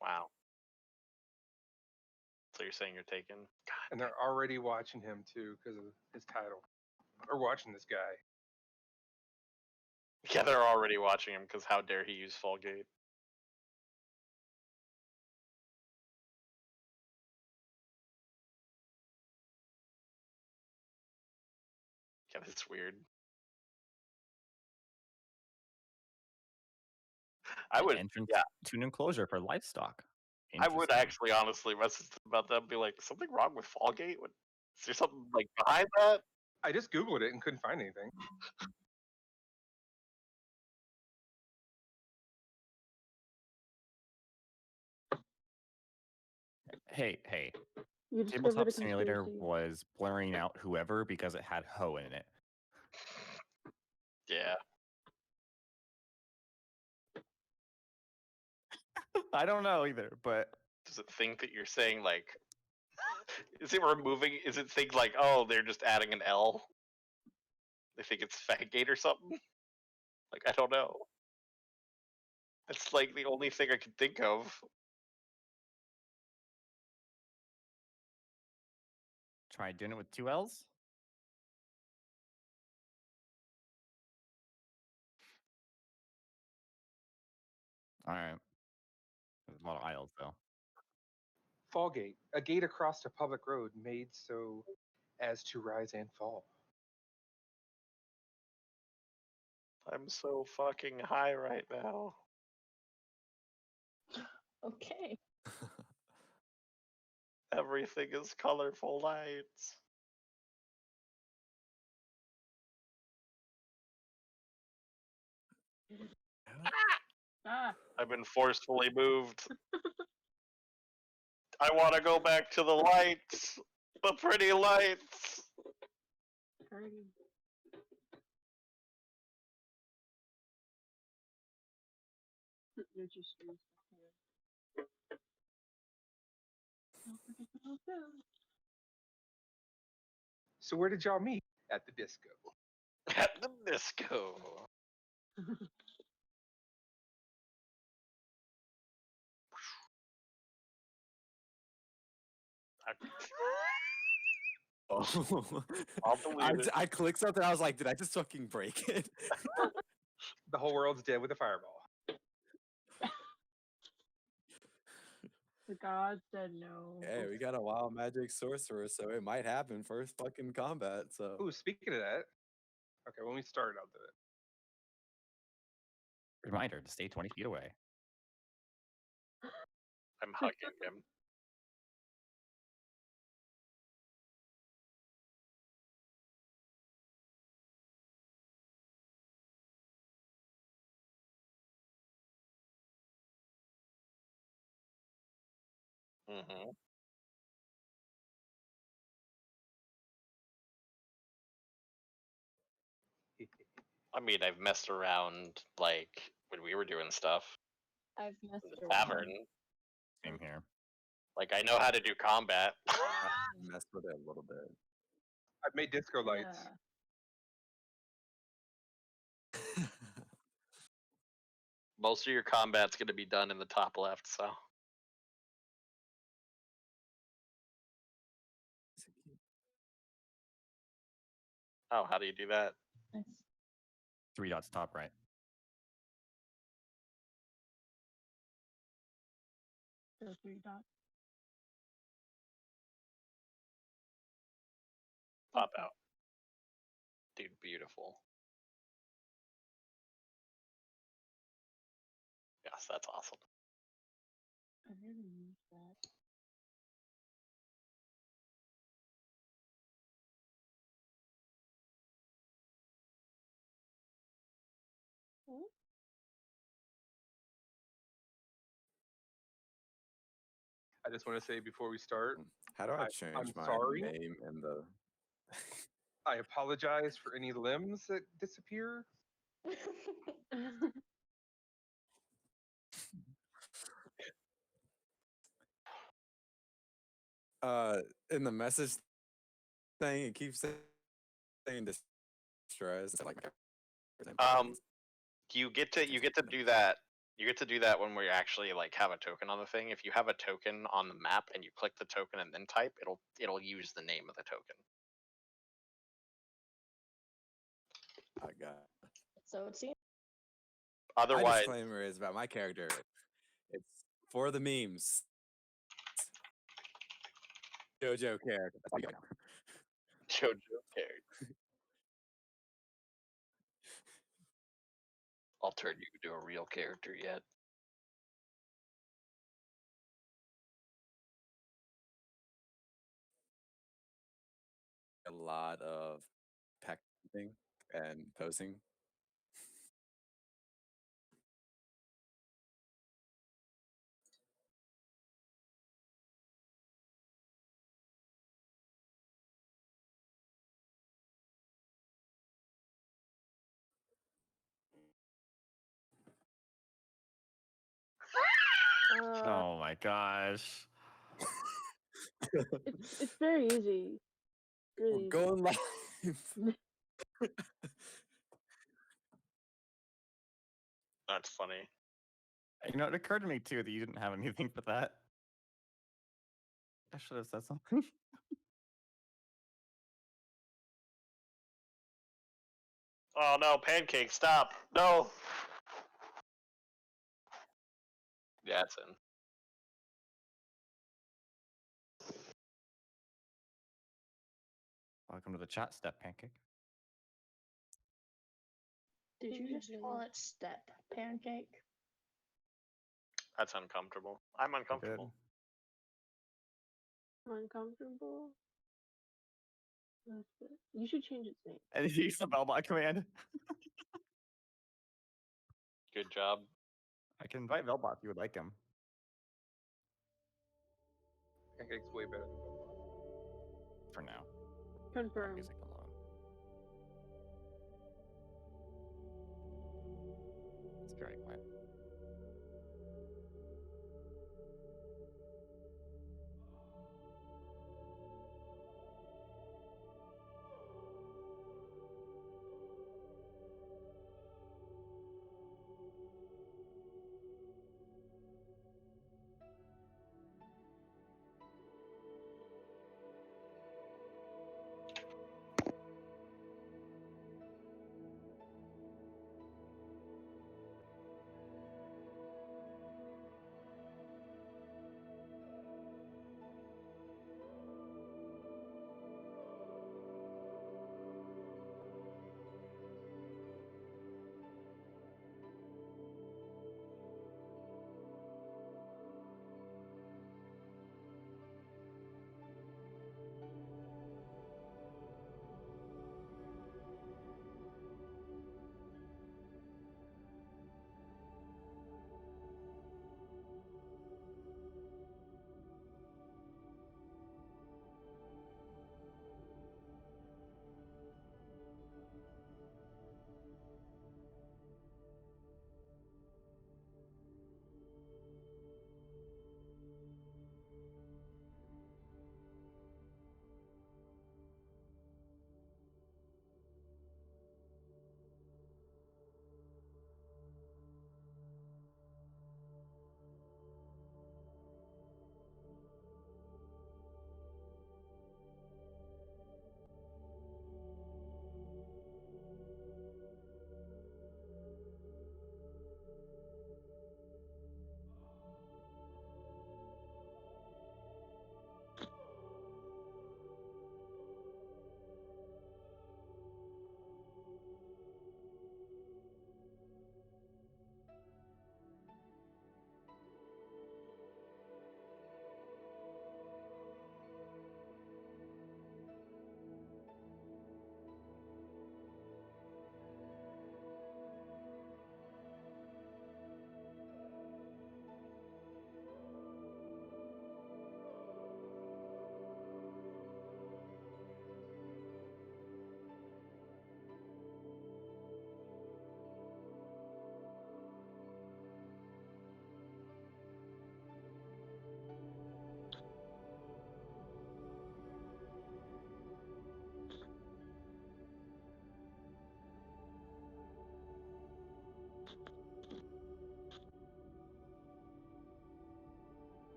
Wow. So you're saying you're taken? God. And they're already watching him too because of his title. Or watching this guy. Yeah, they're already watching him because how dare he use Falgate? Yeah, that's weird. I would, entrance yeah, to an enclosure for livestock. I would Interesting. actually honestly message about that and be like, something wrong with Falgate? Is there something like behind that? I just Googled it and couldn't find anything. Hey. You discovered Tabletop a Simulator conspiracy. was blurring out whoever because it had ho in it. Yeah. I don't know either, but Does it think that you're saying like, is it removing? Is it think like, oh, they're just adding an L? They think it's Fagate or something? Like, I don't know. It's like the only thing I can think of. try doing it with 2 L's. All right. There's a lot of aisles though. Fallgate, a gate across a public road made so as to rise and fall. I'm so fucking high right now. Okay. Everything is colorful lights. Ah. I've been forcefully moved. I want to go back to the lights. The pretty lights. Hurry. You're just here. Don't forget the hotel. So where did y'all meet? At the disco. At the disco. Oh. I'll believe it. I clicked something. I was like, did I just fucking break it? The whole world's dead with a fireball. The god said no. Hey, we got a wild magic sorcerer, so it might happen first fucking combat. So Ooh, speaking of that. Okay, when we start, I'll do it. Reminder to stay 20 feet away. I'm hugging him. Mm-hmm. I mean, I've messed around like when we were doing stuff I've in messed the around. tavern. Same here. Like I know how to do combat. I messed with it a little bit. I've made disco lights. Yeah. Most of your combat's gonna be done in the top left, so. Oh, how do you do that? Nice. 3 dots top right. There are 3 dots. Pop out. Dude, beautiful. Yes, that's awesome. I really need that. Hmm? I just want to say before we start, How do I I'm change my sorry. name in the? I apologize for any limbs that disappear. In the message thing, it keeps saying distress. Like my You get to do that. You get to do that when we actually like have a token on the thing. If you have a token on the map and you click the token and then type, it'll use the name of the token. I got it. So it seems. My Otherwise, disclaimer is about my character. It's for the memes. JoJo character. That's all you gotta know. JoJo cared. I'll turn you into a real character yet. A lot of pecking and posting. Oh my gosh. It's very easy. Really We're easy. going live. That's funny. You know, it occurred to me too that you didn't have anything for that. I should have said something. Oh no, pancake! Stop! No. Yeah, it's in. Welcome to the chat step, Pancake. Did you just call it step pancake? That's uncomfortable. I'm I did. uncomfortable. Uncomfortable? That's it. You should change its name. And you use the bellbot command. Good job. I can invite Velbot if you would like him. Pancake's way better than Bubba. For now. Confirm. Music alone. It's very quiet.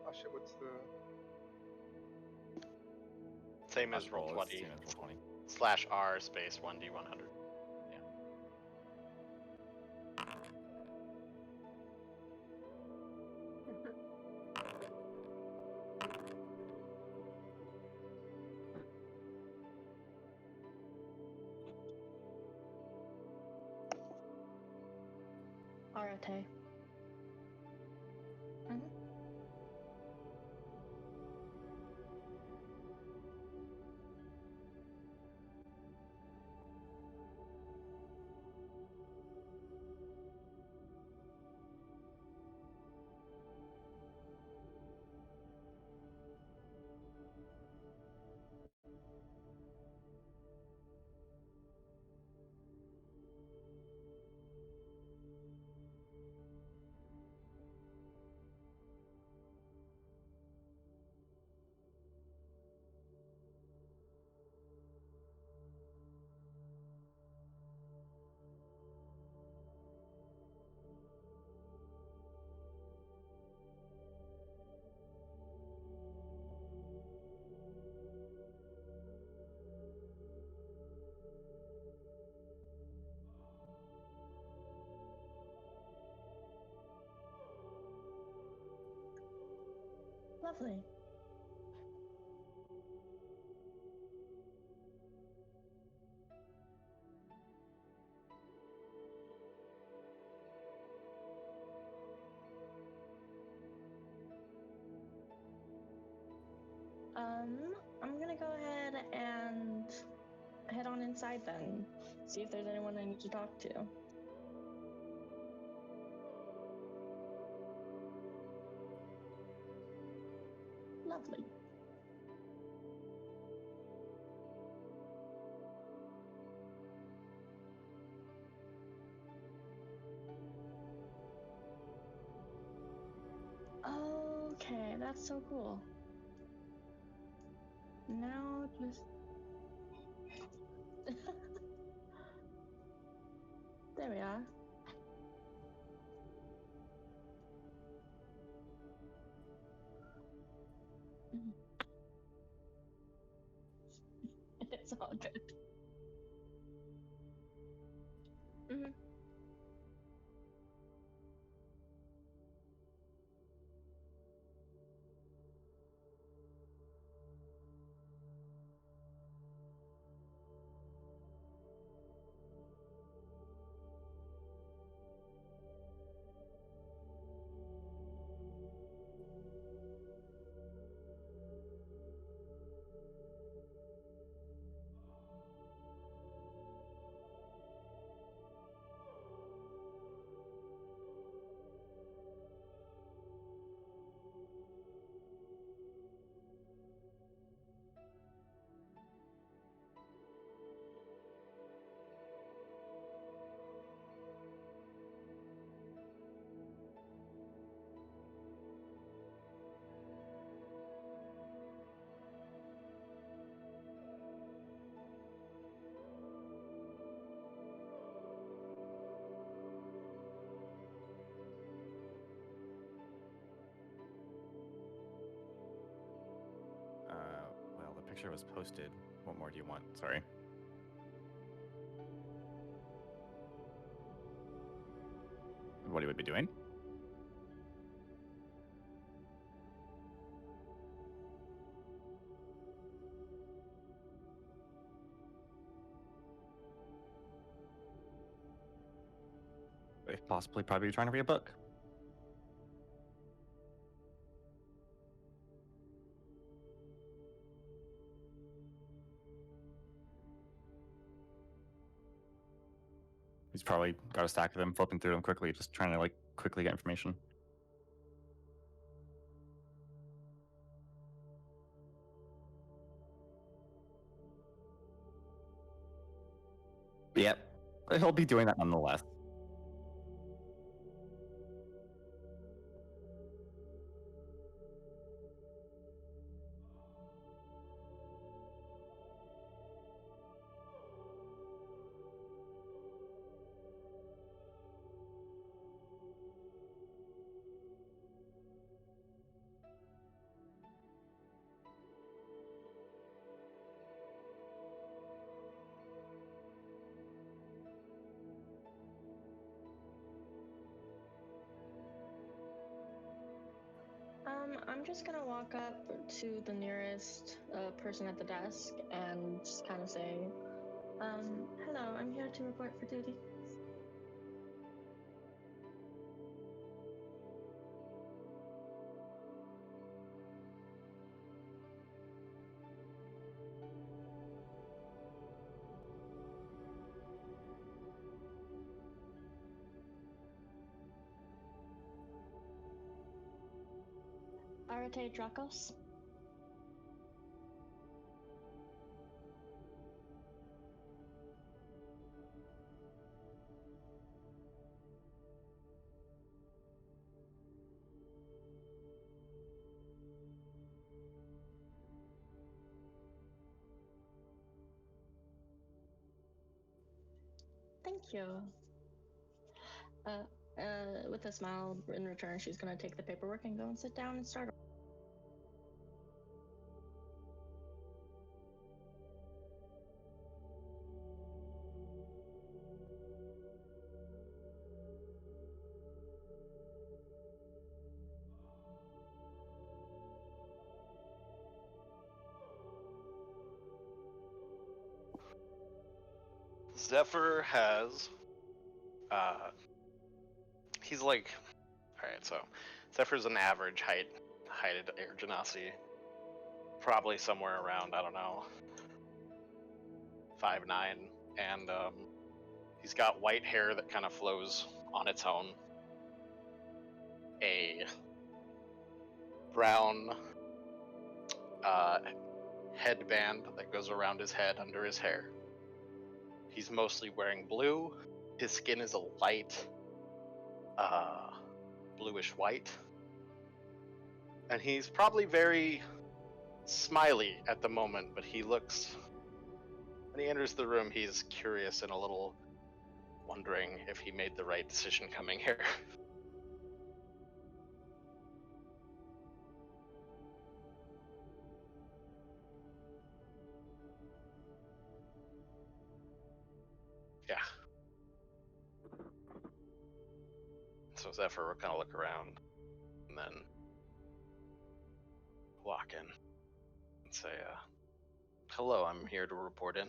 Oh shit, what's the... Same as roll Roll is 20 same as roll 20. /R space 1d100. Arate. Lovely. I'm gonna go ahead and head on inside then. See if there's anyone I need to talk to. Lovely. Okay, that's so cool. Now just... There we are. It's all good. Mm-hmm. Well, the picture was posted. What more do you want? Sorry. What he would be doing? Possibly, probably trying to read a book. He's probably got a stack of them, flipping through them quickly, just trying to quickly get information. Yep, he'll be doing that nonetheless. just gonna walk up to the nearest person at the desk and just kind of say, hello, I'm here to report for duty. Arate Dracos. Thank you. With a smile in return, she's gonna take the paperwork and go and sit down and start. Zephyr has, he's like, all right, so Zephyr's an average height air genasi, probably somewhere around, I don't know, 5'9", and he's got white hair that kind of flows on its own, a brown headband that goes around his head under his hair. He's mostly wearing blue. His skin is a light bluish white. And he's probably very smiley at the moment, but he looks, when he enters the room, he's curious and a little wondering if he made the right decision coming here. Yeah. So Zephyr will kind of look around and then walk in and say, hello, I'm here to report in.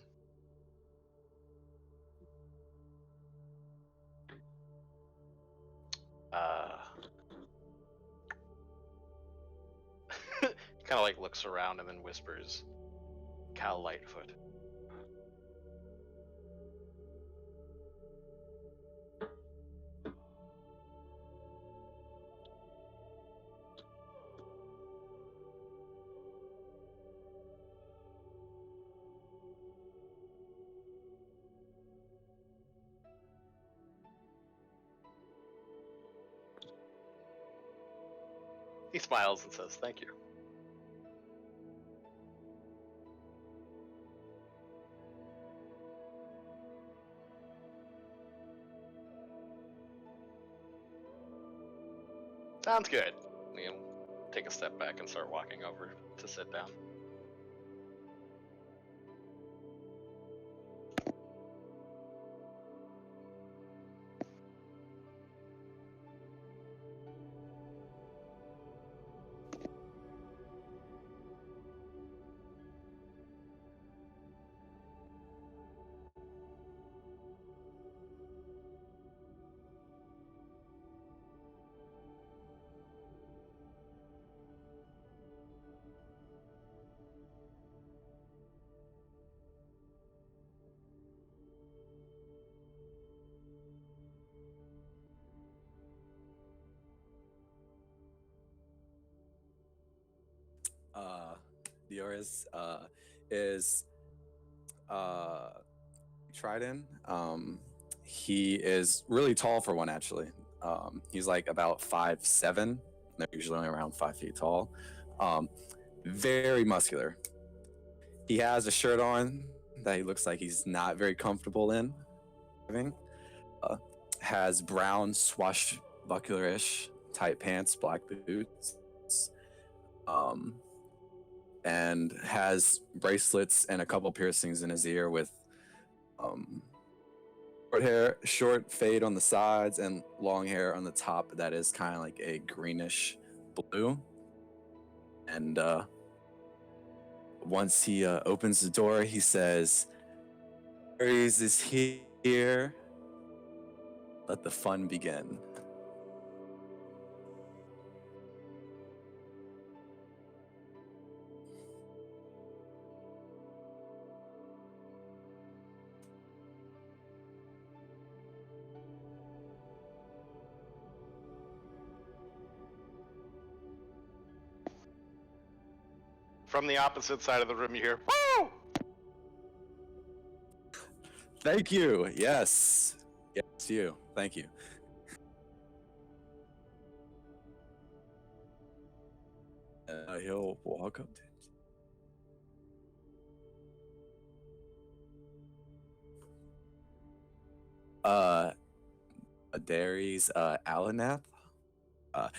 Kind of like looks around and then whispers, Cal Lightfoot. He smiles and says, thank you. Sounds good. He'll take a step back and start walking over to sit down. Dioris is Trident. He is really tall for one, actually. He's like about 5'7". They're usually only around 5 feet tall. Very muscular. He has a shirt on that he looks like he's not very comfortable in. Has brown swashbuckler-ish tight pants, black boots. And has bracelets and a couple piercings in his ear with short hair, short fade on the sides, and long hair on the top that is kind of like a greenish blue. And once he opens the door, he says, Ares is here. Let the fun begin. From the opposite side of the room, you hear, "Woo!" Thank you. Yes. Yes, you. Thank you. He'll walk up to Darius Alanath.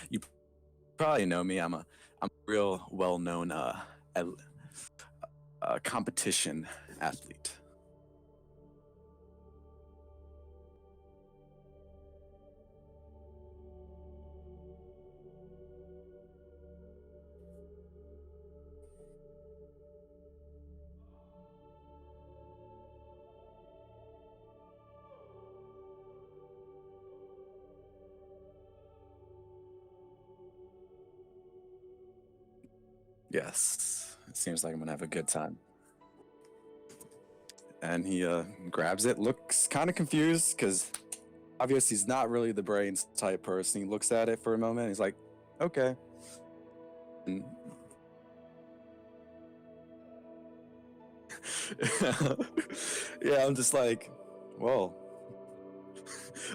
You probably know me. I'm a real well-known competition athlete. Yes, it seems like I'm gonna have a good time. And he grabs it, looks kind of confused because obviously he's not really the brains type person. He looks at it for a moment. He's like, "Okay." And yeah, I'm just like, "Whoa,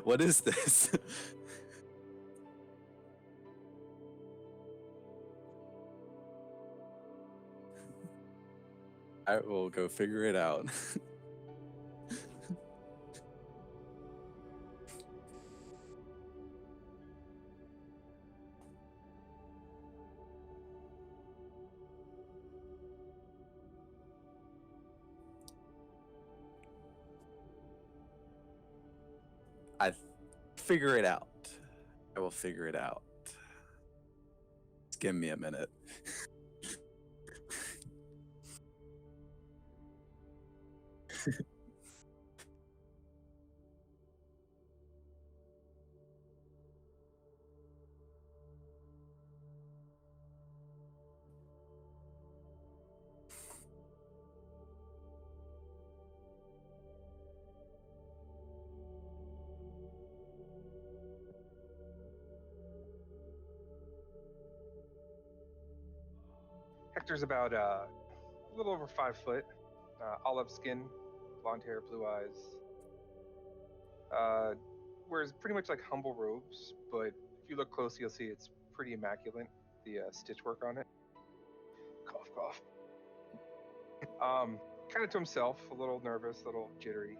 what is this?" I will go figure it out. I figure it out. I will figure it out. Just give me a minute. Hector's about a little over 5 foot, olive skin, blonde hair, blue eyes. Wears pretty much like humble robes, but if you look closely, you'll see it's pretty immaculate. The stitch work on it. Cough, cough. Kind of to himself, a little nervous, a little jittery.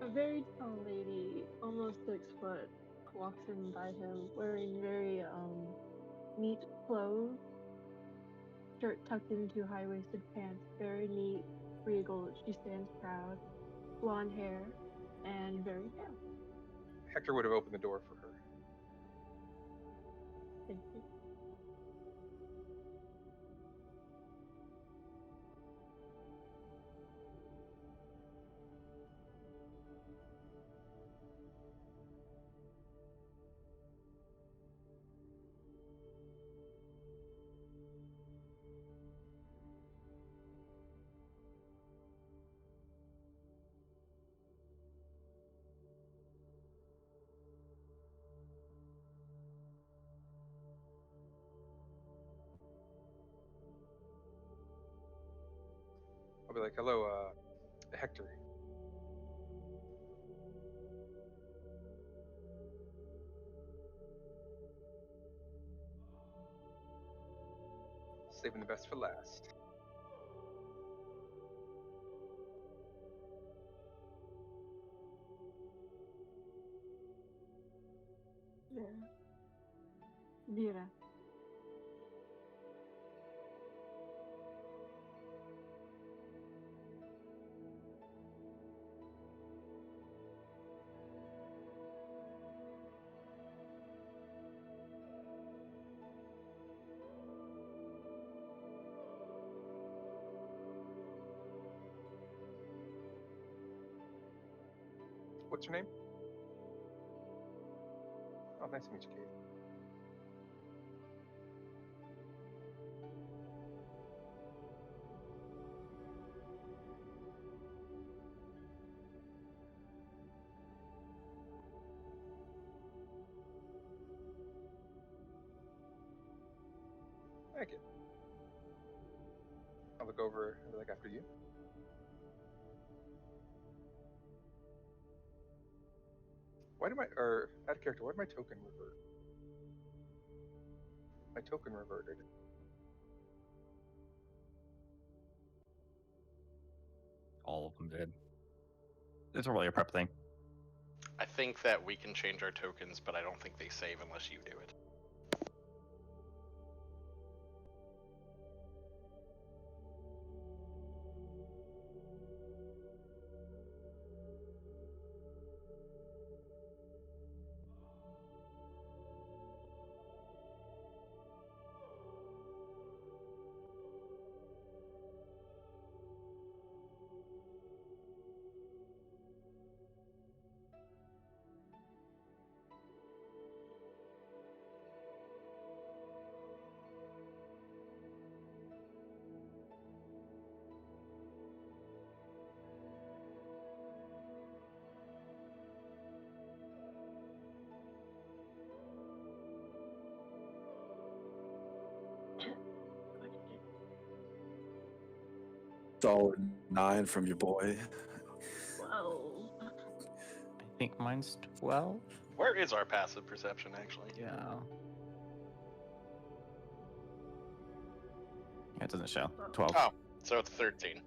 A very tall lady, almost 6 foot, walks in by him wearing very neat clothes, shirt tucked into high-waisted pants, very neat, regal. She stands proud, blonde hair, and very pale. Hector would have opened the door for her. Thank you. I'll be like, "Hello, Hector." Saving the best for last. Vera. Vera. What's your name? Oh, nice to meet you, Katie. Thank you. I'll look over and be like, after you. Why did out of character, why did my token revert? My token reverted. All of them did. It's really a prep thing. I think that we can change our tokens, but I don't think they save unless you do it. Solid 9 from your boy. Whoa. I think mine's 12. Where is our passive perception, actually? Yeah. It doesn't show. 12. Oh, so it's 13.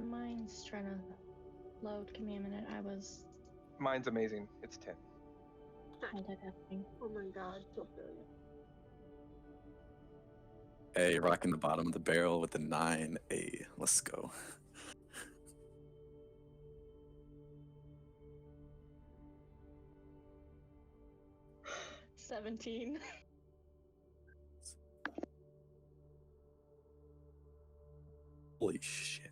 Mine's trying to load. Give me a minute. I was Mine's amazing. It's 10. multitasking. Oh my god, so brilliant. Hey, rocking the bottom of the barrel with the 9. Hey, let's go. — 17. Holy shit.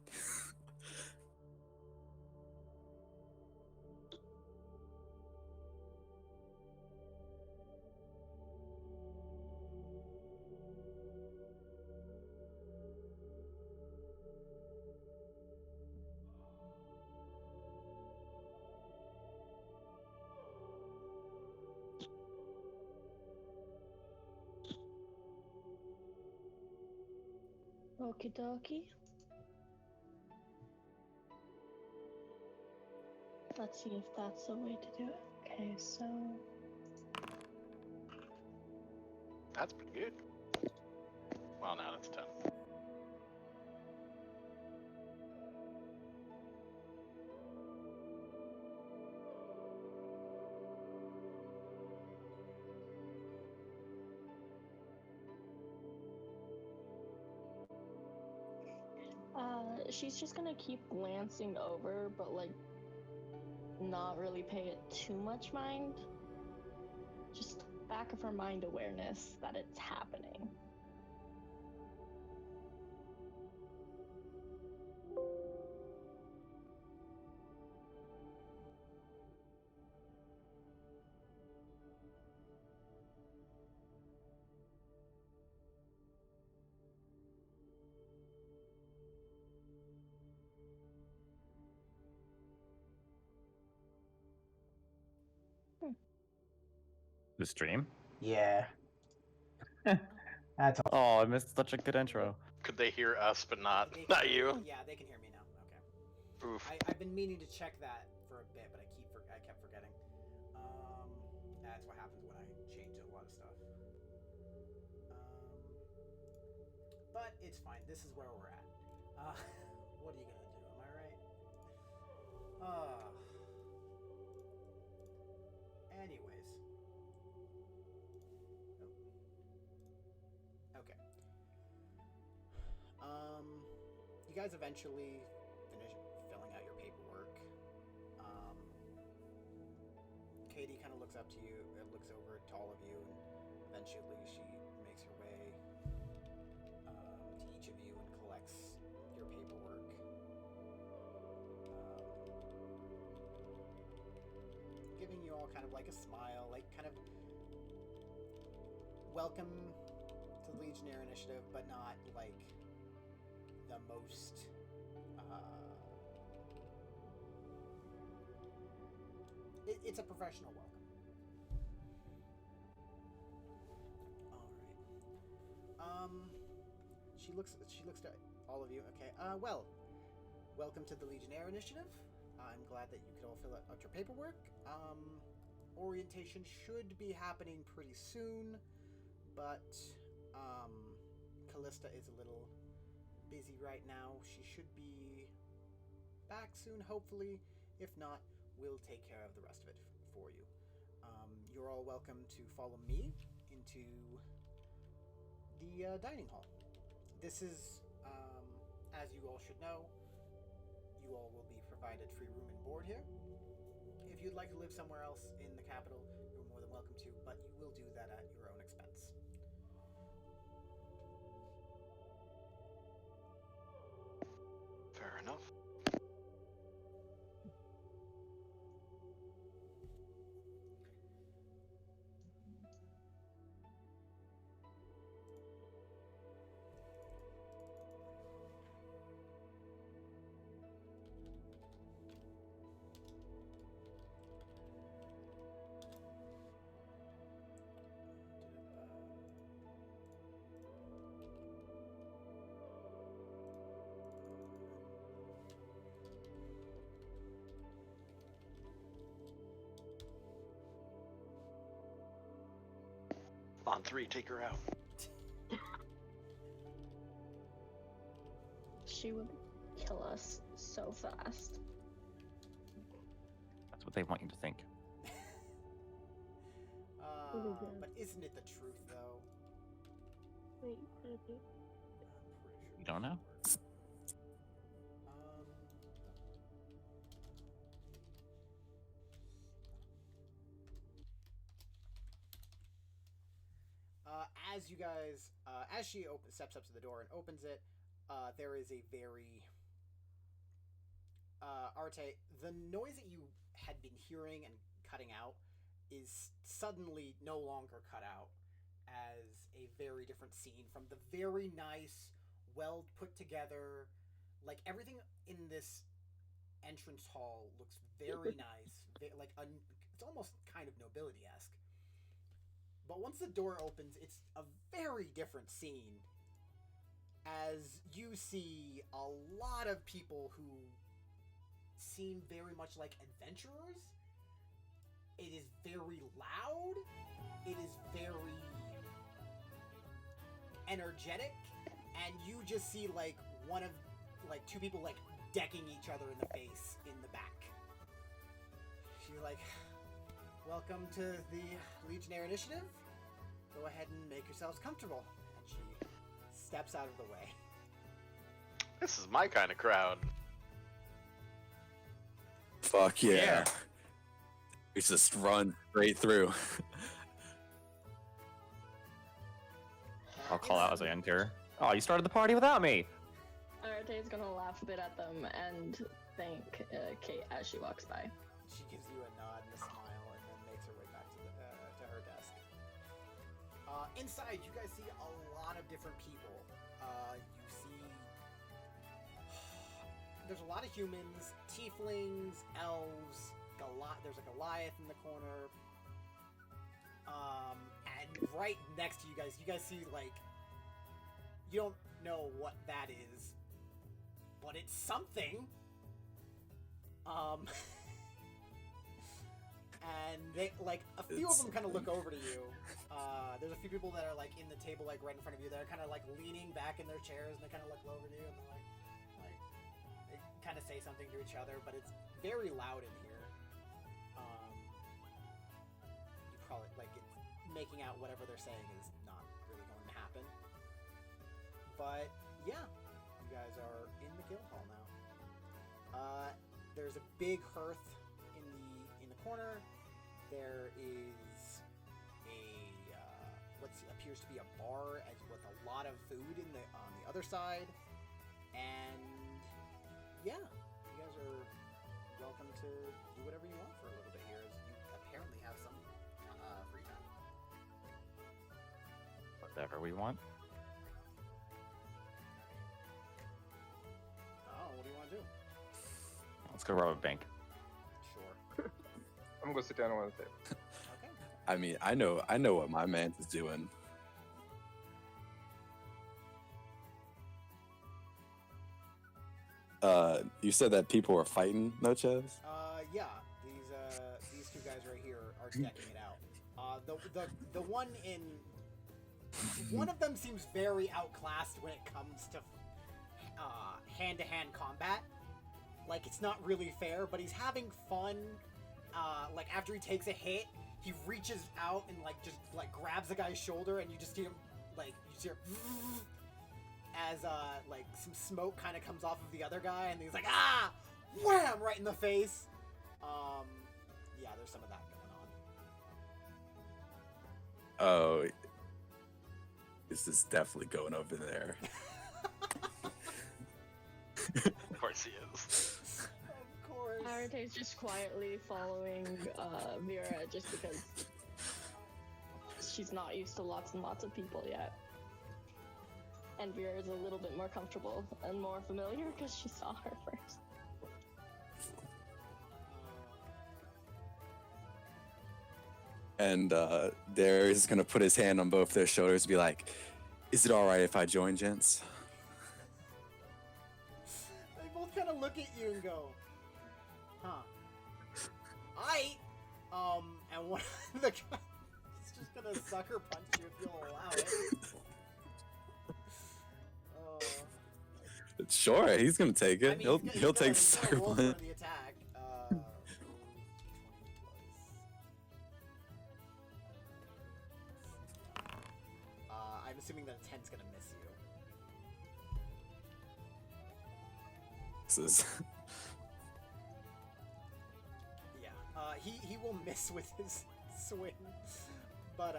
Okie dokie. Let's see if that's the way to do it. Okay, so That's pretty good. Well, now that's 10. she's just gonna keep glancing over, but like not really pay it too much mind. Just back of her mind awareness that it's happening. The stream? Yeah. That's all. Oh, I missed such a good intro. Could they hear us, but not They not can- you? Yeah, they can hear me now. Okay. Oof. I've been meaning to check that for a bit, but I kept forgetting. That's what happens when I change a lot of stuff. But it's fine. This is where we're at. What are you gonna do? Am I right? Anyways. Oh. Okay. You guys eventually finish filling out your paperwork. Katie kind of looks up to you, looks over to all of you, and eventually she makes her way to each of you and collects your paperwork. small kind of like a smile, like kind of welcome to the Legionnaire initiative, but not like the most it's a professional welcome. All right. She looks to all of you. Okay. Well, welcome to the Legionnaire initiative. I'm glad that you could all fill out your paperwork. Orientation should be happening pretty soon, but Callista is a little busy right now. She should be back soon, hopefully. If not, we'll take care of the rest of it for you. You're all welcome to follow me into the dining hall. This is, as you all should know, you all will be provided free room and board here. If you'd like to live somewhere else in the capital, you're more than welcome to, but you will do that at your own expense. Fair enough. On 3, take her out. She would kill us so fast. That's what they want you to think. But isn't it the truth, though? Wait, maybe. I'm pretty sure. You don't know? As you guys, as she steps up to the door and opens it, there is a very Arte. The noise that you had been hearing and cutting out is suddenly no longer cut out, as a very different scene from the very nice, well put together, like everything in this entrance hall looks very nice, it's almost kind of nobility-esque. But once the door opens, it's a very different scene, as you see a lot of people who seem very much like adventurers. It is very loud. It is very energetic, and you just see like two people like decking each other in the face in the back. She's like, welcome to the Legionnaire initiative. Go ahead and make yourselves comfortable. And she steps out of the way. This is my kind of crowd. Fuck yeah. Yeah. We just run straight through. I'll call out as I enter. Oh, you started the party without me. Arte's gonna laugh a bit at them and thank Kate as she walks by. She gives you a nod and a smile, and then makes her way back to her desk. Inside, you guys see a lot of different people. You see, there's a lot of humans, tieflings, elves. There's a Goliath in the corner. And right next to you guys see like, you don't know what that is, but it's something. And they like a few of them kind of look over to you. There's a few people that are like in the table, like right in front of you. They're kind of like leaning back in their chairs, and they kind of look over to you, and they're like they kind of say something to each other, but it's very loud in here. You probably making out whatever they're saying is not really going to happen. But yeah, you guys are in the guild hall now. There's a big hearth in the corner. There is a what appears to be a bar with a lot of food on the other side, and yeah, you guys are welcome to do whatever you want for a little bit here, as you apparently whatever we want. Oh, what do you want to do? Let's go rob a bank. Sure. I'm gonna go sit down on one of the table. Okay. I mean, I know what my man is doing. You said that people were fighting, no, Chavs? Yeah. These two guys right here are decking it out. The one in one of them seems very outclassed when it comes to hand-to-hand combat. Like, it's not really fair, but he's having fun. Like, after he takes a hit, he reaches out and just grabs the guy's shoulder, and you just see him as some smoke kind of comes off of the other guy, and he's like, ah, wham, right in the face. Yeah, there's some of that going on. Oh, this is definitely going over there. Of course he is. Of course. Arate's just quietly following Vera just because she's not used to lots and lots of people yet. And Vera is a little bit more comfortable and more familiar because she saw her first. And Darius is gonna put his hand on both their shoulders and be like, "Is it all right if I join, gents?" They both kind of look at you and go, huh. And one of the guys is just gonna sucker punch you if you'll allow it. Sure, he's gonna take it. I mean, he'll take the he's sucker gonna roll punch. for the attack. I'm assuming that a 10's gonna miss you. This is Yeah. He will miss with his swing, but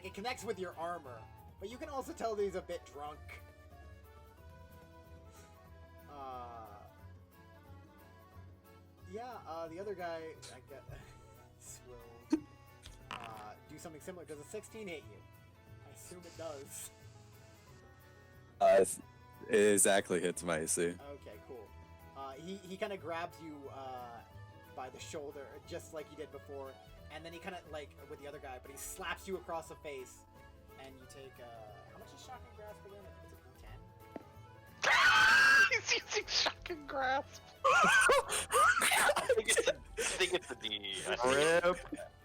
it connects with your armor. But you can also tell that he's a bit drunk. The other guy, I guess, will do something similar. Does a 16 hit you? I assume it does. it exactly hits my AC. Okay, cool. He kind of grabs you by the shoulder, just like he did before, and then he kind of with the other guy, but he slaps you across the face, and you take how much is shocking grasp again? Is it He's using shocking grasp. I think it's a D. Rip.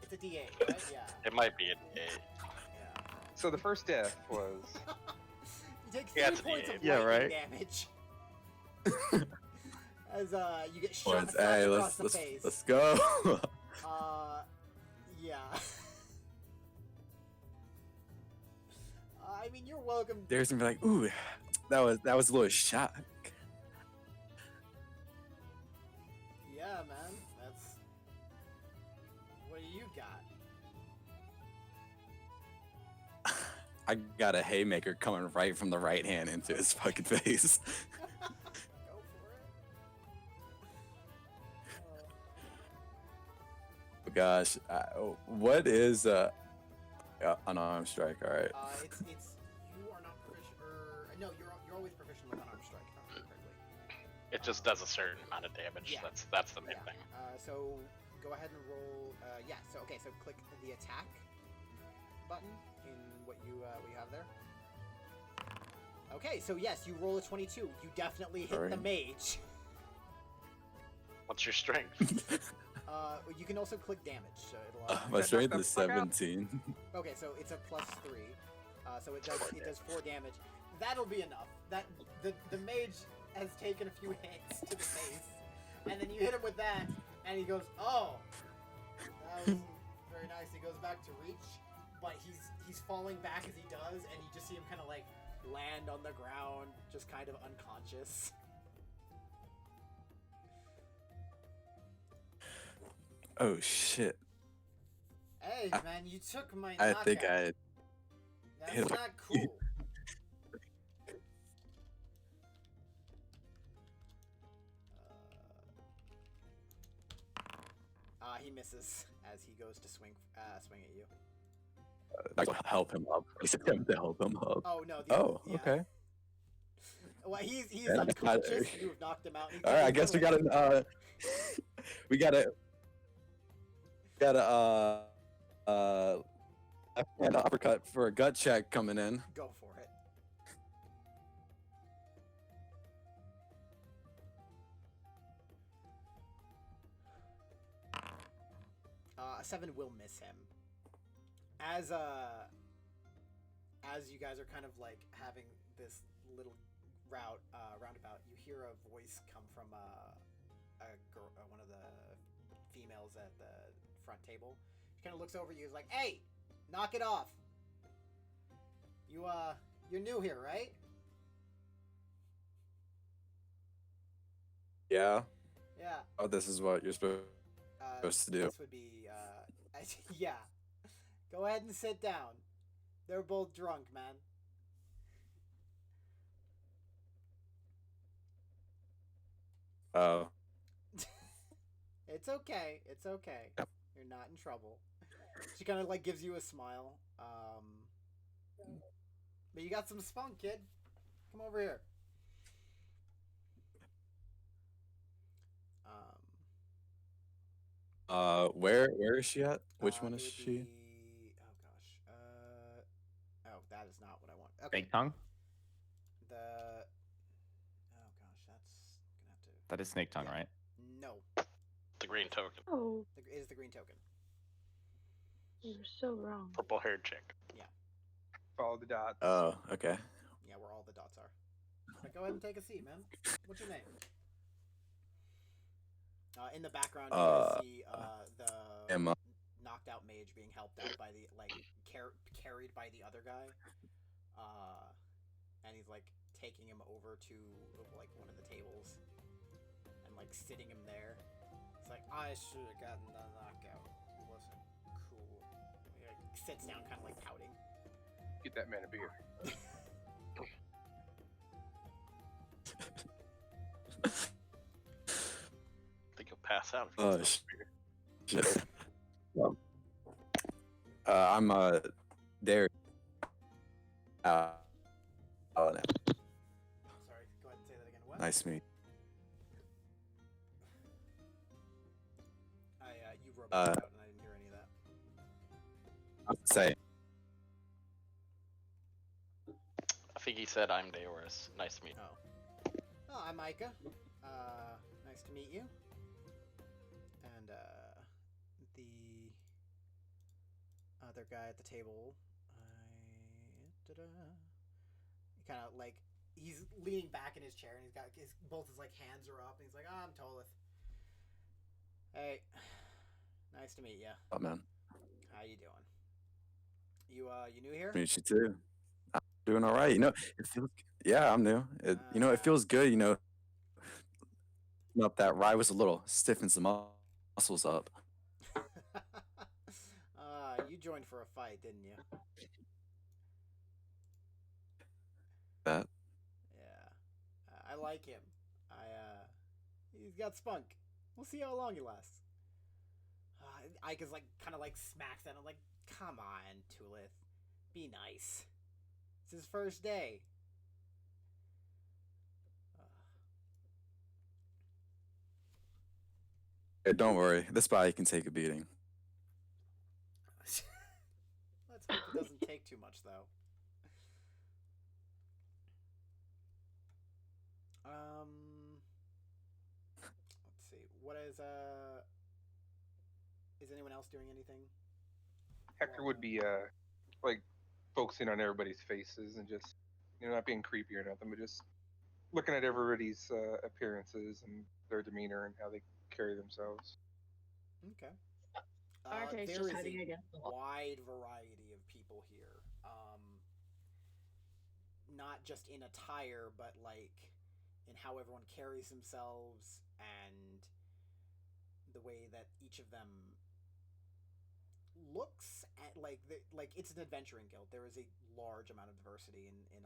It's a D8, right? Yeah. It might be a D8. Yeah. So the first death was You take 3 Yeah, it's a points of D8. Yeah, lightning right. damage. As you get shot Boys, slapped hey, across the face. let's go. Yeah. I mean, you're welcome. Darius gonna be like, "Ooh, that was a little shock." Yeah, man. That's. What do you got? I got a haymaker coming right from the right hand into his fucking face. Go for it. Oh, gosh, what is unarmed strike? All right. It's you are not proficient. No, you're always proficient with unarmed strike. If I remember correctly. It just does a certain amount of damage. Yeah. That's the main Yeah. thing. So go ahead and roll. Yeah. So okay. So click the attack button in what you have there. Okay. So yes, you roll a 22. You definitely hit the Alright. mage. What's your strength? You can also click damage. So it'll. My strength the is fuck out? 17. Okay, so it's a +3. So it does 4 damage. That'll be enough. That the mage has taken a few hits to the face, and then you hit him with that, and he goes, "Oh, that was very nice." He goes back to reach, but he's falling back as he does, and you just see him kind of land on the ground, just kind of unconscious. Oh shit! Hey, man, you took my I knockout. think I. That's hit- not cool. He misses as he goes to swing at you. Like, help him up. He's attempt to help him up. Oh no. Oh, yeah. okay. Well, he's Yeah, that's unconscious. not- You have knocked him out. And All right, I guess we got to we got to left hand uppercut for a gut check coming in. Go for it. 7 will miss him. As you guys are kind of like having this little roundabout, you hear a voice come from one of the females at the front table. She kind of looks over at you, is like, "Hey, knock it off. You're new here, right?" Yeah. Yeah. Oh, this is what you're supposed to do. This would be yeah. Go ahead and sit down. They're both drunk, man. Oh. It's okay. It's okay. Yep. You're not in trouble. She kind of like gives you a smile. But you got some spunk, kid. Come over here. Where is she at? Which one is It would she? be- Oh gosh. Oh, that is not what I want. Okay. Snake tongue? The. Oh gosh, that's gonna have to. That is snake tongue, Yeah. right? No, The green token. Oh, it is the green token. you're so wrong. Purple haired chick. Follow the dots. Oh, okay. Yeah, where all the dots are. But go ahead and take a seat, man. What's your name? In the background, you guys see the Emma. knocked out mage being helped out by the carried by the other guy, and he's like taking him over to like one of the tables and like sitting him there. It's like, I should have gotten the knockout. It wasn't cool. He like sits down, kind of like pouting. Get that man a beer. I think you'll pass out. If you Oh, get some beer. shit. I'm there. Oh, no. Sorry, go ahead and say that again. What? Nice to meet. You roboted out and I didn't hear any of that. I'd say. I think he said I'm Daoris. Nice to meet you. Oh, I'm Micah. Nice to meet you. And the other guy at the table, he kind of like he's leaning back in his chair and he's got both his like hands are up and he's like, "Oh, I'm Tolith. Hey, nice to meet you. Oh man, How you doing? You new here? meet you too. I'm doing all right. You know, it feels. Yeah, I'm new. It feels good. Up that rye was a little stiffens the muscles up. You joined for a fight, didn't you? That. Yeah. I like him. He's got spunk. We'll see how long he lasts. Ike is like kind of like smacks at him like, come on, Tulith. Be nice. It's his first day. Hey, don't worry. This body can take a beating. Let's hope it doesn't take too much, though. Let's see. What is anyone else doing anything? Hector would be like focusing on everybody's faces and just not being creepy or nothing, but just looking at everybody's appearances and their demeanor and how they carry themselves. Okay. Arte's There just is hiding a against the wall. wide variety of people here. Not just in attire, but like in how everyone carries themselves and the way that each of them looks at like it's an adventuring guild. There is a large amount of diversity in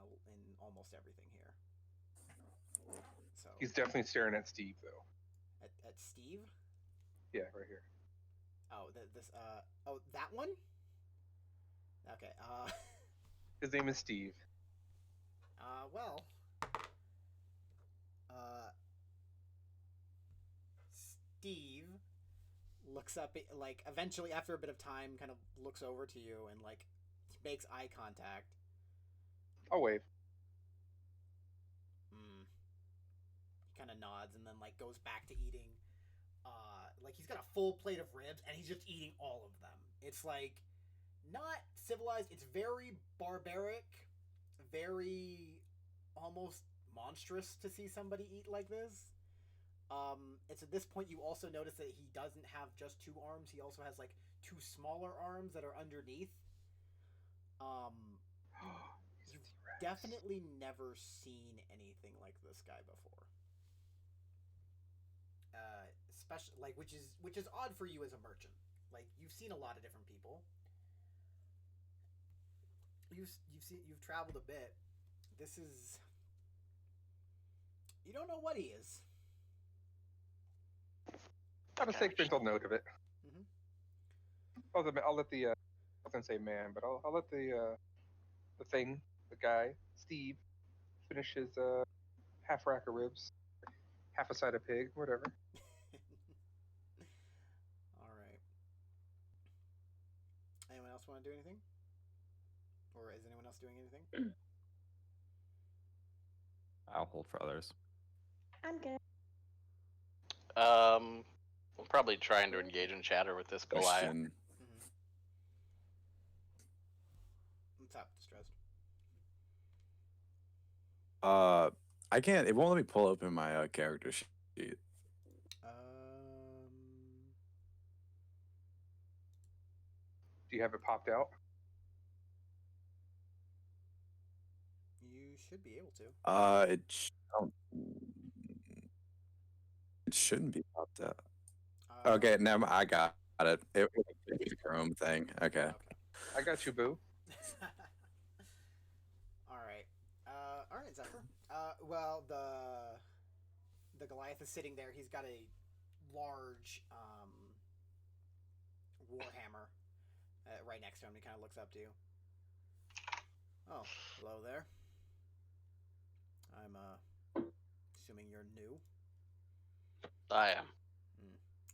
almost everything here. So He's definitely staring at Steve though. at Steve. Yeah, right here. Oh, that one. Okay. His name is Steve. Well. Steve looks up, like, eventually, after a bit of time, kind of looks over to you and, like, makes eye contact. I'll wave. He kind of nods and then, like, goes back to eating. Like, he's got a full plate of ribs and he's just eating all of them. It's, like, not civilized. It's very barbaric, very almost monstrous to see somebody eat like this. It's at this point you also notice that he doesn't have just 2 arms. He also has, like, 2 smaller arms that are underneath. You've definitely never seen anything like this guy before. Especially, like, which is odd for you as a merchant. Like, you've seen a lot of different people. You've traveled a bit. This is, you don't know what he is. I'll just take mental note of it. Mm-hmm. I'll let the I was gonna say man, but I'll let the guy, Steve, finish his half rack of ribs, half a side of pig, whatever. All right. Anyone else want to do anything? Or is anyone else doing anything? I'll hold for others. I'm good. I'm probably trying to engage in chatter with this Goliath. Question. What's up, Distressed? I can't. It won't let me pull open my character sheet. Do you have it popped out? You should be able to. It shouldn't be popped out. Okay, now I got it. It was a Chrome thing. Okay. I got you, boo. All right. All right, Zephyr. Well, the Goliath is sitting there. He's got a large warhammer right next to him. He kind of looks up to you. Oh, hello there. I'm assuming you're new. I am.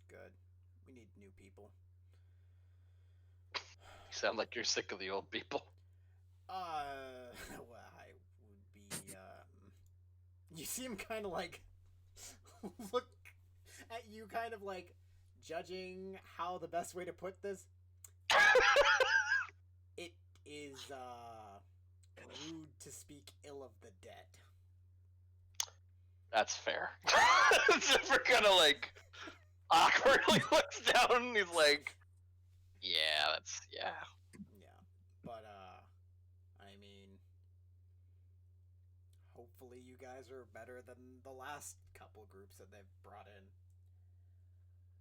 Good. We need new people. You sound like you're sick of the old people. Well, I would be, you see him kind of, like, look at you kind of, like, judging how the best way to put this. It is, rude to speak ill of the dead. That's fair. Zephyr kind of, like, awkwardly looks down and he's like, yeah, yeah. But, I mean, hopefully you guys are better than the last couple groups that they've brought in.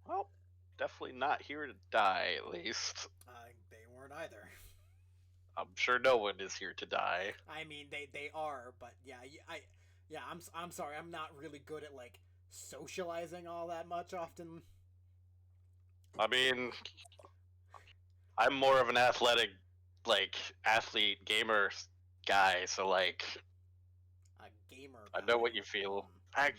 Well, definitely not here to die, at least. They weren't either. I'm sure no one is here to die. I mean, they are, but I'm sorry, I'm not really good at, like, socializing all that much often. I mean, I'm more of an athletic, like, athlete, gamer guy, so, like, A gamer I guy. know what you feel. I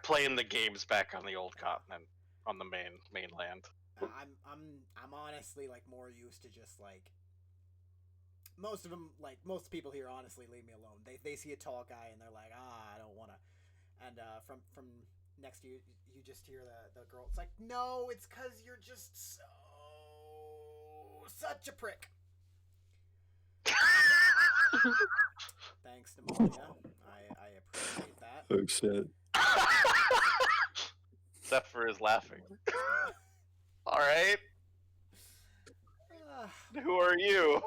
play in the games back on the old continent, on the mainland. I'm honestly, like, more used to just, like, most of them, like, most people here honestly leave me alone. They see a tall guy and they're like, I don't want to. And from next to you, you just hear the girl. It's like, no, it's because you're just such a prick. Thanks, Pneumonia. I appreciate that. Oh shit. Zephyr is laughing. All right. Who are you?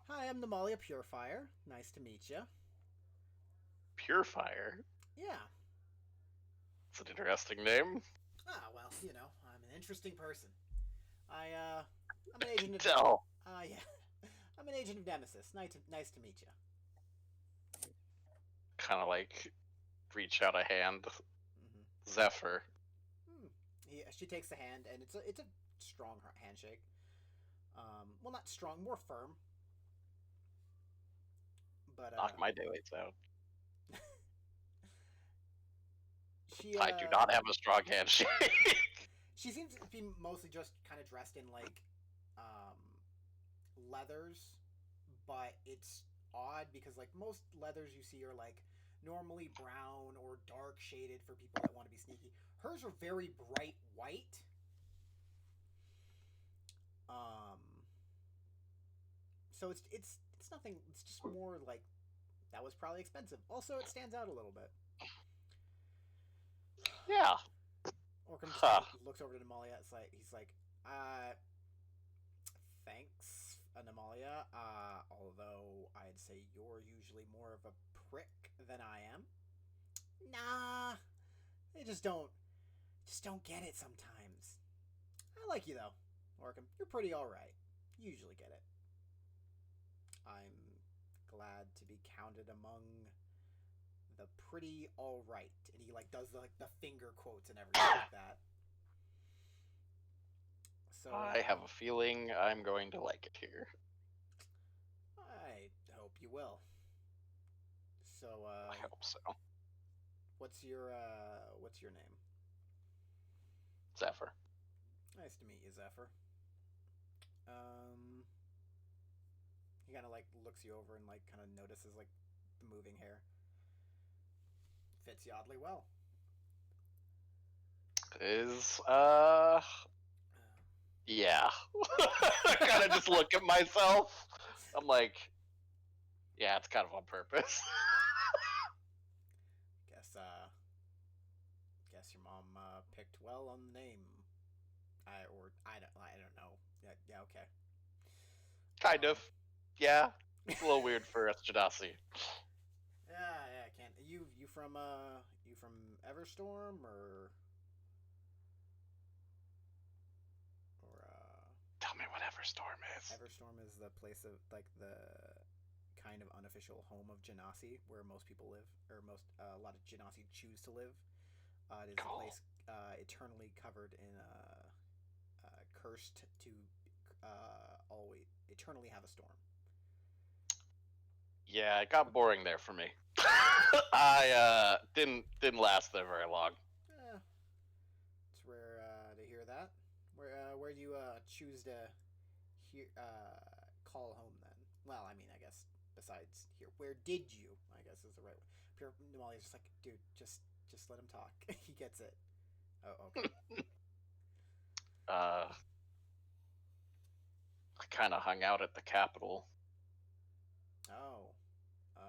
Hi, I'm Nemalia Purefire. Nice to meet you. Purefire? Yeah. It's an interesting name. Well, you know, I'm an interesting person. I'm an agent of... Tell. Yeah. I'm an agent of Nemesis. Nice to meet you. Kind of like reach out a hand. Mm-hmm. Zephyr. She takes the hand, and it's a strong handshake. Well, not strong, more firm. But Knock my daylights out. she I do not have a strong handshake. she seems to be mostly just kind of dressed in like leathers, but it's odd because like most leathers you see are like normally brown or dark shaded for people that want to be sneaky. Hers are very bright white. So it's nothing. It's just more like that was probably expensive. Also, it stands out a little bit. Yeah. Orcum just Huh. looks over to Namalia. It's like he's like, thanks, Namalia. Although I'd say you're usually more of a prick than I am. Nah, they just don't get it sometimes. I like you though, Orcum. You're pretty all right. You usually get it. I'm glad to be counted among the pretty all right, and he like does the finger quotes and everything like that. So I have a feeling I'm going to like it here. I hope you will. So I hope so. what's your name? Zephyr. Nice to meet you, Zephyr. He kind of like looks you over and like kind of notices like the moving hair. Fits you oddly well. Is yeah. I kind of just look at myself. I'm like, yeah, it's kind of on purpose. Guess your mom picked well on the name. I don't know. Yeah, okay. Kind of. Yeah. It's a little weird for Genasi. Yeah, I can't. You from Everstorm or Tell me what Everstorm is. Everstorm is the place of like the kind of unofficial home of Genasi, where most people live, or a lot of Genasi choose to live. It is a place eternally covered in cursed to always eternally have a storm. Yeah, it got boring there for me. I didn't last there very long. It's rare to hear that. Where do you choose to call home then? Well, I mean, I guess besides here, where did you? I guess is the right way. Pure Namali's just like, dude, just let him talk. He gets it. Oh, okay. I kind of hung out at the Capitol. Oh.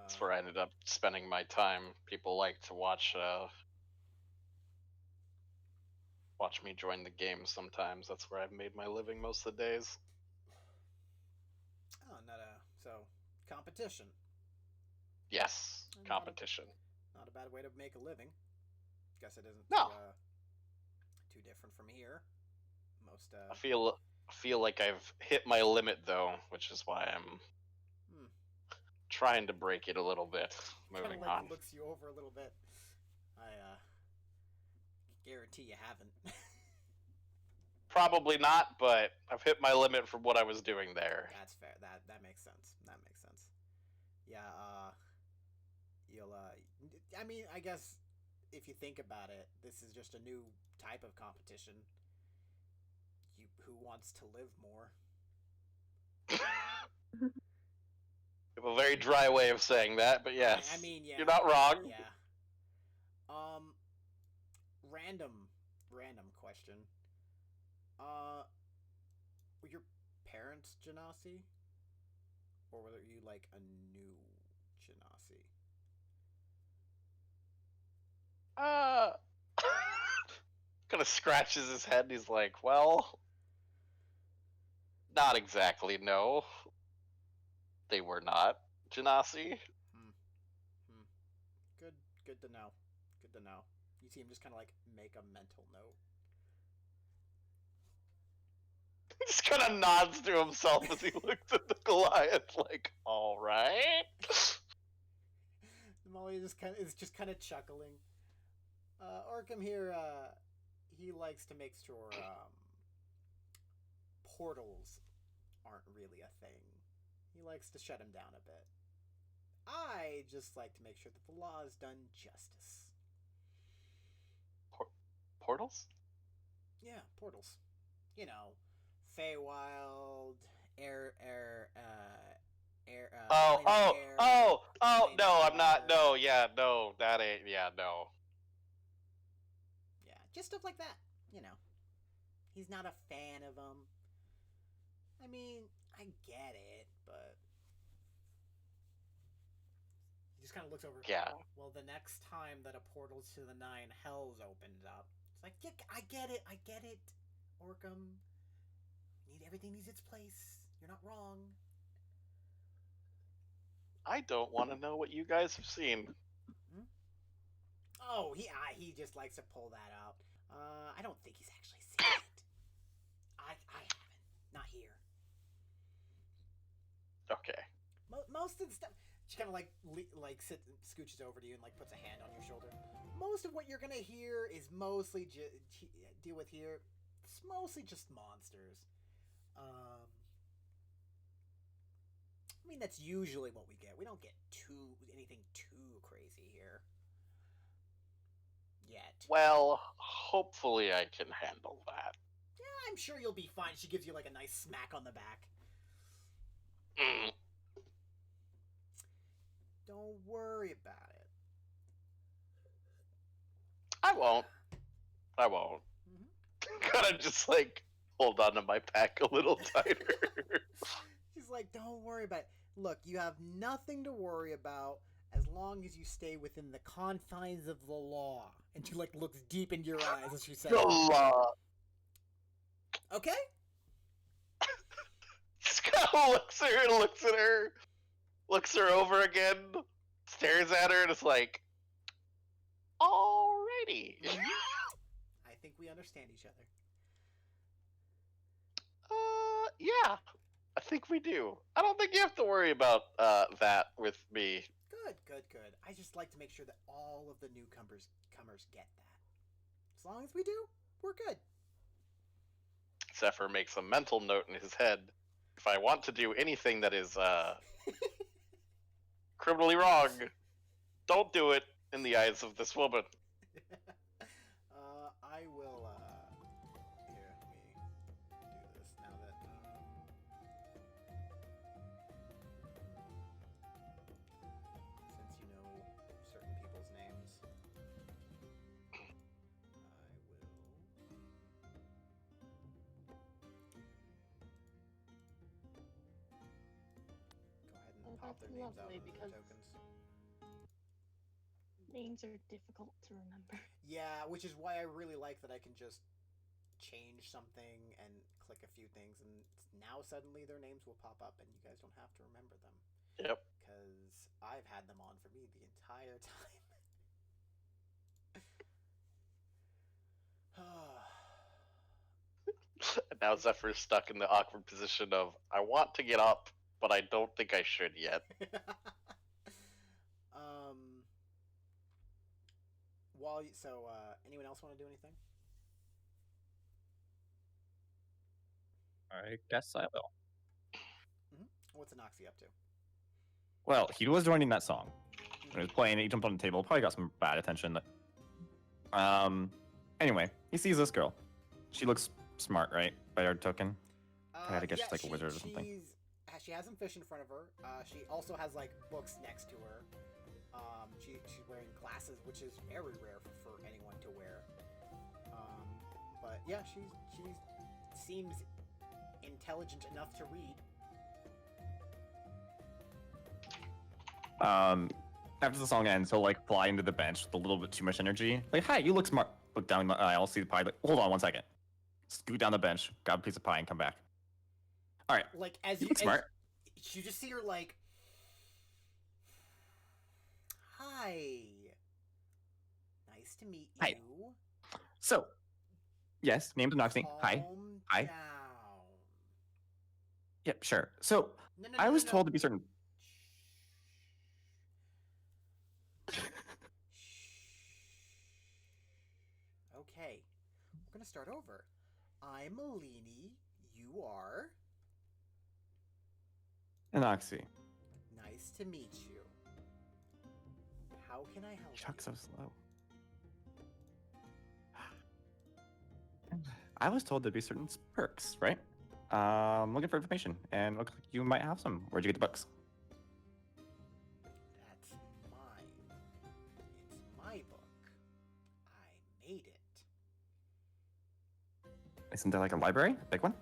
That's where I ended up spending my time. People like to watch me join the game sometimes. That's where I've made my living most of the days. Oh, so competition. Yes, competition. Not a bad way to make a living. Guess it isn't too different from here. Most I feel like I've hit my limit though, which is why I'm trying to break it a little bit. Moving like on. Looks you over a little bit. I guarantee you haven't. Probably not, but I've hit my limit from what I was doing there. That's fair. That makes sense. That makes sense. Yeah. You'll. I mean, I guess if you think about it, this is just a new type of competition. Who wants to live more? A very dry way of saying that, but yes. I mean, yeah. You're not wrong. Yeah. Random question. Were your parents Genasi? Or were you like a new Genasi? Kind of scratches his head and he's like, well, not exactly, no. They were not Genasi. Good to know. Good to know. You see him just kind of like make a mental note. He just kind of nods to himself as he looks at the Goliath, like, all right. Molly is just kind of chuckling. Arkham here, he likes to make sure portals aren't really a thing. He likes to shut him down a bit. I just like to make sure that the law is done justice. Portals? Yeah, portals. You know, Feywild, air. Oh, plane of air, plane no, of I'm not. water. No, yeah, no, that ain't. Yeah, no. Yeah, just stuff like that. You know, he's not a fan of them. I mean, I get it, but he just kind of looks over. Yeah. Well, the next time that a portal to the Nine Hells opens up, it's like, yeah, I get it, Orcam. Everything needs its place. You're not wrong. I don't want to know what you guys have seen. Oh, he just likes to pull that out. I don't think he's actually seen it. I haven't. Not here. Okay. Most of the stuff. She kind of scooches over to you and like puts a hand on your shoulder. Most of what you're gonna hear is mostly deal with here. It's mostly just monsters. I mean, that's usually what we get. We don't get anything too crazy here. Yet. Well, hopefully I can handle that. Yeah, I'm sure you'll be fine. She gives you like a nice smack on the back. Don't worry about it. I won't. Gotta just like hold on to my pack a little tighter. She's like, don't worry about it. Look, you have nothing to worry about as long as you stay within the confines of the law. And she like looks deep into your eyes as she says, The law. Okay? Scott looks at her, looks her over again, stares at her, and is like, alrighty. I think we understand each other. Yeah. I think we do. I don't think you have to worry about that with me. Good. I just like to make sure that all of the newcomers get that. As long as we do, we're good. Zephyr makes a mental note in his head. If I want to do anything that is criminally wrong, don't do it in the eyes of this woman. I will, here, let me do this now that, since you know certain people's names, I will go ahead and pop their That's names out lovely of the because tokens. names are difficult to remember. Yeah, which is why I really like that I can just change something and click a few things, and now suddenly their names will pop up and you guys don't have to remember them. Yep. Because I've had them on for me the entire time. And now Zephyr's stuck in the awkward position of, I want to get up, but I don't think I should yet. Anyone else want to do anything? I guess I will. What's Anoxie up to? Well, he was joining that song. When he was playing it, he jumped on the table, probably got some bad attention. Anyway, he sees this girl. She looks smart, right? By our token. I guess she's like a wizard or something. She has some fish in front of her. She also has like books next to her. She's wearing glasses, which is very rare for anyone to wear. But yeah, she seems intelligent enough to read. After the song ends, he'll like fly into the bench with a little bit too much energy. Like, hi, you look smart. Look down the aisle, see the pie. Like, hold on 1 second. Scoot down the bench, grab a piece of pie, and come back. All right. Like as you look smart. You just see her like, hi, nice to meet you. Hi. So, yes, name's Noxie. Hi. Hi. Down. Yep, sure. So, I was told to be certain. Okay, we're gonna start over. I'm Malini. You are. Anoxy. Nice to meet you. How can I help Chuck you? so slow. I was told there'd be certain perks, right? Looking for information, and looks like you might have some. Where'd you get the books? That's mine. It's my book. I made it. Isn't there like a library? A big one?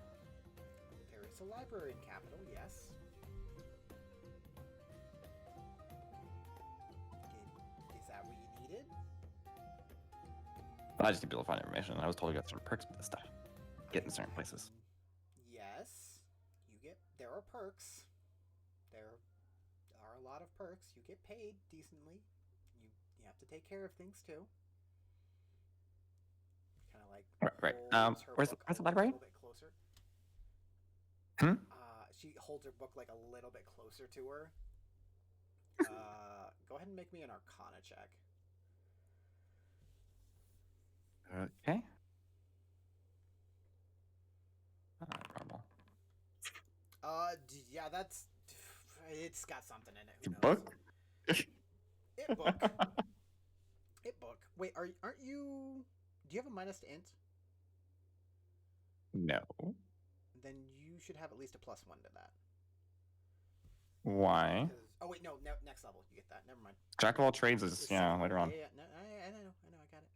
There is a library in Capital, yes. Is that what you needed? I just need people to find information. I was told you got certain perks with this stuff. Get in certain places. Yes, you get. There are perks. There are a lot of perks. You get paid decently. You have to take care of things too. Kind of like Right. holds her Where's book the a library? little bit closer. Hmm? She holds her book like a little bit closer to her. Go ahead and make me an Arcana check. Okay. Normal. Yeah, that's. It's got something in it. The Who knows? book? It book. It book. Wait, aren't you? Do you have a minus to int? No. Then you should have at least a +1 to that. Why? Oh wait, no, next level you get that. Never mind. Jack of all trades is, It's later on. Yeah, no, I know, I got it.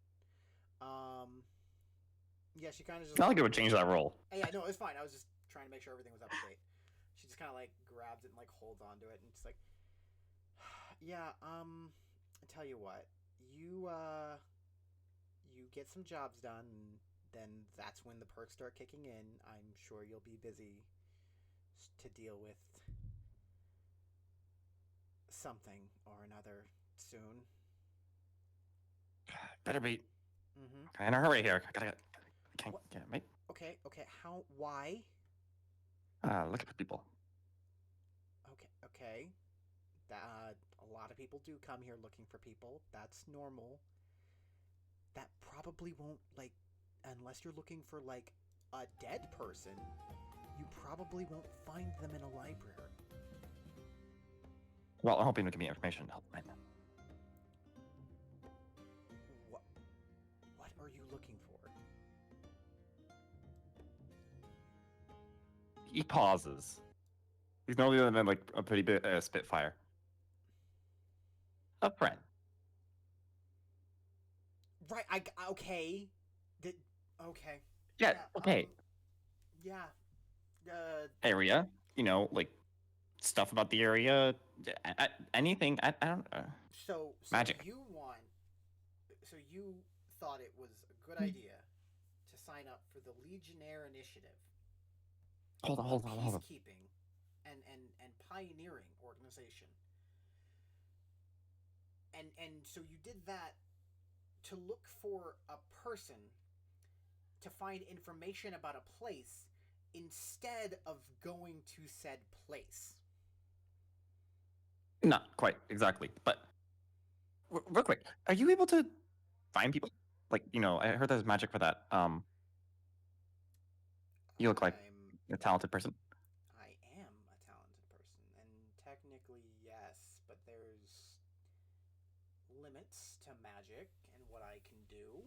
Yeah, she kind of just. Not like it would change that roll. Yeah, no, it's fine. I was just trying to make sure everything was up to date. She just kind of like grabs it and like holds onto it and just like, yeah. I tell you what, you get some jobs done, and then that's when the perks start kicking in. I'm sure you'll be busy to deal with something or another soon. Better be Mm-hmm. in a hurry here. I can't What? get mate. Okay. Why? Look at the people. Okay. A lot of people do come here looking for people. That's normal. That probably won't, like, unless you're looking for, like, a dead person, you probably won't find them in a library. Well, I'm hoping to give me information to help find them. What are you looking for? He pauses. He's no other than like a pretty bit Spitfire. A friend. Right, okay. Okay. Yeah, okay. Yeah. Area, like stuff about the area, anything. I don't know. So Magic. So you thought it was a good idea to sign up for the Legionnaire initiative. Hold on. Peacekeeping and pioneering organization. And so you did that to look for a person to find information about a place instead of going to said place. Not quite exactly, but real quick, are you able to find people? Like, I heard there's magic for that. You look like a talented person. I am a talented person, and technically yes, but there's limits to magic and what I can do.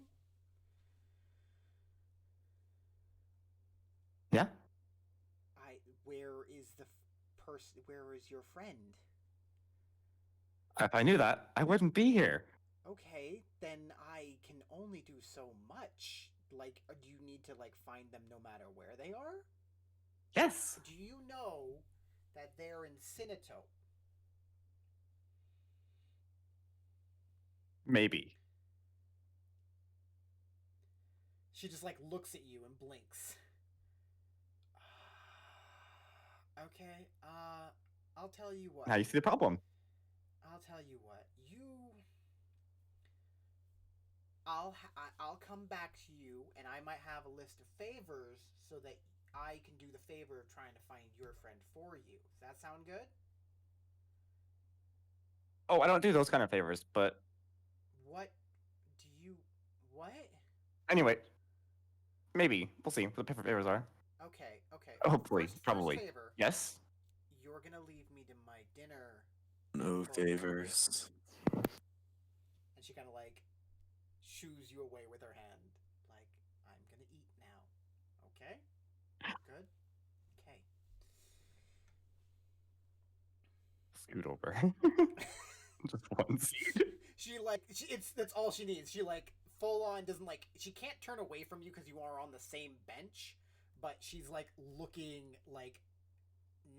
Yeah. Where is the person? Where is your friend? If I knew that, I wouldn't be here. Okay, then I can only do so much. Like, do you need to find them no matter where they are? Yes. Do you know that they're in Sinito? Maybe. She just looks at you and blinks. Okay, I'll tell you what. Now you see the problem. I'll tell you what. I'll come back to you, and I might have a list of favors so that I can do the favor of trying to find your friend for you. Does that sound good? Oh, I don't do those kind of favors, but What? anyway, maybe we'll see what the favors are. Okay. Hopefully, First probably. favor. Yes. you're gonna leave me to my dinner. No favors. And she kind of like shoos you away with her hand. Like, I'm gonna eat now. Okay? Good? Okay. Scoot over. Just one seat. That's all she needs. She like full on doesn't like, she can't turn away from you because you are on the same bench, but she's like looking like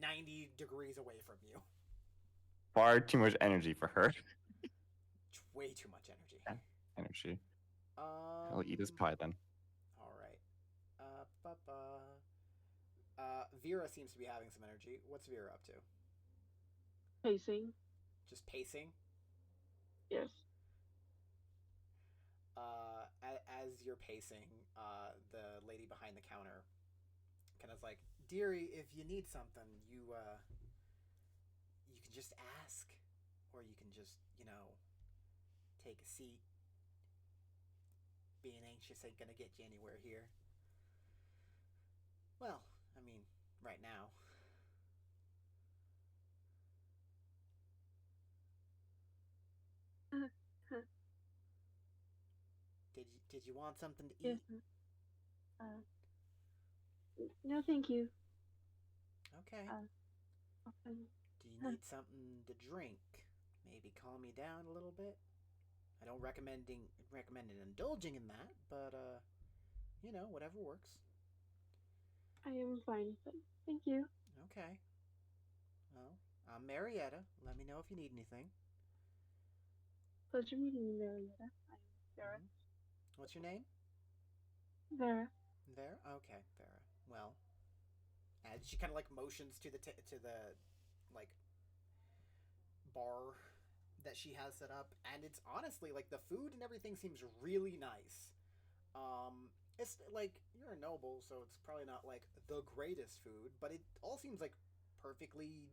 90 degrees away from you. Far too much energy for her. Way too much energy. Yeah. Energy. I'll eat this pie then. All right. Vera seems to be having some energy. What's Vera up to? Pacing. Just pacing? Yes. As you're pacing, the lady behind the counter kind of like, dearie, if you need something, you can just ask, or you can just, take a seat. Being anxious ain't gonna get you anywhere here. Well, I mean, right now. Did you want something to eat? Yes. No, thank you. Okay. Okay. Do you need something to drink? Maybe calm you down a little bit? I don't recommend indulging in that, but whatever works. I am fine. Thank you. Okay. Well, I'm Marietta. Let me know if you need anything. Pleasure meeting you, Marietta. I'm Vera. What's your name? Vera. Vera? Okay, Vera. Well, and she kind of like motions to the like bar that she has set up, and it's honestly like the food and everything seems really nice. It's like you're a noble, so it's probably not like the greatest food, but it all seems like perfectly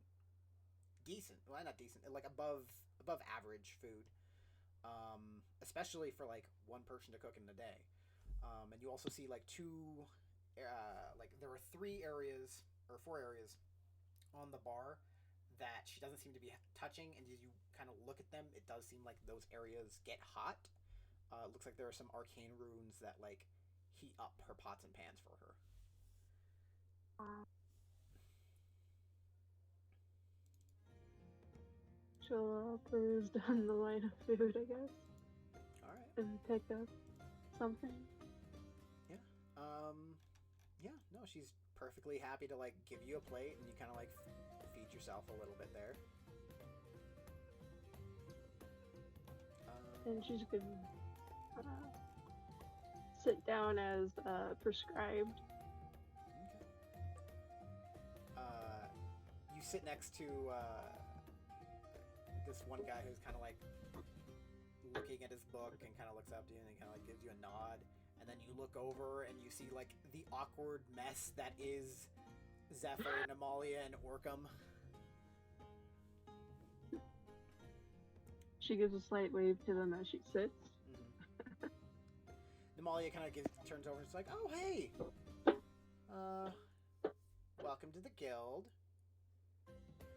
decent. Well, not decent, like above average food. Especially for like one person to cook in a day. And you also see like there are 3 areas or 4 areas on the bar that she doesn't seem to be touching, and as you kind of look at them, it does seem like those areas get hot. It looks like there are some arcane runes that like heat up her pots and pans for her. She'll peruse down the line of food, I guess. Alright. And pick up something. Yeah. Yeah, no, she's perfectly happy to like give you a plate, and you kind of like feed yourself a little bit there. And she's gonna sit down as prescribed. Okay. You sit next to this one guy who's kind of like looking at his book and kind of looks up to you and kind of like gives you a nod, and then you look over and you see like the awkward mess that is Zephyr and Amalia and Orcum. She gives a slight wave to them as she sits. Amalia kind of turns over and is like, "Oh, hey! Welcome to the guild."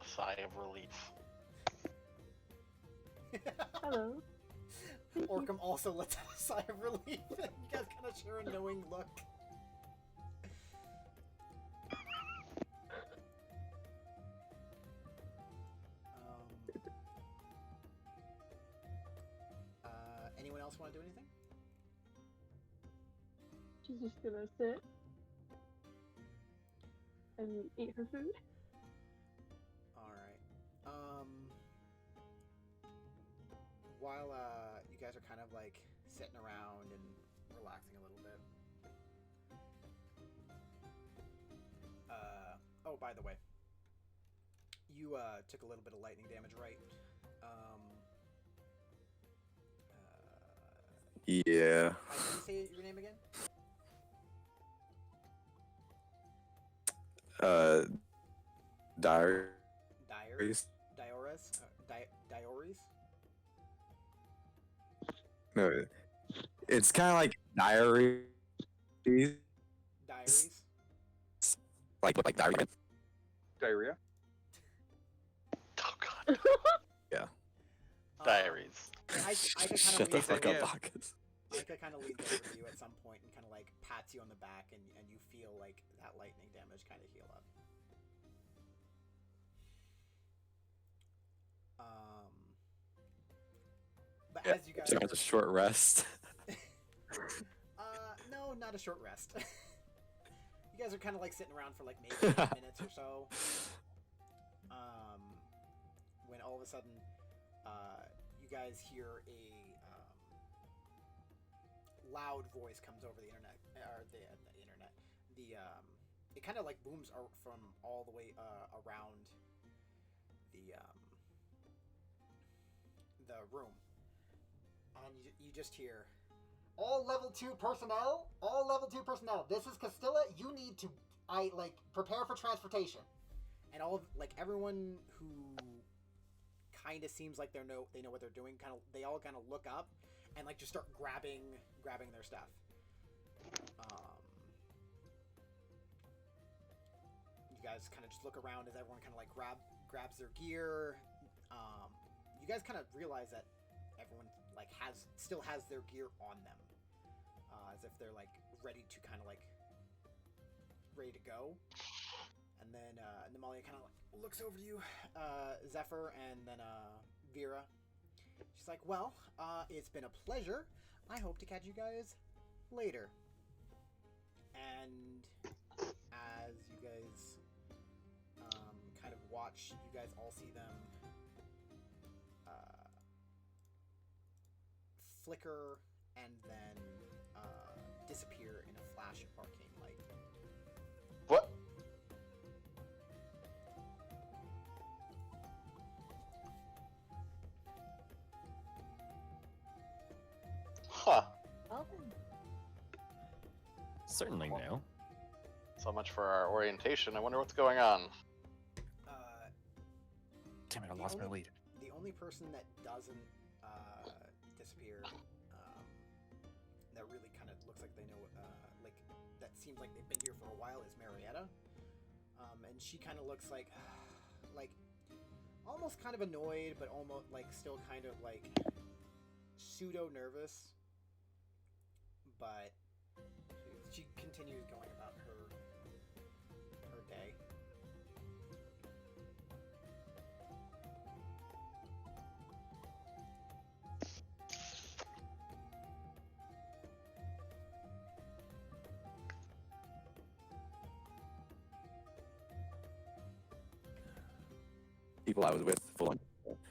Sigh of relief. Hello. Orcum also lets out a sigh of relief. You guys kind of share a knowing look. Anyone else want to do anything? She's just gonna sit and eat her food. Alright. While you guys are kind of like sitting around and relaxing a little bit. Oh, by the way, you took a little bit of lightning damage, right? Yeah. Can you say your name again? Diaries. Dioris? No, it's kind of like diary. Diaries? Like diary. Diarrhea. Diaries. Aika kind Shut of the leans fuck over. up, Yeah. Bacchus. Aika kind of leans over to you at some point and kind of like pats you on the back, and you feel like that lightning damage kind of heal up. But Yeah, as you guys so it's a short rest. no, not a short rest. You guys are kind of like sitting around for like maybe 10 minutes or so. When all of a sudden, you guys hear a loud voice comes over the internet, or the internet. It kind of like booms from all the way around the room, and you just hear, all level 2 personnel, this is Castilla, you need to prepare for transportation. And all of everyone who kind of seems like they know what they're doing, they all kind of look up and like just start grabbing their stuff. You guys kind of just look around as everyone kind of like grabs their gear. You guys kind of realize that everyone like still has their gear on them, as if they're like ready to go. And then Nemalia kind of like looks over to you, Zephyr, and then Vera. She's like, well, it's been a pleasure. I hope to catch you guys later. And as you guys kind of watch, you guys all see them flicker and then disappear in a flash of arcane light. What? Huh. Well then. Certainly no. So much for our orientation. I wonder what's going on. Damn it, I lost my lead. The only person that doesn't disappear, that really kind of looks like they know, that seems like they've been here for a while, is Marietta. And she kind of looks like almost kind of annoyed, but almost still kind of pseudo nervous. But she continues going about her day. People I was with full on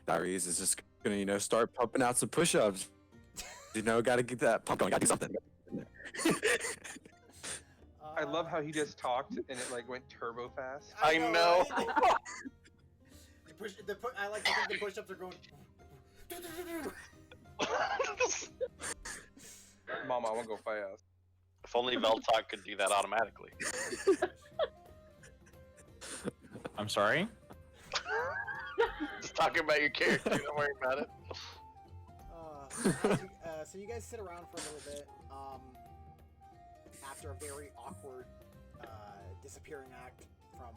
diaries is just gonna, start pumping out some push-ups. Gotta get that pump going, gotta do something. I love how he just talked and it went turbo fast. I know. Right? I like to think the push-ups are going. Mama, I want to go fast. If only Veltok could do that automatically. I'm sorry? Just talking about your character, don't worry about it. So you guys sit around for a little bit. After a very awkward disappearing act from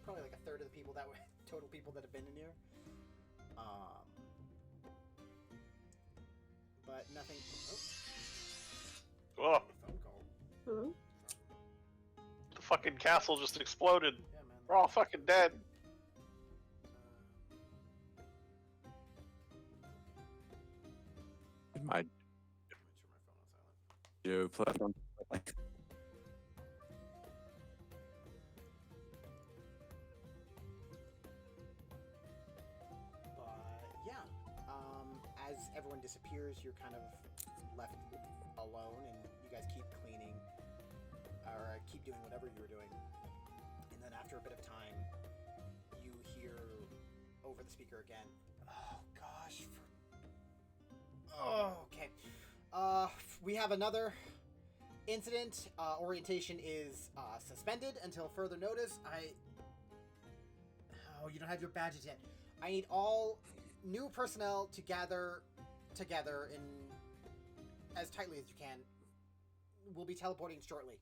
probably a third of the people total people that have been in here. But nothing. Oh, Phone call. Hello? the fucking castle just exploded. Yeah, man. We're all fucking dead. My Make sure my phone on silent. Joe platform. But yeah, as everyone disappears, you're kind of left alone, and you guys keep cleaning, or keep doing whatever you were doing. And then after a bit of time, you hear over the speaker again. Oh gosh. Oh, okay. We have another incident. Orientation is suspended until further notice. Oh, you don't have your badges yet. I need all new personnel to gather together in as tightly as you can. We'll be teleporting shortly.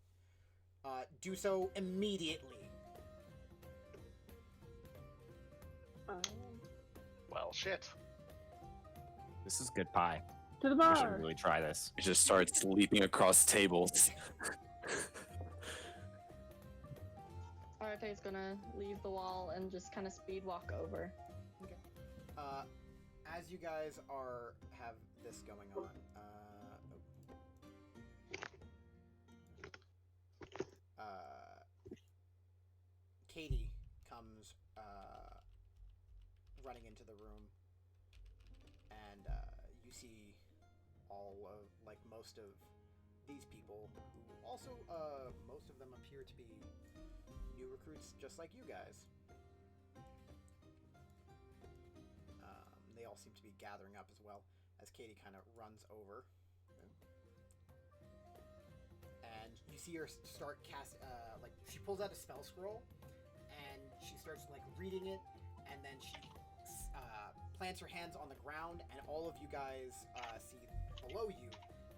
Do so immediately. Well, shit. This is good pie. To the We should bar. really try this. It just starts leaping across tables. Arte's gonna leave the wall and just kind of speed walk over. As you guys have this going on, Katie comes running into the room, and you see all of, like, most of these people, who also, most of them appear to be new recruits, just like you guys. They all seem to be gathering up as well, as Katie kind of runs over. And you see her start she pulls out a spell scroll, and she starts, like, reading it, and then she plants her hands on the ground, and all of you guys see below you,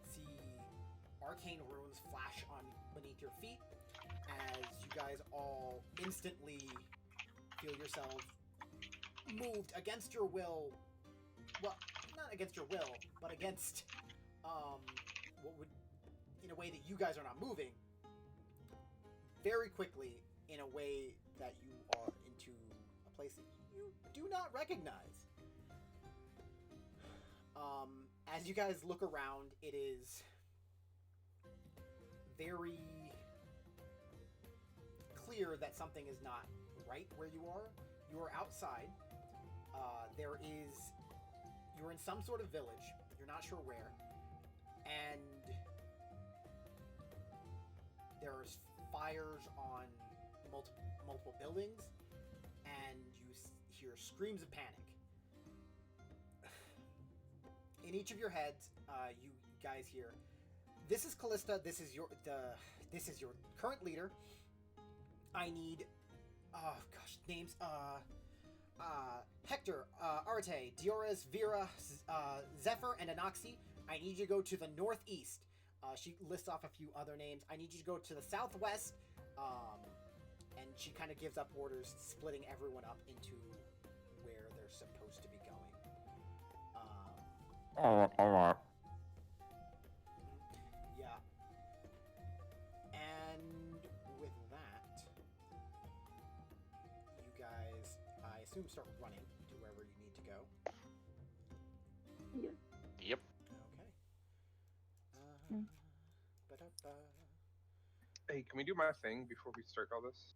see arcane runes flash on beneath your feet, as you guys all instantly feel yourselves moved against your will. Well, not against your will, but against what would, in a way that you guys are not moving, very quickly, in a way that you are into a place that you do not recognize. As you guys look around, it is very clear that something is not right where you are. You are outside. You're in some sort of village. You're not sure where. And there's fires on multiple buildings, and you hear screams of panic. In each of your heads, you guys hear, "This is Callista. This is your current leader. I need, names. Hector, Arte, Diores, Vera, Zephyr, and Anoxi. I need you to go to the northeast." She lists off a few other names. "I need you to go to the southwest," and she kind of gives up orders, splitting everyone up into where they're supposed to be going. All right. Yeah. And with that, you guys, I assume, start running to wherever you need to go. Yeah. Yep. Okay. Ba-da-ba. Hey, can we do my thing before we start all this?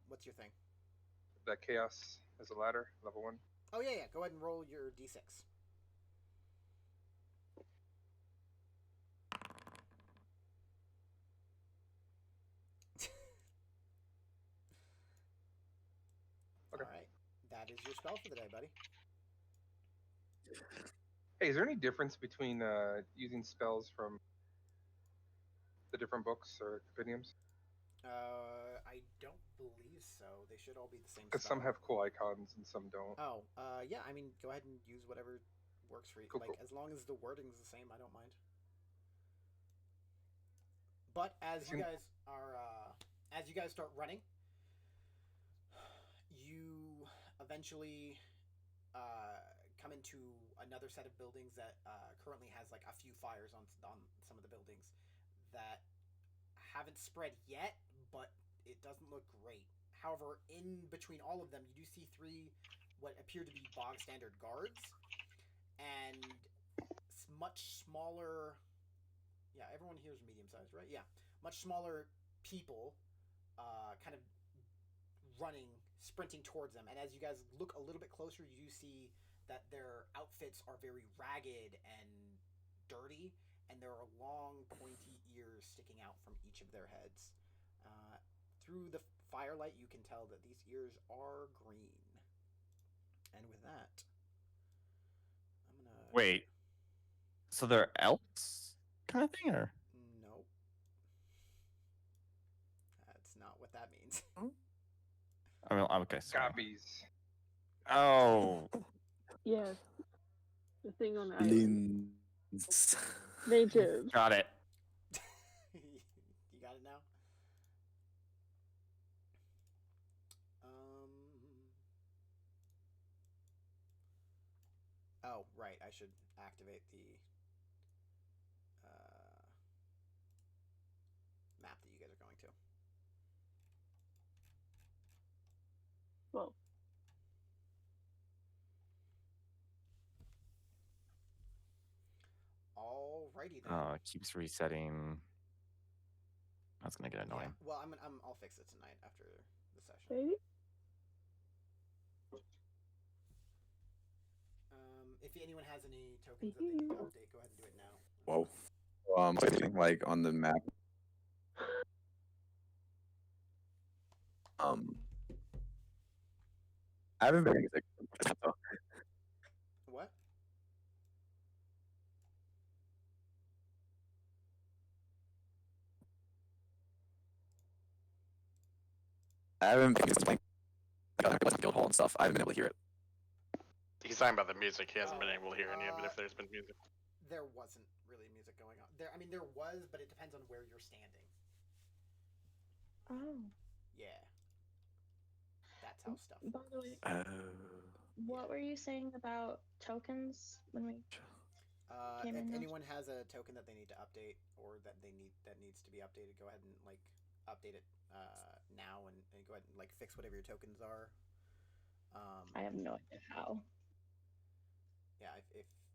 What's your thing? That chaos as a ladder, level 1. Oh, yeah. Go ahead and roll your d6. Okay. All right. That is your spell for the day, buddy. Hey, is there any difference between using spells from the different books or compendiums? I don't believe so. They should all be the same Because spell. some have cool icons and some don't. Oh, yeah, I mean, go ahead and use whatever works for you. Cool, like, cool. as long as the wording's the same, I don't mind. But as you guys start running, you eventually come into another set of buildings that currently has, like, a few fires on some of the buildings that haven't spread yet, but it doesn't look great. However, in between all of them, you do see 3 what appear to be bog standard guards, and much smaller. Yeah, everyone here is medium sized, right? Yeah, much smaller people, kind of sprinting towards them. And as you guys look a little bit closer, you do see that their outfits are very ragged and dirty, and there are long, pointy ears sticking out from each of their heads. Through the firelight, you can tell that these ears are green. And with that, I'm gonna... Wait. So they're elves, kind of thing, or? Nope. That's not what that means. I mean, okay. Sorry. Copies. Oh. Yes. The thing on the island. Lins. Native. Got it. You got it now? Oh, right. I should activate the map that you guys are going to. Well, Alrighty then. It keeps resetting. That's gonna get annoying. Yeah, well, I'll fix it tonight after the session. maybe? If anyone has any tokens that they need to update, go ahead and do it now. Whoa. Like on the map. I haven't been music. What? I haven't been playing Guildhall and stuff. I haven't been able to hear it. He's talking about the music. He hasn't been able to hear any of it if there's been music. There wasn't really music going on. There was, but it depends on where you're standing. Oh. Yeah. That's how stuff By the way, What were you saying about tokens when we came if in? anyone has a token that they need to update or that needs to be updated, go ahead and like update it now and go ahead and like fix whatever your tokens are. I have no idea how. Yeah,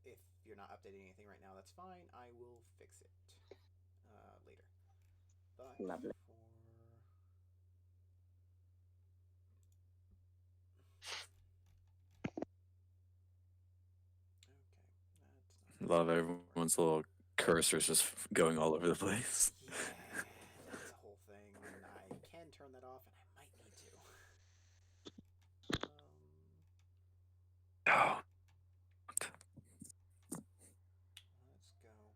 if you're not updating anything right now, that's fine. I will fix it later. But Lovely. A lot of everyone's little cursors just going all over the place. Yeah, that's a whole thing, and I can turn that off, and I might need to. Oh. Let's go with.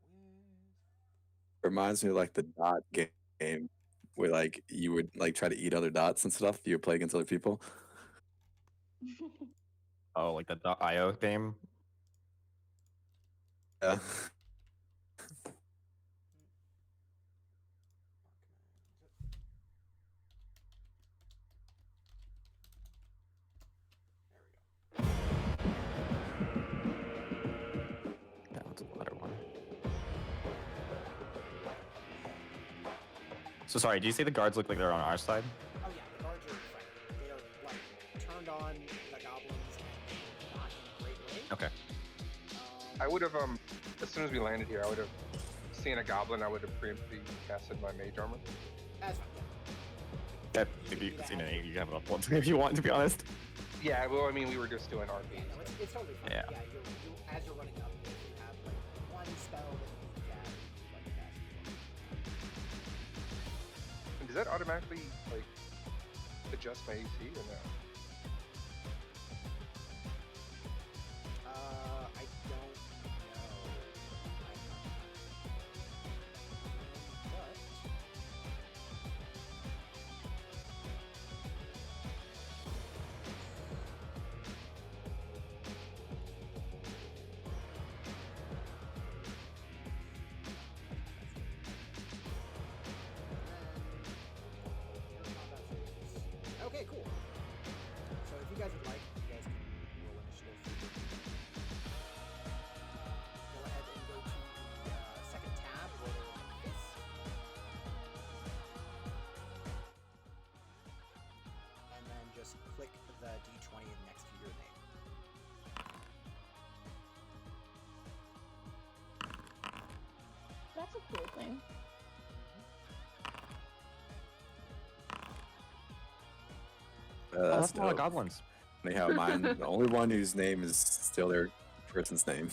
Reminds me of like the dot game where like you would like try to eat other dots and stuff. You would play against other people. Oh, like the .io game. Yeah. That was a better one. So sorry, do you say the guards look like they're on our side? Oh yeah, the guards are friendly. They are like turned on the goblins and not in a great way. Okay. I would have as soon as we landed here, I would have seen a goblin. I would have preemptively casted my mage armor. That's fine. That if you can you have it up once if you want, to be honest. Yeah, well, I mean, we were just doing RP. Yeah, no, it's totally fine. Yeah. Yeah, you as you're running up, if you have like one spell that you need to cast, like cast. And does that automatically like adjust my AC or no? I don't know. But okay, cool. So if you guys would like, you guys can roll initiative. Go ahead and go to the second tab, roll this. And then just click the D20 next to your name. That's a cool thing. That's a lot of dope. goblins. Anyhow, mine, the only one whose name is still their person's name.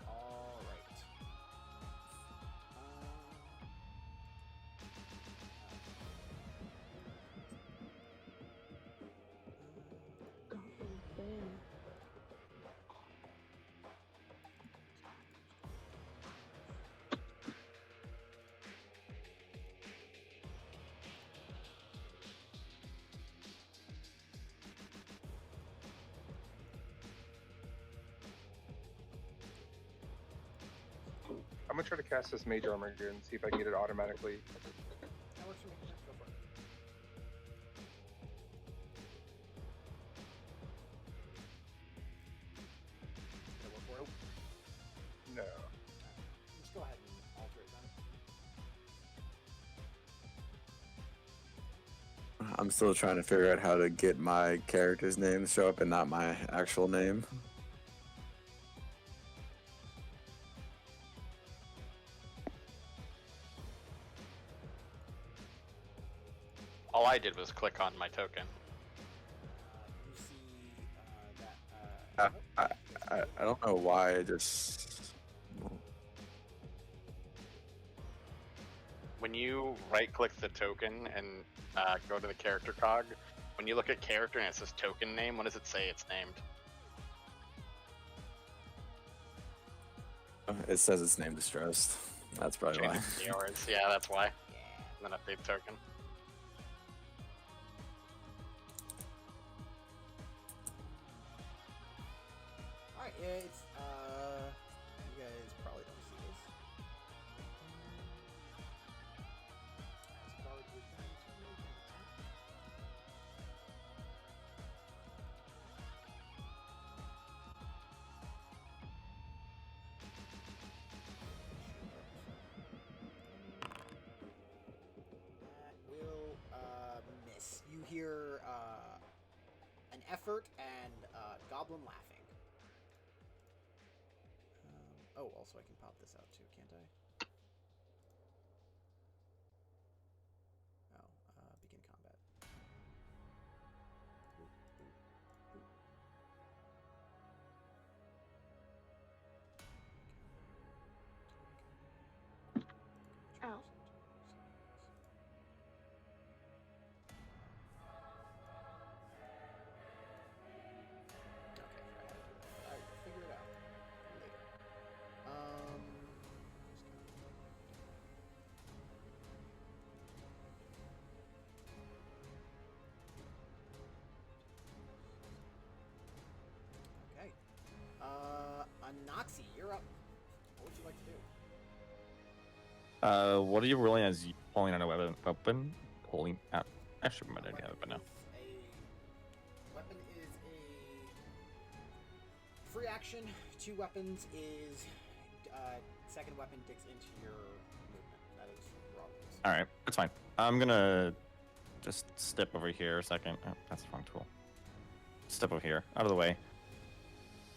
All right. Goblin's band. I'm gonna try to cast this mage armor again and see if I can get it automatically. That works for me. Go for it. No. Just go ahead and alter it then. I'm still trying to figure out how to get my character's name to show up and not my actual name. All I did was click on my token. You see that. I don't know why I just. When you right-click the token and go to the character cog, when you look at character and it says token name, what does it say it's named? It says it's name distressed. That's probably Change why. it to yours. Yeah, that's why. Yeah. And then update token. Alright, it's you guys probably don't see this. As Bard would try to make an attack. That will miss. You hear an effort and goblin laughing. Oh, also I can pop this out too, can't I? Oh, begin combat. Oop, oop, oop. Ow. Okay, I will figure it out later. Okay. Anoxi, you're up. What would you like to do? What are you rolling as you pulling out a weapon? Pulling out. Actually, we might already have it now. Weapon is a free action. 2 weapons is second weapon digs into your movement. That is raw moves. All right, that's fine. I'm gonna just step over here a second. Oh, that's the wrong tool. Step over here, out of the way.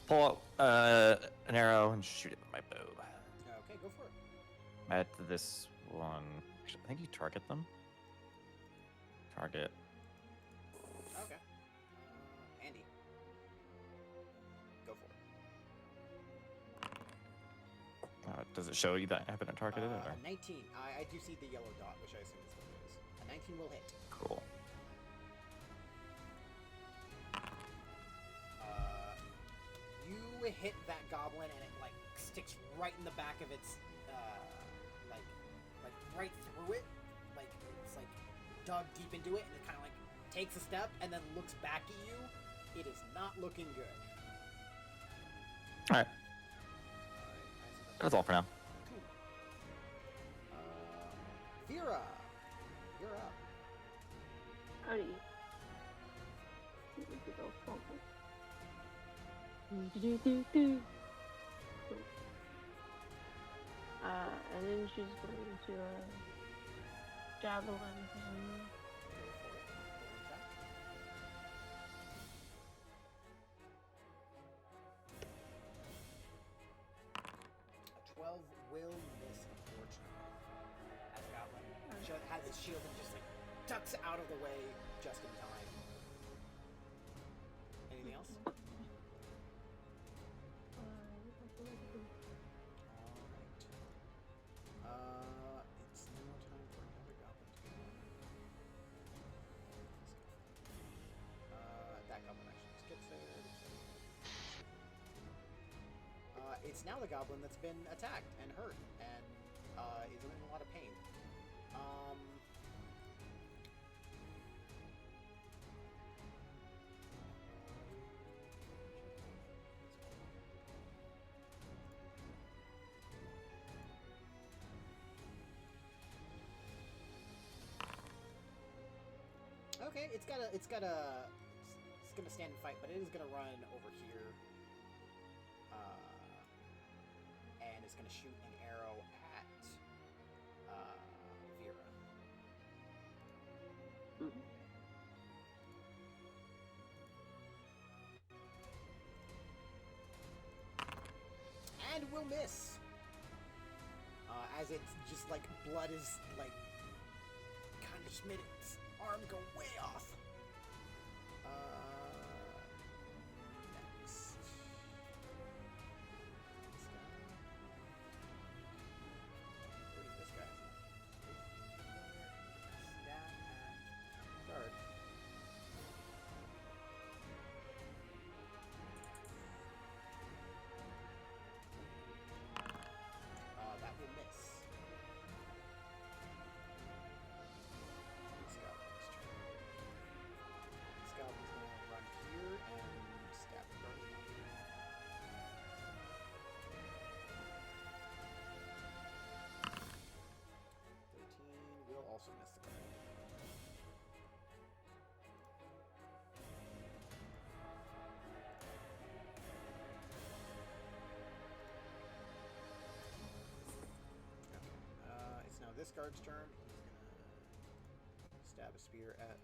Pull out an arrow and shoot it with my bow. Okay, go for it. At this one, actually, I think you target them. Target. Okay. Andy, go for it. Does it show you that I happen to target it? Or? 19. I do see the yellow dot, which I assume is what it is. A 19 will hit. Cool. You hit that goblin and it like sticks right in the back of its like right through it. Like it's like dug deep into it and it kind of like takes a step and then looks back at you. It is not looking good. All right. That's all for now. Cool. Vera, you're up. Howdy. Do-do-do-do. Cool. And then she's going to javelin him. A 12 will miss, unfortunately. As Goblin has his shield and just like ducks out of the way just in time. Anything else? Alright. It's now time for another goblin to go. That goblin actually just gets there. It's now the goblin that's been attacked and hurt and is in a lot of pain. Okay, it's gonna stand and fight, but it is gonna run over here, and and is going to shoot an arrow at Vera. And will miss. As it's just like blood is like kind of just made its arm go way off. Next. This guy. Stab at guard. That will miss. Scalpel's gonna run here and stab the guard. 13 will also miss the guard. It's now this guard's turn. He's gonna stab a spear at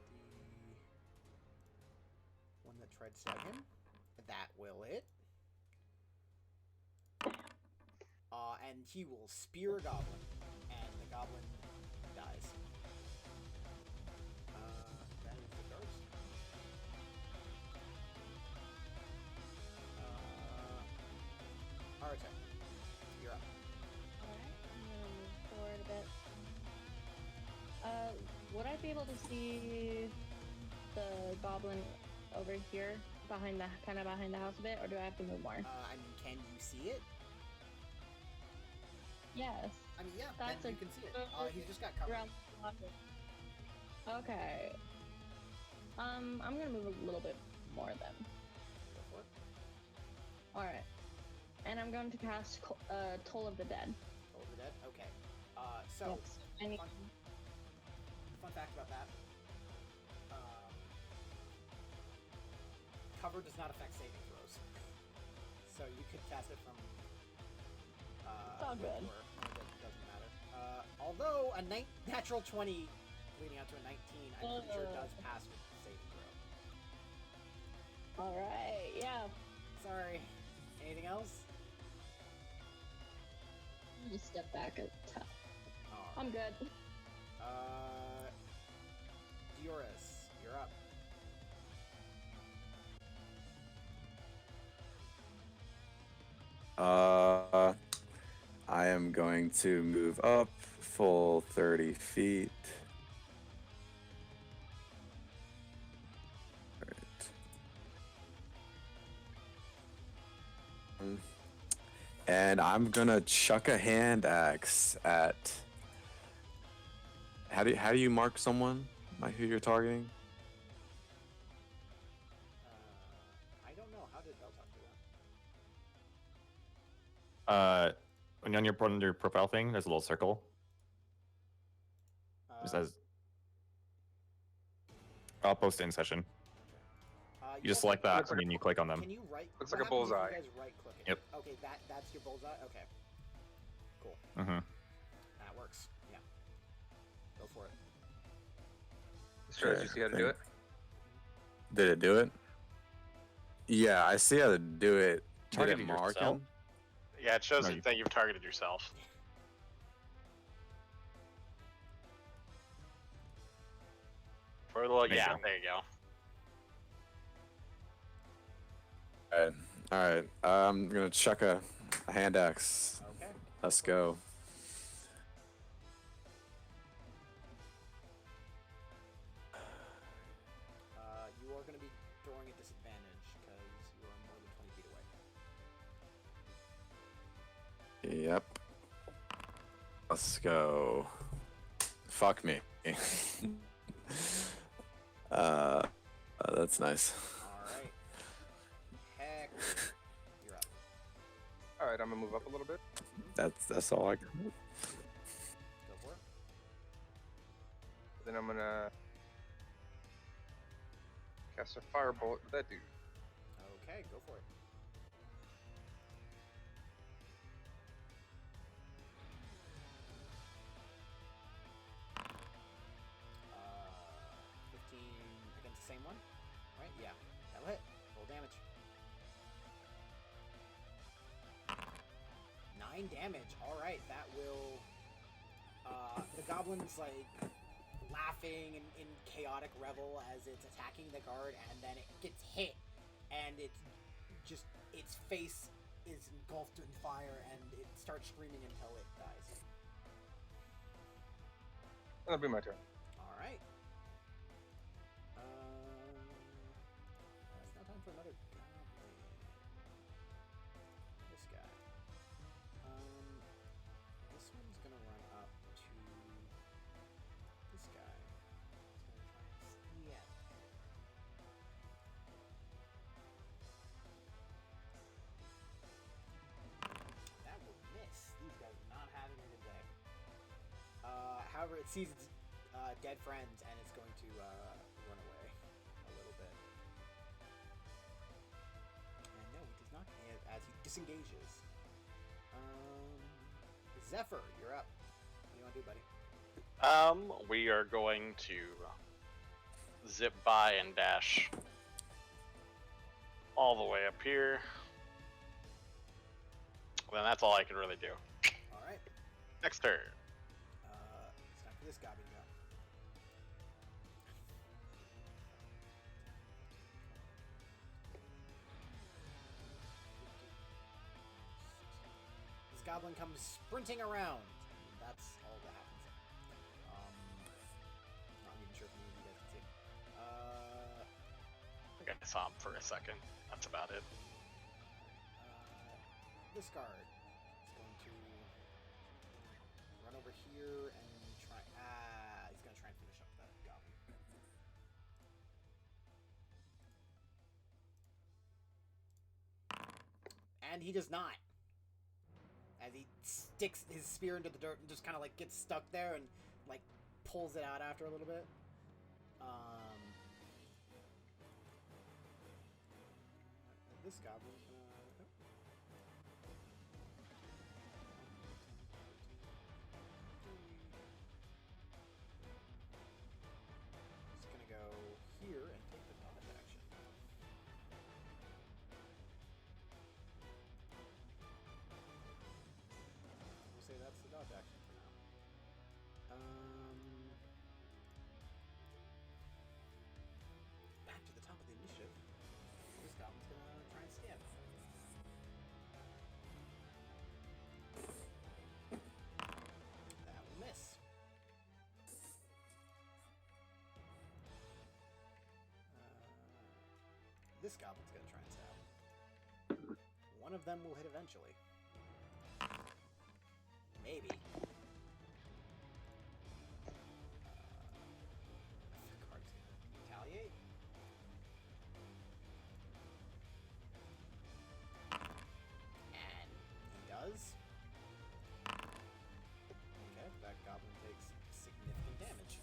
the one that tried to stab him. That will hit. And he will spear a goblin, and the goblin dies. That is the guard's turn. Artek, you're up. Alright, I'm gonna move forward a bit. Would I be able to see the goblin over here, behind the house a bit, or do I have to move more? I mean, can you see it? Yes. I mean, yeah, That's then a you can see it. good He's just got cover. around the pocket. Okay. I'm gonna move a little bit more then. Go for it. Alright. And I'm going to cast Toll of the Dead. Toll of the Dead? Okay. So, Yes. I need... fun fact about that. Cover does not affect saving throws. So you could cast it from... It's all good. It doesn't matter. Although a natural 20 leading out to a 19, I'm pretty sure it does pass with saving throw. Alright, yeah. Sorry. Anything else? I'll just step back a top. Alright. I'm good. Dioris, you're up. I am going to move up full 30 feet. Alright. And I'm gonna chuck a hand axe at. How do you mark someone? Like who you're targeting? I don't know. How did Beltalk do that? When you're on your profile thing, there's a little circle. It says, I'll post it in session. You just select that, Looks like and then you click on them. Can you right? Looks what like a happens if bullseye. You guys right click it. Yep. Okay, that's your bullseye. Okay. Cool. Mm-hmm. That works. Yeah. Go for it. Stress, you see how to do it? Did it do it? Yeah, I see how to do it. Did Target it mark yourself? him? Yeah, it shows No, it you- that you've targeted yourself. For the Legionnaire. Yeah. There you go. Alright. I'm gonna chuck a hand axe. Okay. Let's go. You are going to be throwing at disadvantage because you are more than 20 feet away. Yep. Let's go. Fuck me. That's nice. Alright. Heck. You're up. Alright, I'm gonna move up a little bit. That's all I got. Go for it. Then I'm gonna cast a firebolt at that dude. Okay, go for it. 9 damage. All right, that will. The goblin's like laughing in chaotic revel as it's attacking the guard, and then it gets hit, and its face is engulfed in fire, and it starts screaming until it dies. That'll be my turn. All right. It's now time for another goblin. This guy. This one's gonna run up to this guy. It's gonna try and that will miss. These guys are not having a good day. However, it sees its dead friends, and it's going to run away a little bit. And no, it does not, as he disengages. Zephyr, you're up. What do you want to do, buddy? We are going to zip by and dash all the way up here. Then that's all I can really do. All right. Next turn. It's time for this guy to go. This goblin comes sprinting around. That's all that happens. Not even sure if any of you guys can see. I think I saw him for a second. That's about it. This guard is going to run over here and try. He's going to try and finish up that goblin. And he does not. As he sticks his spear into the dirt and just kind of like gets stuck there and like pulls it out after a little bit. This goblin's gonna. Just gonna go here and take the dodge action. We'll say that's the dodge action for now. Back to the top of the initiative. This goblin's gonna try and stab. That will miss. This goblin's gonna try and stab. One of them will hit eventually. Maybe. The card's gonna retaliate. And he does. Okay, that goblin takes significant damage.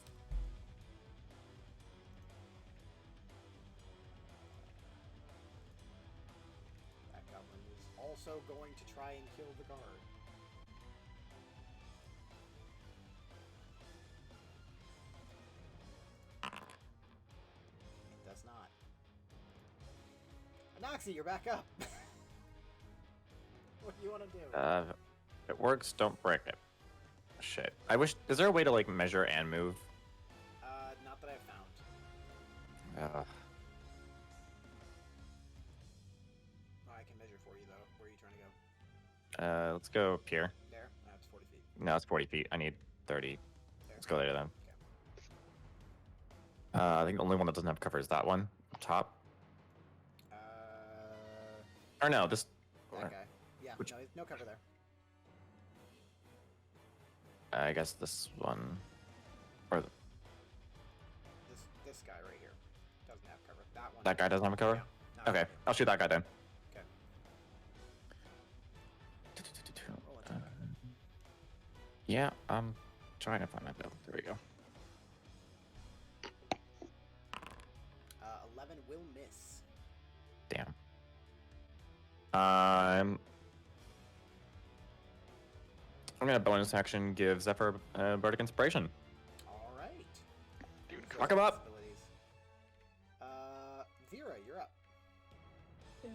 That goblin is also going to try and kill the guard. It does not. Anoxy, you're back up. What do you want to do? If it works, don't break it. Shit. I wish. Is there a way to like measure and move? Not that I've found. I can measure for you though. Where are you trying to go? Let's go up here. There? That's 40 feet. No, it's 40 feet. I need 30. There. Let's go there then. Okay. I think the only one that doesn't have cover is that one up top. Or no, this. That guy. Yeah, Which- no, no cover there. I guess this one. Or This guy right here doesn't have cover. That one. that guy doesn't have a cover? Not Okay, really. I'll shoot that guy then. Okay. Roll attack. Yeah, I'm trying to find my bill. There we go. 11 will miss. Damn. I'm gonna bonus action give Zephyr Bardic Inspiration. All right. Dude, Fuck him up. Abilities. Vera, you're up. So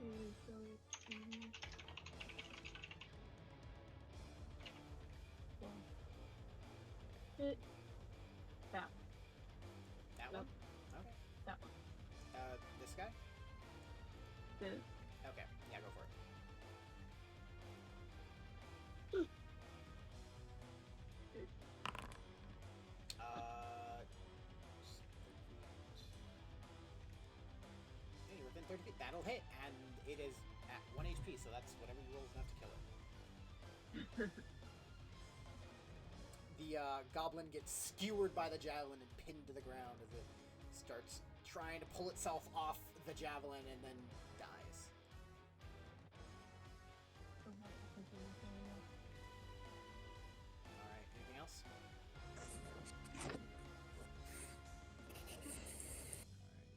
Okay, so well, hit that That No. one? Okay. that one. This guy? This. Okay. Yeah, go for it. Hey, you're within 30 feet. That'll hit, and it is at 1 HP, so that's whatever you roll is enough to kill it. The goblin gets skewered by the javelin and pinned to the ground as it starts trying to pull itself off the javelin and then dies. Alright, anything else? Alright,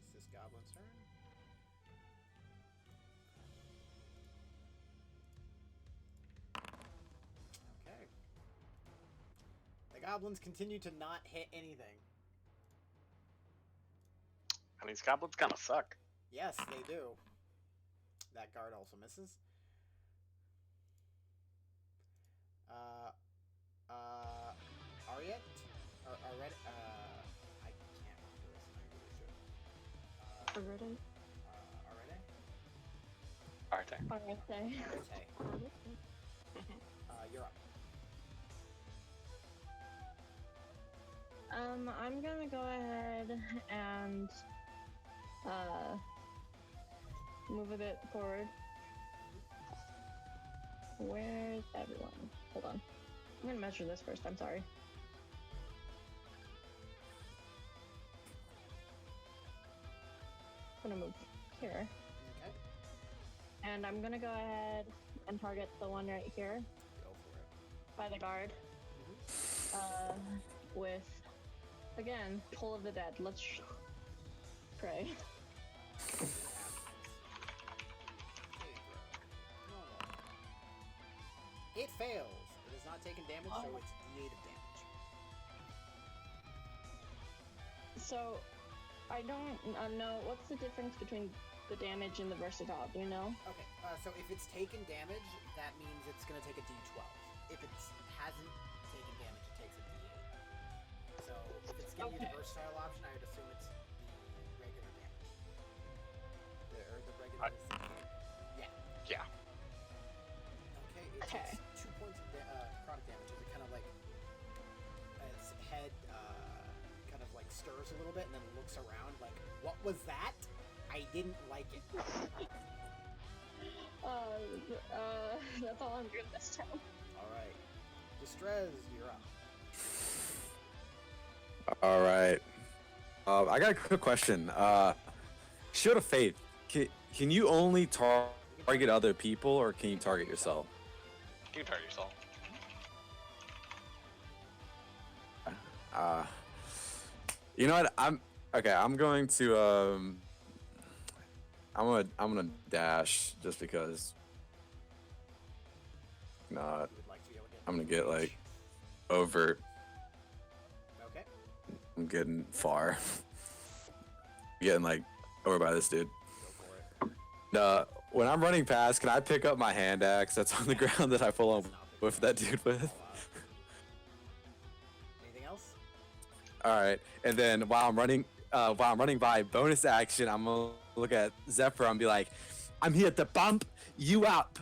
is this goblin's turn? Okay. The goblins continue to not hit anything. And these goblins kind of suck. Yes, they do. That guard also misses. Ariet? Or Aret? I can't remember this. I really should. Already? Arete? Arte. Arete. You're up. I'm gonna go ahead and move a bit forward. Where's everyone? Hold on. I'm gonna measure this first, I'm sorry. I'm gonna move here. Okay. And I'm gonna go ahead and target the one right here Go for it. by the guard. With, again, Toll of the Dead. Let's pray. It fails. It has not taken damage, so it's D8 of damage. So, I don't know, what's the difference between the damage and the versatile, do you know? Okay, so if it's taken damage, that means it's going to take a D12. If it hasn't taken damage, it takes a D8. So if it's giving you the versatile option, I would assume it's the regular damage. Or the regular... Yeah. Yeah. Okay, it takes 2 points of necrotic damage as it kind of like... its head kind of like stirs a little bit and then looks around like, what was that? I didn't like it. That's all I'm doing this time. Alright. Distress, you're up. All right. I got a quick question. Shield of Faith. Can you only target other people, or can you target yourself? You target yourself. You know what? I'm going to I'm gonna dash just because. Not. You would like to be able to get I'm gonna get like overt. Okay. I'm getting far. Getting like over by this dude. Go for it. When I'm running past, can I pick up my hand axe that's on the ground that I pull on with that dude with? Anything else? All right, and then while I'm running by, bonus action, I'm gonna look at Zephyr and be like, "I'm here to bump you up,"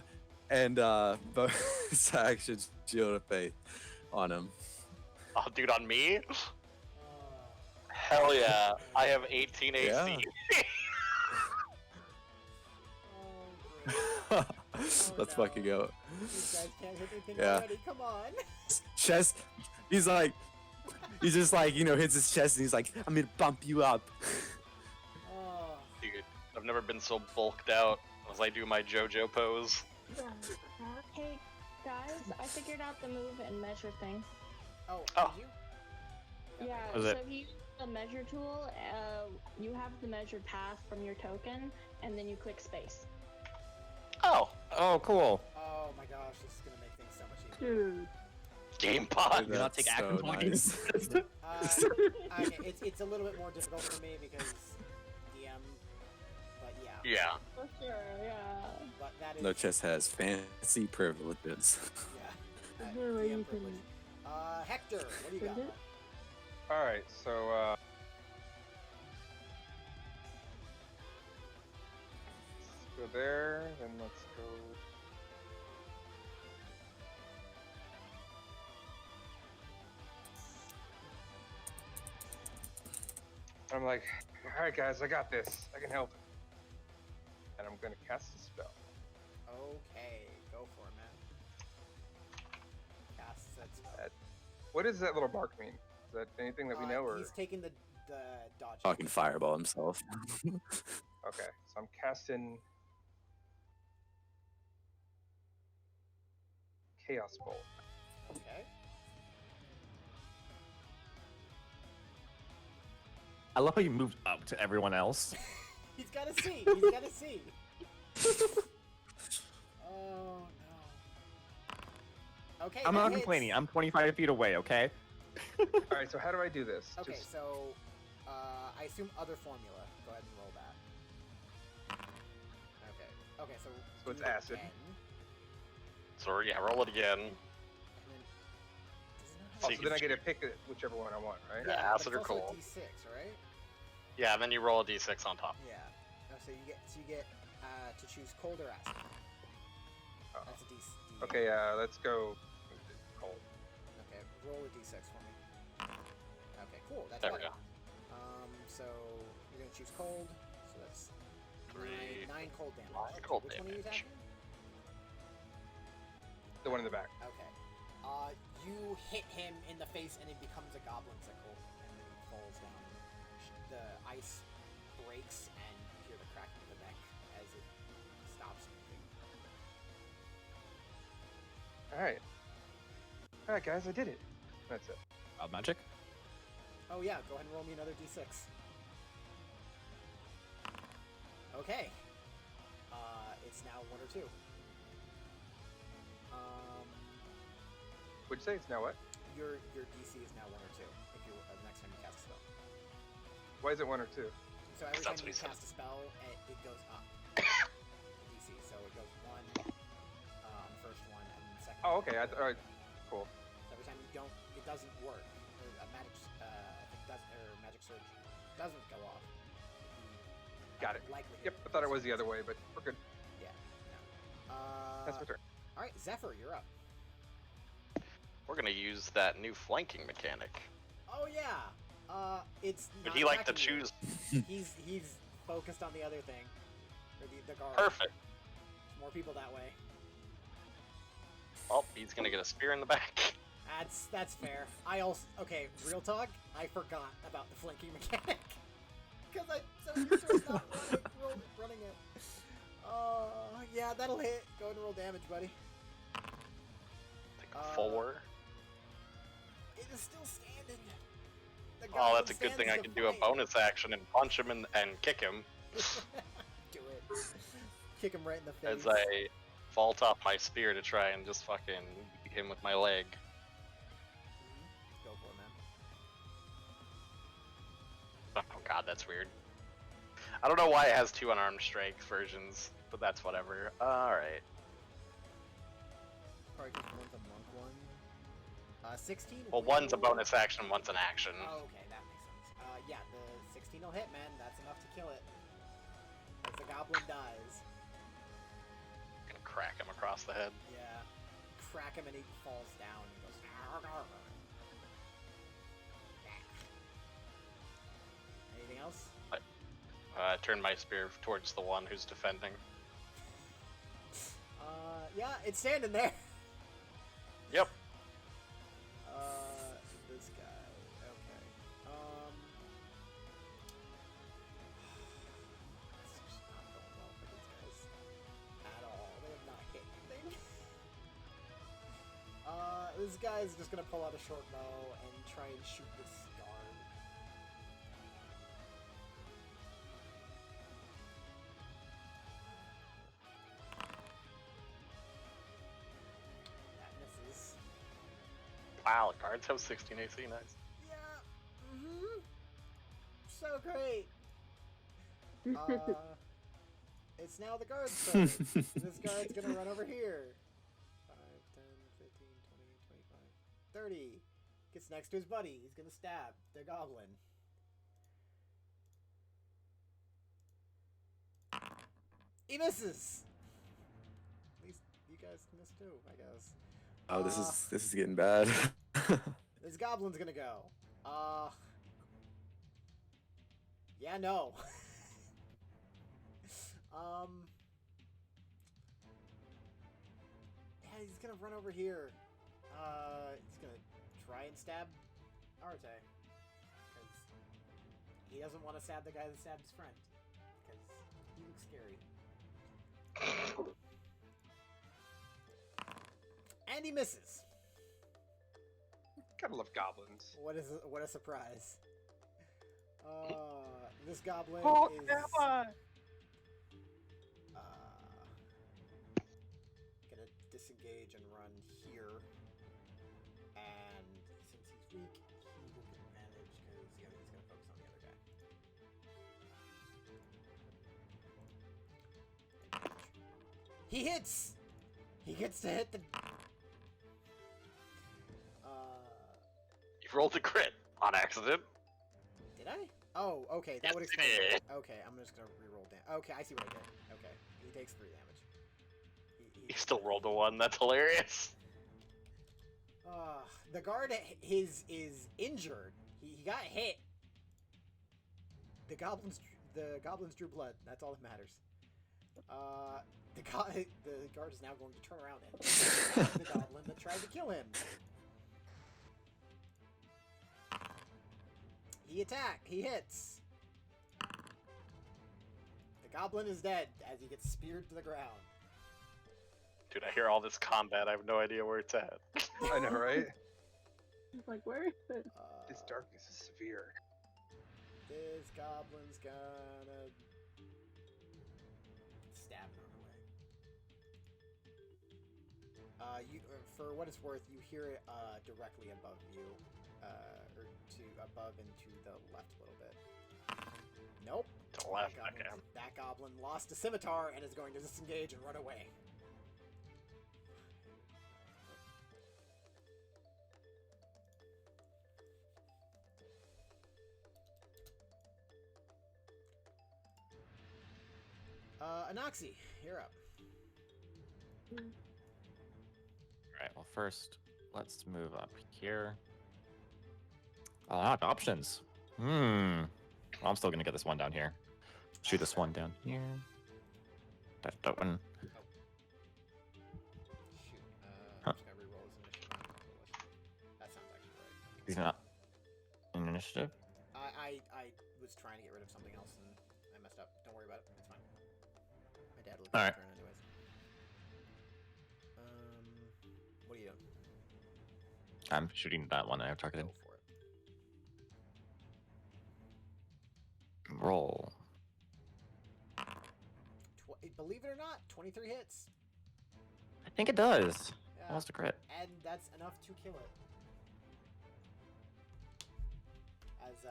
and bonus action Shield of Faith on him. Oh, dude, on me? Oh, Hell yeah. I have 18 AC. Yeah. great. Let's no. fucking go. These guys can't hit anything Yeah. already. Come on. Chest. He's just like, hits his chest and he's like, "I'm gonna bump you up." Oh. Dude, I've never been so bulked out as I do my JoJo pose. Hey, guys, I figured out the move and measure thing. Oh, Oh. did you? Yeah, What is so it? if you use the measure tool, you have the measured path from your token, and then you click space. Oh, Oh, cool. Oh my gosh, this is gonna make things so much easier. Dude. game pod. Do not take That's action so points. Okay, it's a little bit more difficult for me because DM, but Yeah, Yeah. For sure, yeah. but that is No chess has fancy privileges. yeah. Is there a way DM you can privilege. Hector, what do you got? send it? bud? All right, so let's go there, then let's go. I'm like, all right, guys, I got this. I can help. And I'm gonna cast a spell. Okay, go for it, man. Cast said spell. What does that little mark mean? Is that anything that we know, or He's taking the dodge. Fucking fireball himself. okay? So I'm casting Chaos Bolt. Okay. I love how you moved up to everyone else. He's got a C. He's got a C. Oh no. Okay. I'm that not hits. complaining. I'm 25 feet away, okay? All right, so how do I do this? Okay, Just- so I assume other formula. Go ahead and roll that. Okay. Okay, so So it's do it acid. again, So yeah, roll it again. and then does it not have- Oh, you so then I can get to pick whichever one I want, right? Yeah, but acid it's or also a cold. D6, right? Yeah, and then you roll a d6 on top. Yeah. Oh, so you get to choose cold or acid. Oh. That's a D. Okay, let's go. Cold. Okay, roll a D6 for me. Okay, cool. That's There we better. go. So you're gonna choose cold. So that's Three. nine cold damage. 9 cold Which one are you damage. attacking? The one in the back. Okay. You hit him in the face and it becomes a goblin sickle, and then he falls down. The ice breaks and you hear the cracking of the neck as it stops moving. All right, guys, I did it. That's it. Magic? Oh yeah, go ahead and roll me another d6. Okay. It's now 1 or 2. What'd you say? It's now what? Your DC is now 1 or 2 if you next time you cast a spell. Why is it 1 or 2? So every That's time what you he said. cast a spell, it goes up. The DC, so it goes 1 on the first one, and then the second. Oh, one. okay. All right, cool. So every time you don't, it doesn't work. Or a magic, I think magic surge doesn't go off. Got it. Likelihood. Yep, I thought it was the other way, but we're good. Yeah. No. That's my turn. All right, Zephyr, you're up. We're gonna use that new flanking mechanic. Oh yeah. It's. Would not he like to attacking you. choose? He's focused on the other thing, or the guard. Perfect. More people that way. Oh, he's gonna get a spear in the back. That's fair. I also real talk. I forgot about the flanking mechanic because I so used to not running it. Yeah, that'll hit. Go ahead and roll damage, buddy. Take a 4. It is still standing. The Oh, goblin that's a good thing I stands can do a defiant. bonus action and punch him and kick him Do it. Kick him right in the face. as I vault off my spear to try and just fucking beat him with my leg. Go for it, man. Oh god, that's weird. I don't know why it has 2 unarmed strike versions, but that's whatever. Alright. Probably because one's a monk one. 16. Well, one's a will- bonus action, one's an action. Oh, okay, that makes sense. Yeah, the 16 will hit, man. That's enough to kill it. As the goblin dies. Gonna crack him across the head. Yeah. Crack him and he falls down and goes. "Arr, arr, arr." Anything else? Turn my spear towards the one who's defending. Yeah, it's standing there. Yep. This guy. Okay. It's just not going well for these guys at all. They have not hit anything. This guy's just gonna pull out a short bow and try and shoot this guard. That misses. Wow, guards have 16 AC, nice. Yeah. So great. It's now the guard's turn. This guard's gonna run over here. 5, 10, 15, 20, 25, 30. Gets next to his buddy. He's gonna stab the goblin. He misses. At least you guys missed too, I guess. Oh, this is getting bad. This goblin's gonna go. Yeah, no. Yeah, he's gonna run over here. He's gonna try and stab Arte. Because he doesn't want to stab the guy that stabbed his friend. Because he looks scary. And he misses. Gotta love goblins. What a surprise. This goblin Oh, is Emma! gonna disengage and run here. And since he's weak, he will get advantage because he's gonna focus on the other guy. He hits! He gets to hit the You rolled a crit on accident. Did I? Oh, okay. That Yes, would you explain did. it. Okay, I'm just gonna reroll damage. Okay, I see what I did. Okay, he takes 3 damage. You still rolled a 1. That's hilarious. The guard is injured. He got hit. The goblins drew blood. That's all that matters. The guard is now going to turn around and attack the goblin that tried to kill him. He hits. The goblin is dead as he gets speared to the ground. Dude, I hear all this combat. I have no idea where it's at. I know, right? It's like, where is it? This darkness is severe. This goblin's gonna stab it on the way. For what it's worth, you hear it directly above you, or above and to the left a little bit. Nope. To the left, okay. That goblin lost a scimitar and is going to disengage and run away. Anoxy, you're up. Alright, well, first, let's move up here. Options. Well, I'm still gonna get this one down here. Shoot this one down here. That one. Shoot. Huh. I'm just gonna reroll his initiative. That sounds actually right. He's not in initiative. I was trying to get rid of something else and I messed up. Don't worry about it. It's fine. My dad will All right. turn anyways. What are you doing? I'm shooting that one I have targeted. Go for it. Roll. Believe it or not, 23 hits. I think it does. Yeah. Almost a crit. And that's enough to kill it. As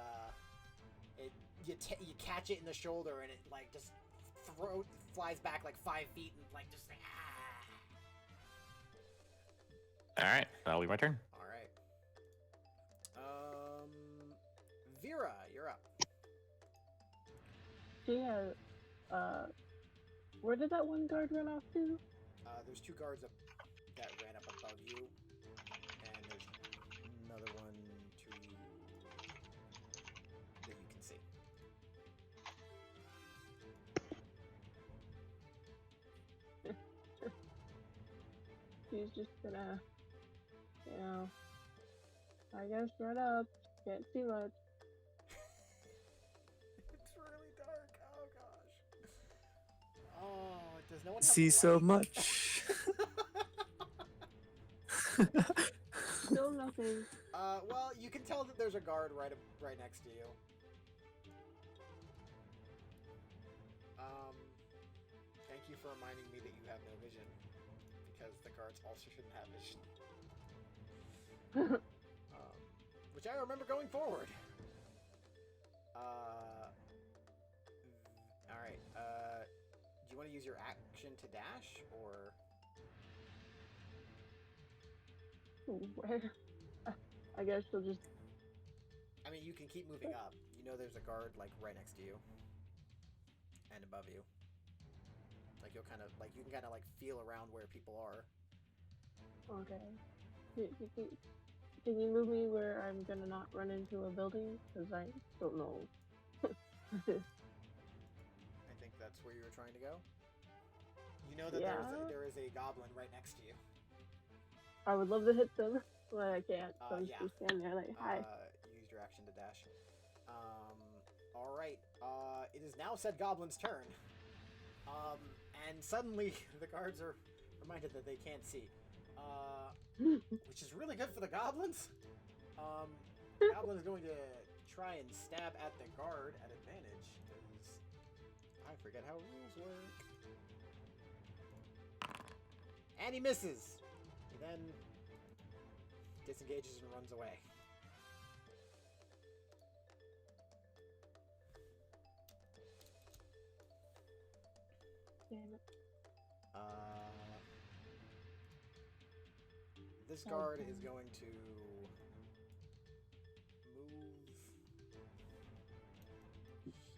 you catch it in the shoulder and it like just flies back like 5 feet and like just like ah. All right, that'll be my turn. All right. Vera, you're up. Yeah. Where did that one guard run off to? There's 2 guards up that ran up above you, and there's another one that you can see. She's just gonna, I guess run up. Can't see much. It's really dark. Oh gosh. Oh, does no one have See so light? much. Still nothing. Well, you can tell that there's a guard right next to you. Thank you for reminding me that you have no vision, because the guards also shouldn't have vision. Which I remember going forward. All right. Do you want to use your action to dash, or Where? I guess we'll just. I mean, you can keep moving up. You know, there's a guard like right next to you and above you. Like you'll kind of like you can kind of like feel around where people are. Okay. Can you move me where I'm gonna not run into a building? Because I don't know. I think that's where you were trying to go. You know that Yeah. there is a goblin right next to you. I would love to hit them, but I can't. So I'm Yeah. just standing there like, hi. Use your action to dash. All right. It is now said goblin's turn. And suddenly the guards are reminded that they can't see. Which is really good for the goblins. The goblin is going to try and stab at the guard at advantage because I forget how rules work. And he misses. He then disengages and runs away. Damn it. This guard is going to move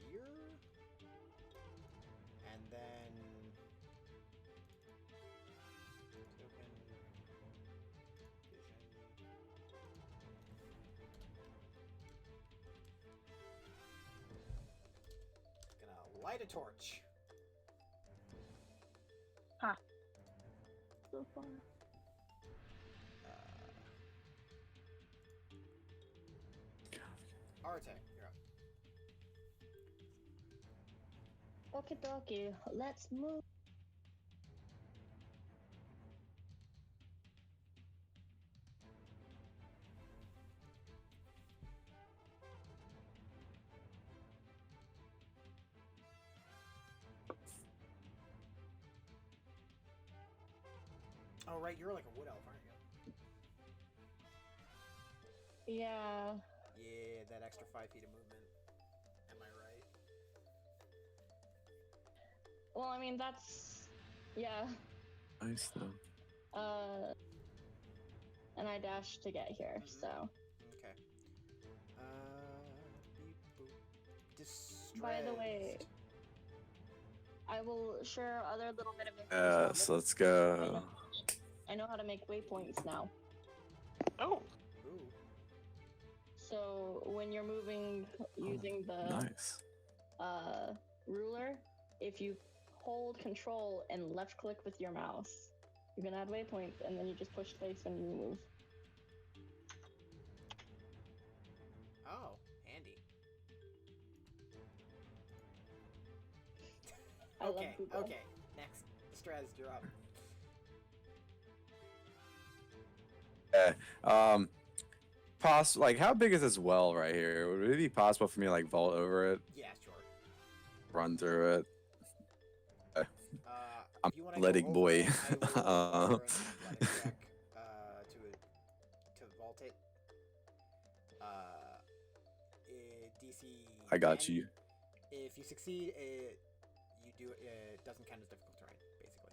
here, and then token vision. Gonna light a torch. So far. Arte, you're up. Okie dokie, let's move. Oh, right, you're like a wood elf, aren't you? Yeah. Yeah, that extra 5 feet of movement. Am I right? Well, I mean, that's. Yeah. Nice though. And I dashed to get here, so. Okay. Beep, boop. Distressed. By the way, I will share other little bit of information. on Yes, this. let's go. I know how to make waypoints now. Oh, Ooh. So when you're moving using the Nice. ruler, if you hold control and left click with your mouse, you can add waypoints, and then you just push space when you move. Oh, handy. I love Okay, Google. okay. Next. Strez, you're up. Like how big is this well right here? Would it be possible for me to like vault over it, Yeah, sure. run through it? I'm If you wanna athletic go over boy. it, I will require an athletics check to vault it. DC. I got 10. you. If you succeed, you do it doesn't count as difficult terrain, basically.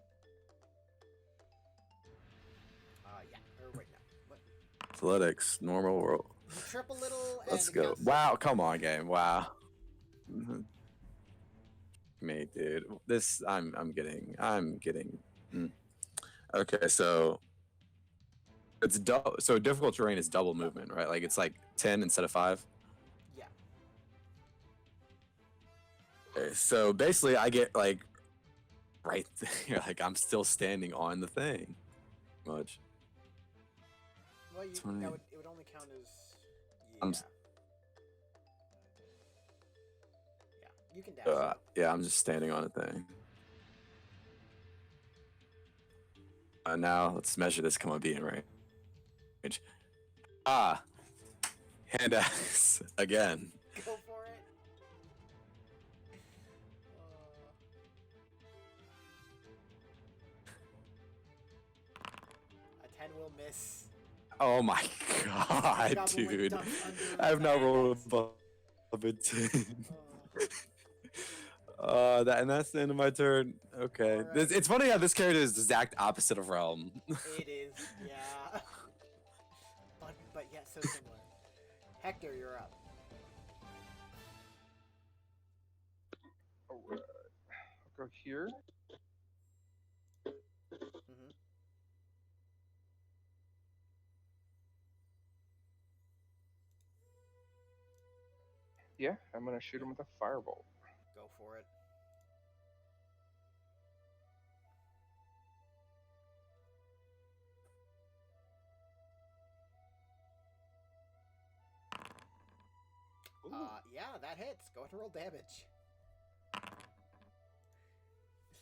Yeah. Or wait, no. What? Athletics, normal world. You trip a little. Let's and it go. counts as Wow, come on, game. Wow. Me, dude. This I'm getting. Okay, so it's double. So difficult terrain is double movement, right? Like it's like 10 instead of 5. Yeah. Okay, so basically, I get like right there. Like I'm still standing on the thing. Much. Well, It's fine. it would only count as. I'm Yeah. s- Yeah. You can dash. Yeah, I'm just standing on a thing. Now let's measure this. Come on, being range. Hand axe again. Go for it. A 10 will miss. Oh my god, Goblin, like, dude! ducks under I have the not hand rolled axe. above a 10. That's the end of my turn. Okay. Alright. It's funny how this character is the exact opposite of Realm. It is, yeah. but yet so similar. Hector, you're up. Alright. I'll go here. Mm-hmm. Yeah, I'm gonna shoot him with a firebolt. Go for it. Yeah, that hits. Go ahead and roll damage.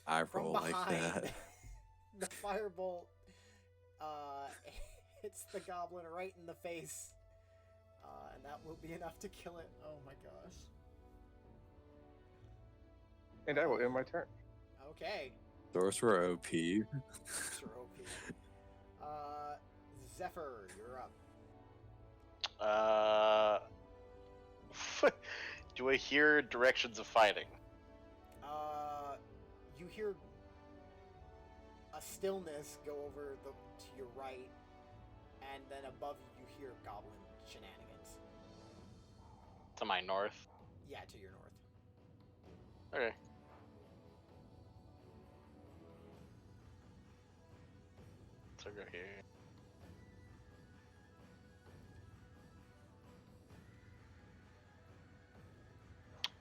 I From roll like behind, that. the firebolt hits the goblin right in the face. And that will be enough to kill it. Oh my gosh. And I will end my turn. Okay. Sorcerer OP. Sure, OP. Zephyr, you're up. Do I hear directions of fighting? You hear a stillness go over to your right, and then above you hear goblin shenanigans. To my north. Yeah, to your north. Okay. So go here.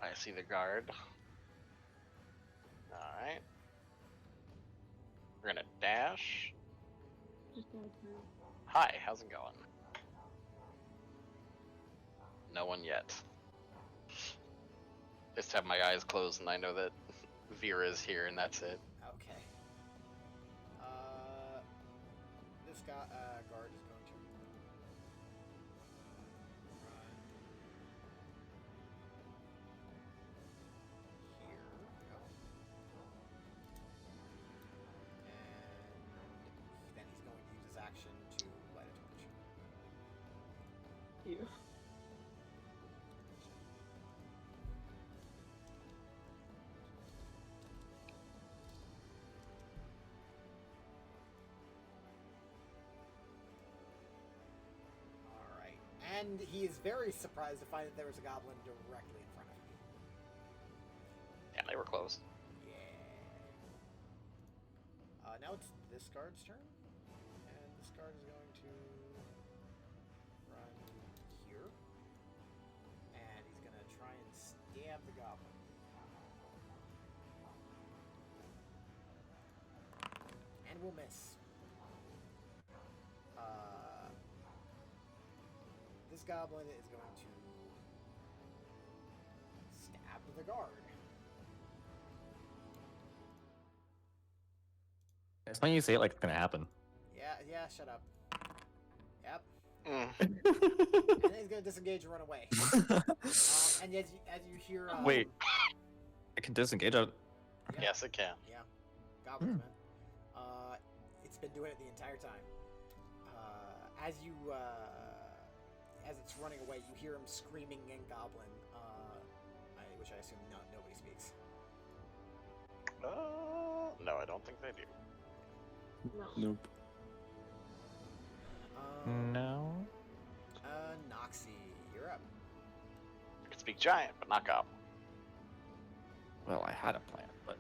I see the guard. Alright. We're gonna dash. Just gonna turn. Hi, how's it going? No one yet. Just have my eyes closed and I know that Vera's here and that's it. Okay. This guy, guard is going to run here. Go. And then he's going to use his action to light a torch. You. Alright. And he is very surprised to find that there was a goblin directly in front of him. Yeah, they were close. Yeah. Now it's this guard's turn. And this guard is going to run here. And he's going to try and stab the goblin. And we'll miss. This goblin is going to stab the guard. It's funny you say it like it's gonna happen. Yeah, shut up. Yep. Mm. And then he's gonna disengage and run away. And as you hear, Wait. I can disengage out. yeah, Yes, it can. yeah, goblins, man. It's been doing it the entire time. As it's running away, you hear him screaming in Goblin, which I assume nobody speaks. No, I don't think they do. No. Nope. No. Noxie, you're up. I can speak giant, but not goblin. Well, I had a plan, but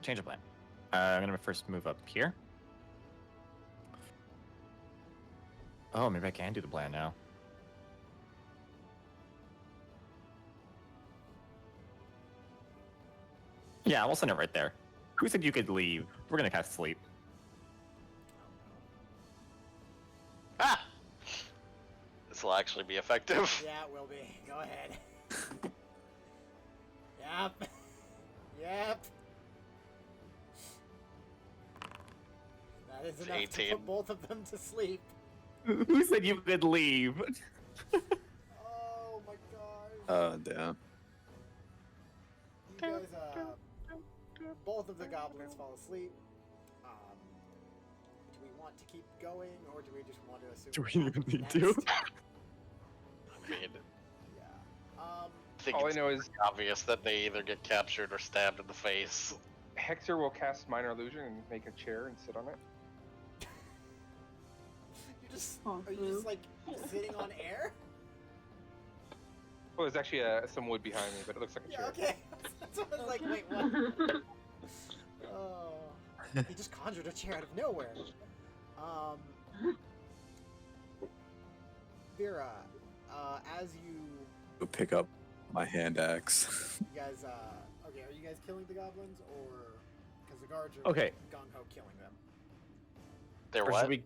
change of plan. I'm gonna first move up here. Oh, maybe I can do the plan now. Yeah, we'll send it right there. Who said you could leave? We're gonna cast sleep. Ah! This will actually be effective. Yeah, it will be. Go ahead. Yep. Yep. That is It's enough to 18. put both of them to sleep. Who said you could leave? Oh my gosh. Damn. You guys, both of the goblins fall asleep. Do we want to keep going, or do we just want to assume? Do we what even happens need to? next? I mean, Yeah. I think All I it's know is obvious that they either get captured or stabbed in the face. Hector will cast Minor Illusion and make a chair and sit on it. Are you just like sitting on air? Well, there's actually some wood behind me, but it looks like a Yeah, chair. okay. That's what I was like, wait, what? Oh, he just conjured a chair out of nowhere. Vera, as you Pick up my hand axe. guys, okay, are you guys killing the goblins, or because the guards are Okay. gung ho killing them? They're Or what? should we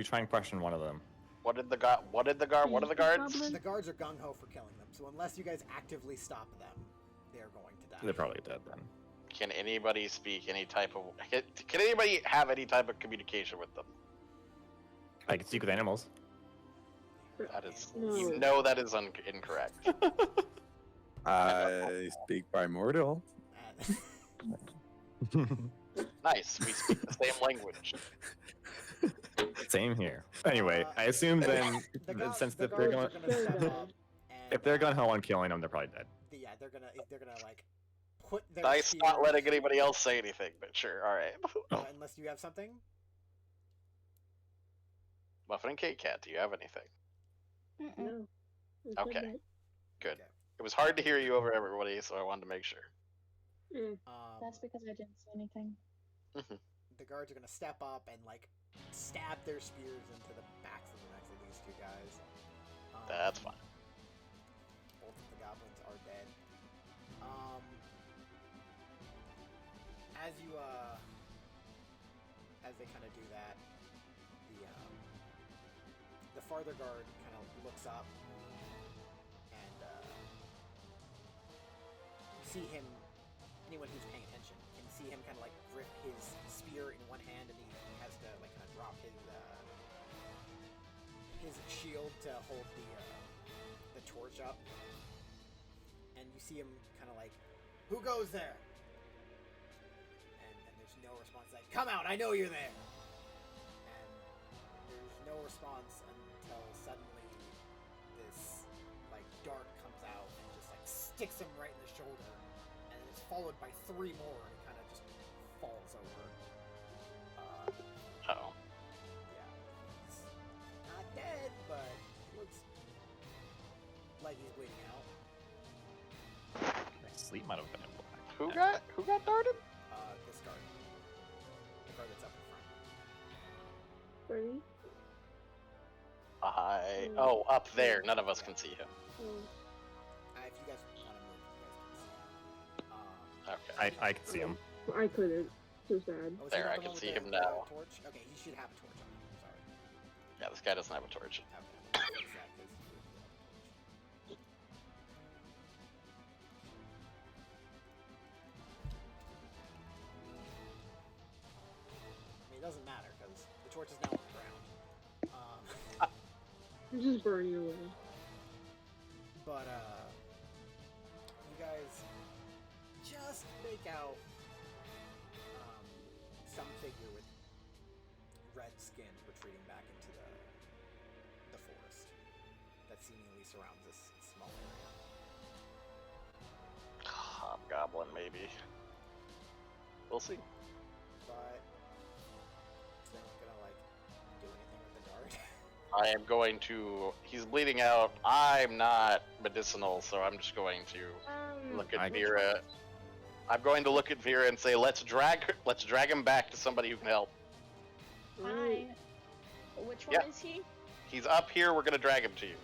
try and question one of them? What did the guard? What are the guards? The guards are gung ho for killing them, so unless you guys actively stop them, they are going to die. They're probably dead then. Can anybody speak any type of? Can anybody have any type of communication with them? I can speak with animals. That is, No. you know, that is incorrect. I speak primordial. Nice, we speak the same language. Same here. Anyway, I assume then, since the if they're going, guards are gonna step up and, if they're gun ho on killing them, they're probably dead. yeah, they're gonna like put their Nice spears, not letting anybody else say anything, but sure, all right. unless you have something. Muffin and Kate Cat, do you have anything? No. Okay. Good. It was hard to hear you over everybody, so I wanted to make sure. That's because I didn't say anything. The guards are gonna step up and like stab their spears into the backs of the necks of these two guys. That's fine. Both of the goblins are dead. As they kind of do that, the farther guard kind of looks up and you see him. Anyone who's paying attention can see him kind of like grip his spear in one hand, and he has to like kind of drop his shield to hold the torch up. And you see him kind of like, "Who goes there?" And there's no response. Like, "Come out! I know you're there." And there's no response until suddenly this like dart comes out and just like sticks him right in the shoulder. Followed by 3 more, and it kind of just falls over. Oh. Yeah, he's not dead, but looks like he's bleeding out. My sleep might have been in black. Who got darted? This guard. The guard that's up in front. Bernie? Oh, up there. None of us can see him. If you guys want to move, you guys can see. Okay. I can see him. I couldn't. So sad. Oh, is he There, not I the can one with see the him now. Torch? Okay, he should have a torch on him. I'm sorry. Yeah, this guy doesn't have a torch. Okay. What's that? 'Cause he would have a torch. I mean, it doesn't matter because the torch is now on the ground. Just burn you away. But you guys just make out some figure with red skin retreating back into the forest that seemingly surrounds this small area. Hobgoblin, maybe. We'll see. But is anyone gonna like do anything with the guard? I am going to. He's bleeding out. I'm not medicinal, so I'm just going to look at Vera. I'm going to look at Vera and say, "Let's drag him back to somebody who can help." Hi. Which one Yeah. is he? He's up here. We're gonna drag him to you.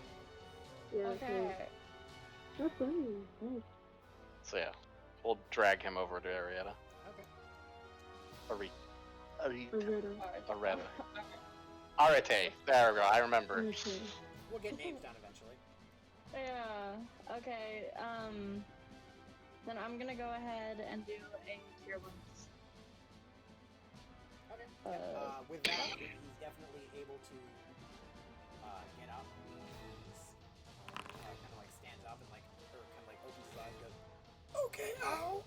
Yeah, Okay. That's funny. Oh. So yeah, we'll drag him over to Arietta. Okay. Areta. Arete. There we go. I remember. Okay. We'll get names down eventually. Yeah. Okay. Then I'm gonna go ahead and do a cure wounds. Okay. With that, he's definitely able to get up. He's kind of like stands up and like, or kind of like opens his eyes and goes, "Okay, ow,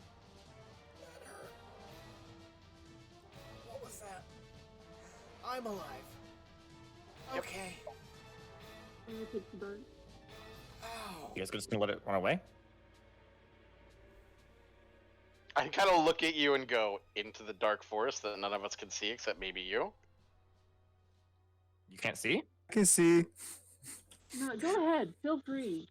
that hurt. What was that? I'm alive. Yep. Okay. I'm gonna take the burn. Ow. You guys just gonna let it run away? I kind of look at you and go, into the dark forest that none of us can see except maybe you. You can't see? I can see. No, go ahead. Feel free.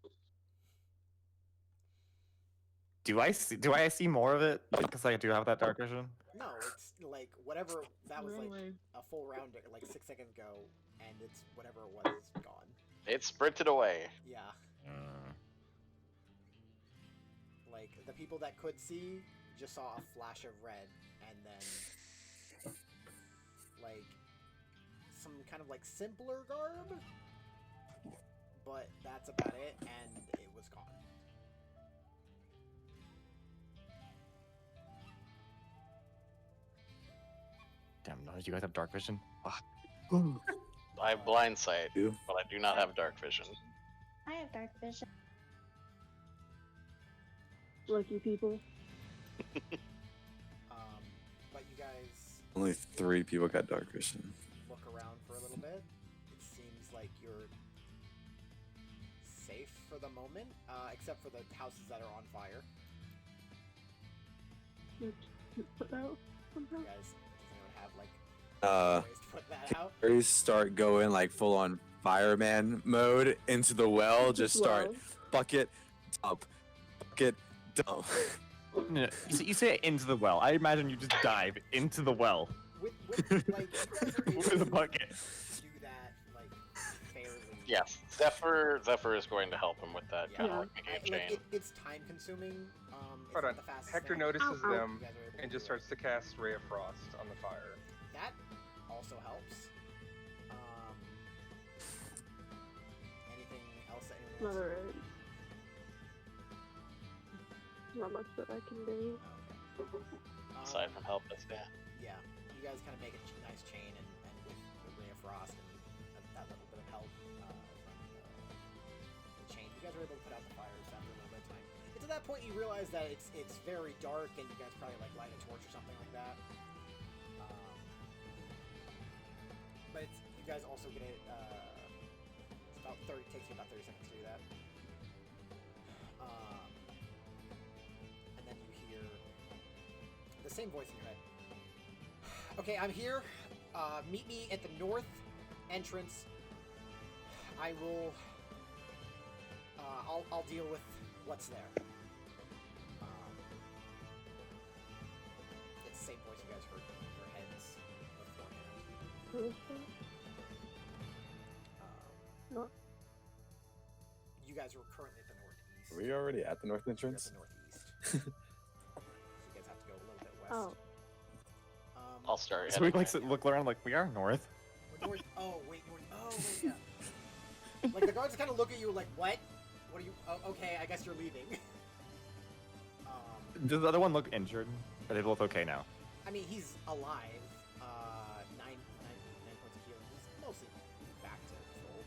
Do I see more of it? Because I do have that dark vision. No, it's like whatever that was like Anyway. a full round like 6 seconds ago, and it's whatever it was is gone. It sprinted away. Yeah, Mm. like the people that could see just saw a flash of red, and then like some kind of like simpler garb, but that's about it, and it was gone. Damn, no, you guys have dark vision? I have blind sight, You? but I do not have dark vision. I have dark vision. Lucky people. But you guys Only 3 people got dark vision. look around for a little bit. It seems like you're safe for the moment, except for the houses that are on fire. You put out somehow. You guys, does anyone have like ways to put that out? Fairies start going like full on fireman mode into the well. Just start Well, bucket, dump, bucket, dump. No, you say into the well. I imagine you just dive into the well With like you guys are able with a to bucket. do that like fairly. Yes, Zephyr is going to help him with that Yeah. kind of Yeah. like a Like, chain. it's time consuming. It's Hold not on. the fastest Hector thing. notices Ow, ow. them You guys are able to and do just it. starts to cast Ray of Frost on the fire. That also helps. Anything else that anyone else? Another. Not much that I can do. Oh, okay. Aside from help us, yeah. Yeah, you guys kind of make a nice chain, and with the Ray of Frost and that little bit of help from the chain, you guys are able to put out the fires after a little bit of time. It's at that point you realize that it's very dark, and you guys probably like light a torch or something like that. But you guys also get it. It's about 30. Takes you about 30 seconds to do that. And then you hear the same voice in your head. Okay, I'm here. Meet me at the north entrance. I will. I'll deal with what's there. It's the same voice you guys heard in your heads beforehand. Who is that? Not. You guys are currently at the northeast. Are we already at the north You're at entrance? the northeast. So you guys have to go a little bit west. Oh. I'll start. So we heading like back. look around like we are north. We're north. Oh wait, north. Oh wait, yeah. Like the guards kind of look at you like, what? What are you? Oh, okay, I guess you're leaving. Does the other one look injured? Are they both okay now? I mean, he's alive. 9 points of healing. He's mostly back to full.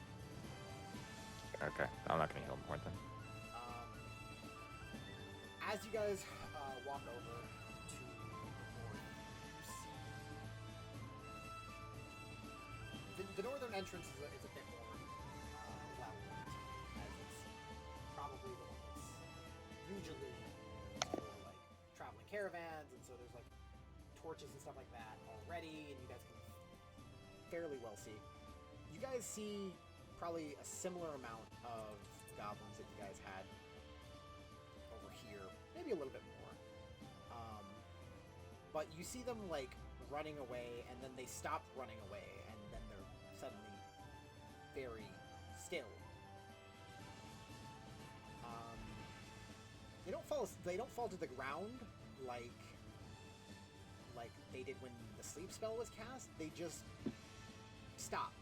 Okay, I'm not gonna heal more then. As you guys walk over to the north, you see the northern entrance is a bit more well-lit, as it's probably the one that's usually for like traveling caravans, and so there's like torches and stuff like that already, and you guys can fairly well see. You guys see probably a similar amount of goblins that you guys had over here, maybe a little bit more. But you see them like running away, and then they stop running away, and then they're suddenly very still. They don't fall to the ground like they did when the sleep spell was cast. They just stop.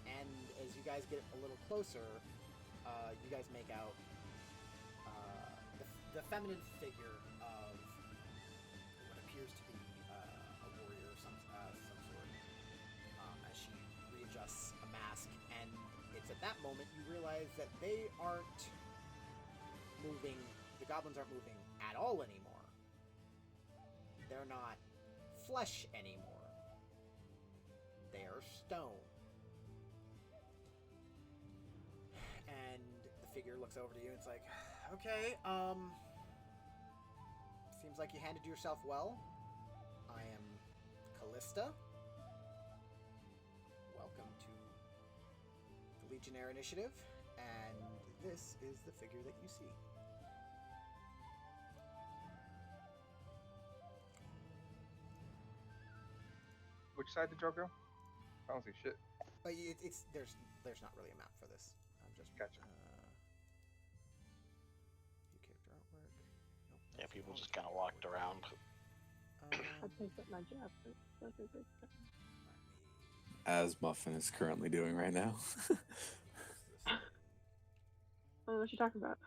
And as you guys get a little closer, you guys make out the feminine figure of what appears to be a warrior of some sort, as she readjusts a mask, and it's at that moment you realize that they aren't moving, the goblins aren't moving at all anymore. They're not flesh anymore. They are stone. figure looks over to you and it's like, okay, seems like you handled yourself well. I am Callista. Welcome to the Legionnaire Initiative, and this is the figure that you see. Which side did y'all go? I don't see shit. But it's there's not really a map for this. I'm just Gotcha. View character artwork. Nope. Yeah, that's people the just wrong kind of walked artwork. around. I picked up my job. That's a good stuff. As Muffin is currently doing right now. Oh, what you talking about?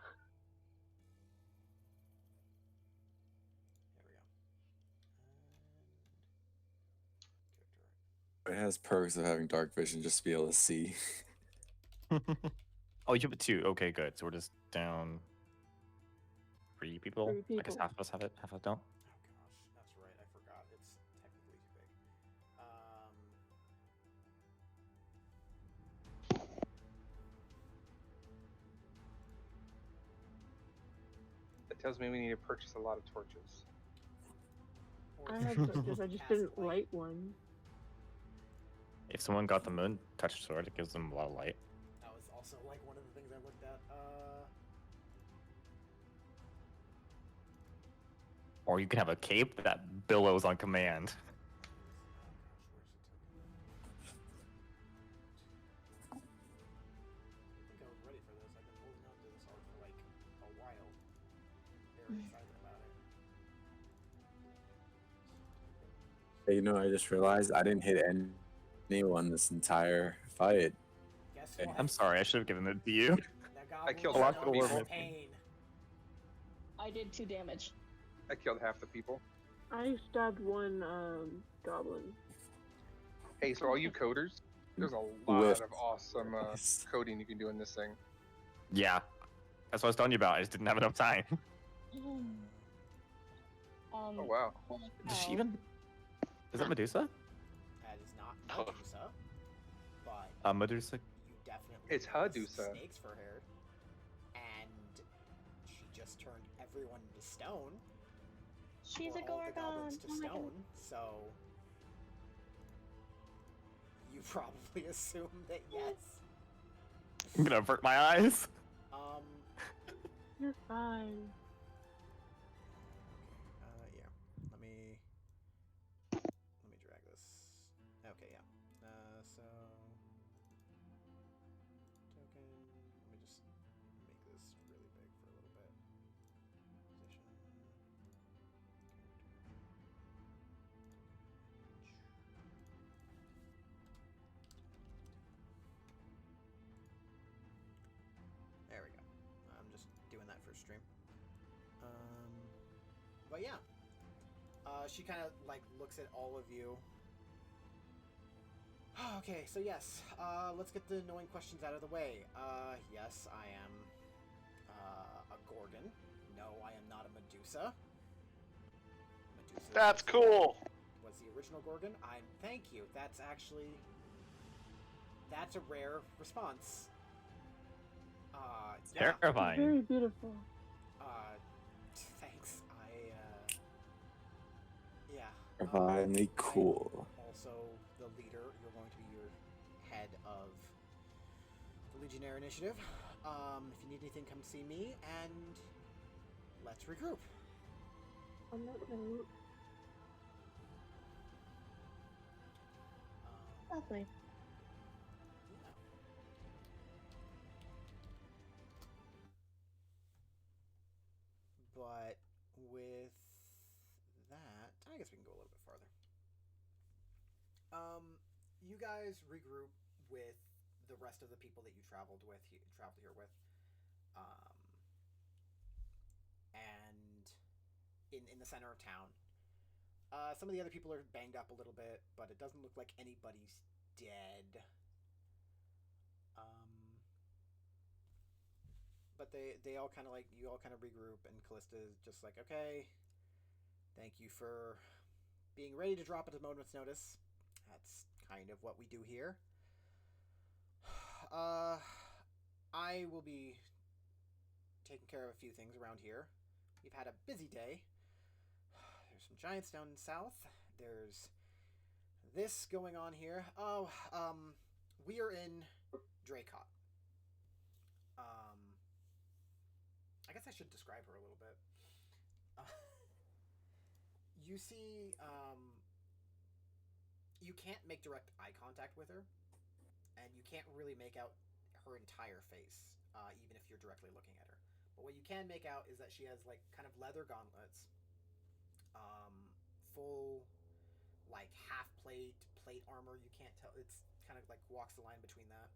There we go. It has perks of having dark vision just to be able to see. Oh, you have it too. Okay, good. So we're just down 3 people. 3 I guess people. half of us have it, half of us don't. Oh gosh, that's right. I forgot. It's technically too big. That tells me we need to purchase a lot of torches. Or I is had it torches, I just cast didn't light one. If someone got the moon touch sword, it gives them a lot of light. That was also like one of the things I looked at. Or you can have a cape that billows on command. I think I was ready for this. I've been holding on to this art for like a while. Very excited about it. Hey, I just realized I didn't hit anyone this entire fight. Guess Okay. what? I'm sorry, I should have given it to you. That goblin killed knows half the people. pain. I did 2 damage. I killed half the people. I stabbed one goblin. Hey, so all you coders, there's a lot With- of awesome coding you can do in this thing. Yeah. That's what I was telling you about. I just didn't have enough time. Oh wow. Does she even... Is that Medusa? That is not Oh. Medusa, but Medusa... you definitely It's notice Hadusa. snakes for her, and she just turned everyone into stone. She's or a all the Gorgon. goblins to Oh my stone. God. So you probably assume that yes. I'm gonna avert my eyes. You're fine. Yeah. Let me drag this. Okay, yeah. So token. Let me just make this really big for a little bit. Position. There we go. I'm just doing that for stream. But yeah. She kind of like looks at all of you. Okay, so yes, let's get the annoying questions out of the way. Yes, I am a Gorgon. No, I am not a Medusa. Medusa That's was the- cool. Was the original Gorgon? Thank you. That's a rare response. Yeah. Terrifying. Very beautiful. Thanks. Yeah. Divinely cool. I'm also the leader. You're going to be your head of the Legionnaire Initiative. If you need anything, come see me, and let's regroup. On that note, Lovely. Yeah. But with that, I guess we can go a little bit farther. You guys regroup with the rest of the people that you traveled here with, and in the center of town. Some of the other people are banged up a little bit, but it doesn't look like anybody's dead. But they all kind of like, you all kind of regroup, and Callista is just like, okay, thank you for being ready to drop at a moment's notice. That's kind of what we do here. I will be taking care of a few things around here. We've had a busy day. There's some giants down south. There's this going on here. Oh, we are in Dracot. I guess I should describe her a little bit. You see, you can't make direct eye contact with her, and you can't really make out her entire face, even if you're directly looking at her. But what you can make out is that she has like kind of leather gauntlets, full like half plate armor. You can't tell. It's kind of like walks the line between that.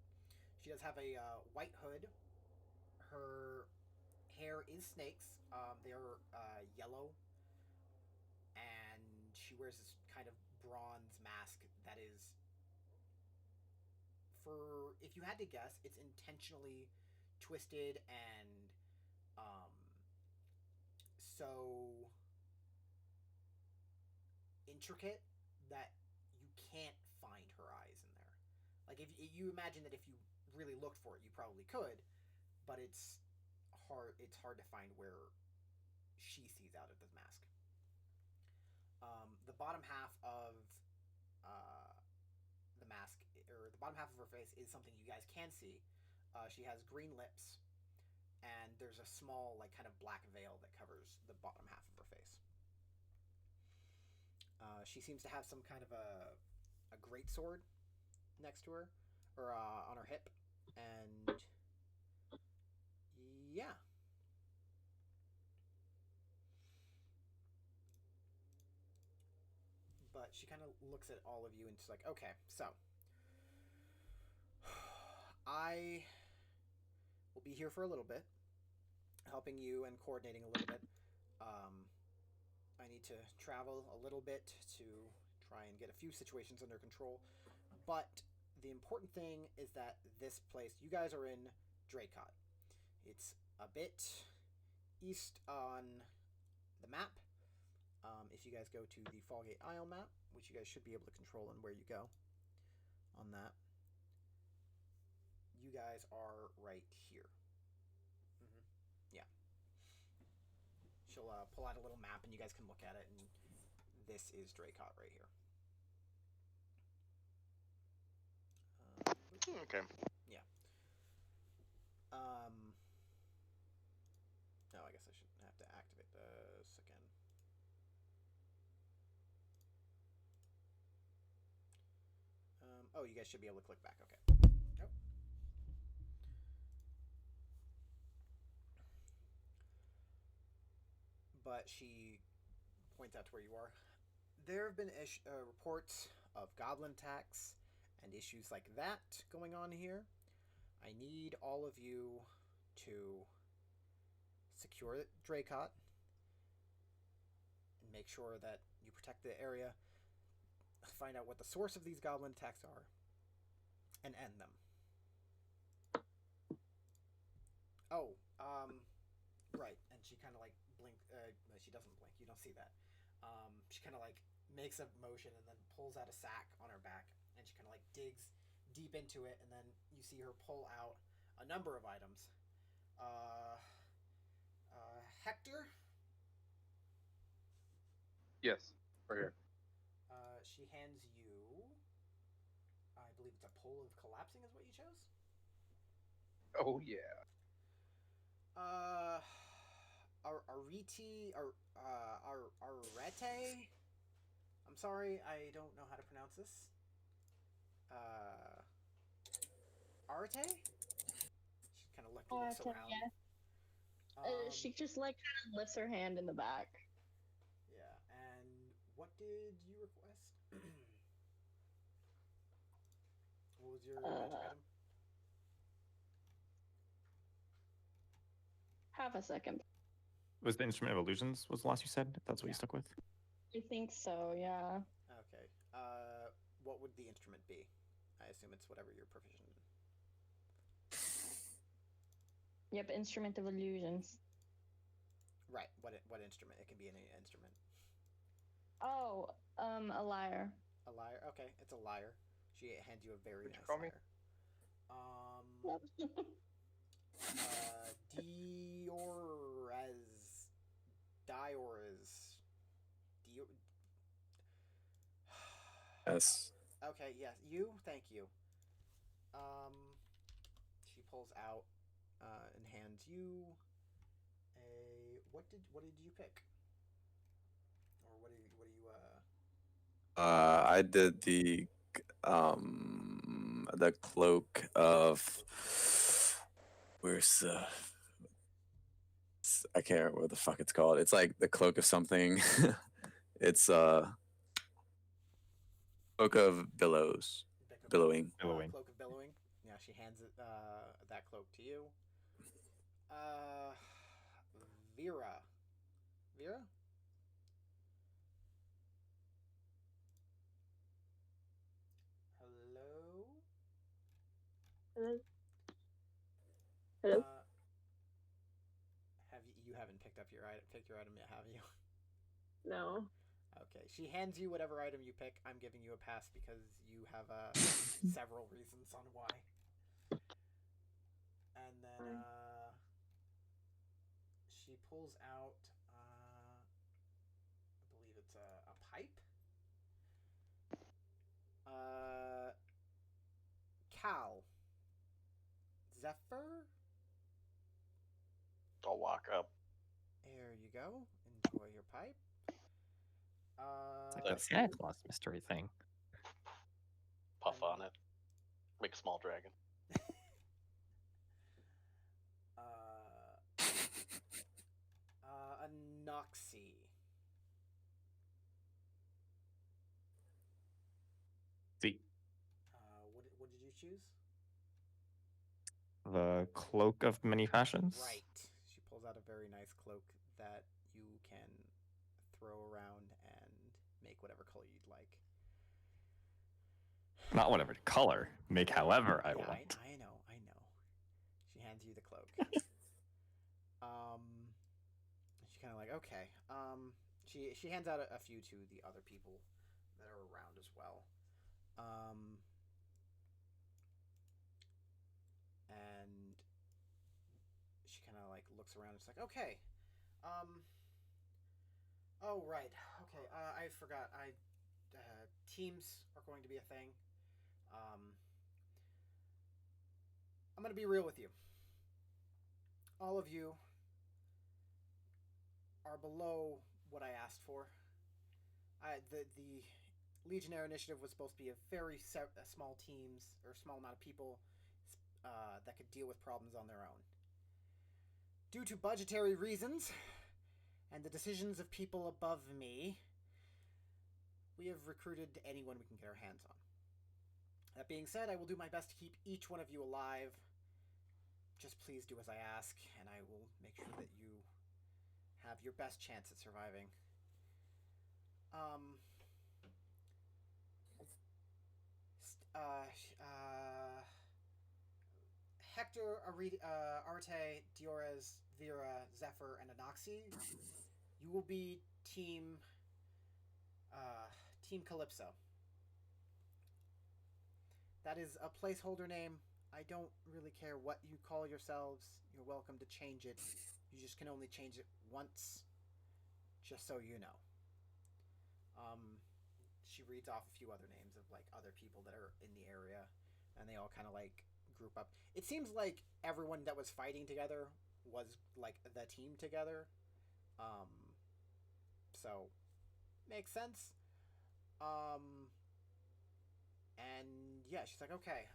She does have a white hood. Her hair is snakes. They are yellow, and she wears this kind of bronze mask that is, for if you had to guess, it's intentionally twisted and so intricate that you can't find her eyes in there. Like if you imagine that if you really looked for it, you probably could, but it's hard to find where she sees out of the mask. The bottom half of the mask, or the bottom half of her face, is something you guys can see. She has green lips, and there's a small, like, kind of black veil that covers the bottom half of her face. She seems to have some kind of a great sword next to her, or on her hip, and yeah. But she kind of looks at all of you and she's like, okay, so I will be here for a little bit, helping you and coordinating a little bit. I need to travel a little bit to try and get a few situations under control. But the important thing is that this place, you guys are in Dracot. It's a bit east on the map. If you guys go to the Falgate Isle map, which you guys should be able to control and where you go on that, you guys are right here. Yeah. She'll pull out a little map and you guys can look at it, and this is Dracot right here. Okay. Yeah. No, I guess I shouldn't have to activate this again. Oh, you guys should be able to click back. Okay. Nope. But she points out to where you are. There have been reports of goblin attacks and issues like that going on here. I need all of you to secure Dracot and make sure that you protect the area, find out what the source of these goblin attacks are, and end them. Oh, right. And she kind of like no, she doesn't blink. You don't see that. She kind of like makes a motion and then pulls out a sack on her back, and she kind of like digs deep into it, and then you see her pull out a number of items. Hector? Yes, right here. She hands you, I believe it's a pole of collapsing is what you chose? Oh yeah. Arete? I'm sorry, I don't know how to pronounce this. Arete? She kind of looks around. Yeah. She just like kind of lifts her hand in the back. Yeah, and what did you request? What was your magic item? Half a second. Was the instrument of illusions was the last you said? If that's what Yeah. you stuck with? I think so, yeah. Okay. What would the instrument be? I assume it's whatever you're proficient in. Yep, instrument of illusions. Right. What instrument? It can be any instrument. Oh, a lyre. A lyre? Okay, it's a lyre. She hands you a very What'd you nice call me? lyre. Diores. Dio. Yes. Okay, yes, you. Thank you. She pulls out and hands you a what did you pick? Or what do you I did the cloak of where's I can't remember what the fuck it's called. It's like the cloak of something. It's cloak of billows, billowing. Billowing. Cloak of billowing. Yeah, she hands it that cloak to you. Vera. Vera? Hello? Hello? Hello? Have you haven't picked your item yet, have you? No. Okay. She hands you whatever item you pick. I'm giving you a pass because you have several reasons on why. And then she pulls out I believe it's a pipe. Cal. Zephyr? I'll walk up. There you go. Enjoy your pipe. It's like the Santa Claus mystery thing. Puff on it. Make a small dragon. A Noxie. See, What did you choose? the cloak of many fashions. Right. She pulls out a very nice cloak that you can throw around and make whatever color you'd like. Not whatever color. Make however I want. I know. She hands you the cloak. She kind of like, okay. She hands out a few to the other people that are around as well. And she kind of like looks around and it's like, okay. Oh, right. Okay, I forgot. Teams are going to be a thing. I'm going to be real with you. All of you are below what I asked for. The Legionnaire initiative was supposed to be a very small teams or small amount of people that could deal with problems on their own. Due to budgetary reasons and the decisions of people above me, we have recruited anyone we can get our hands on. That being said, I will do my best to keep each one of you alive. Just please do as I ask, and I will make sure that you have your best chance at surviving. Hector, Arte, Diores, Vera, Zephyr, and Anoxie, you will be Team Calypso. That is a placeholder name. I don't really care what you call yourselves. You're welcome to change it. You just can only change it once, just so you know. She reads off a few other names of like other people that are in the area, and they all kind of like group up. It seems like everyone that was fighting together was like the team together. So makes sense. And yeah, she's like, okay,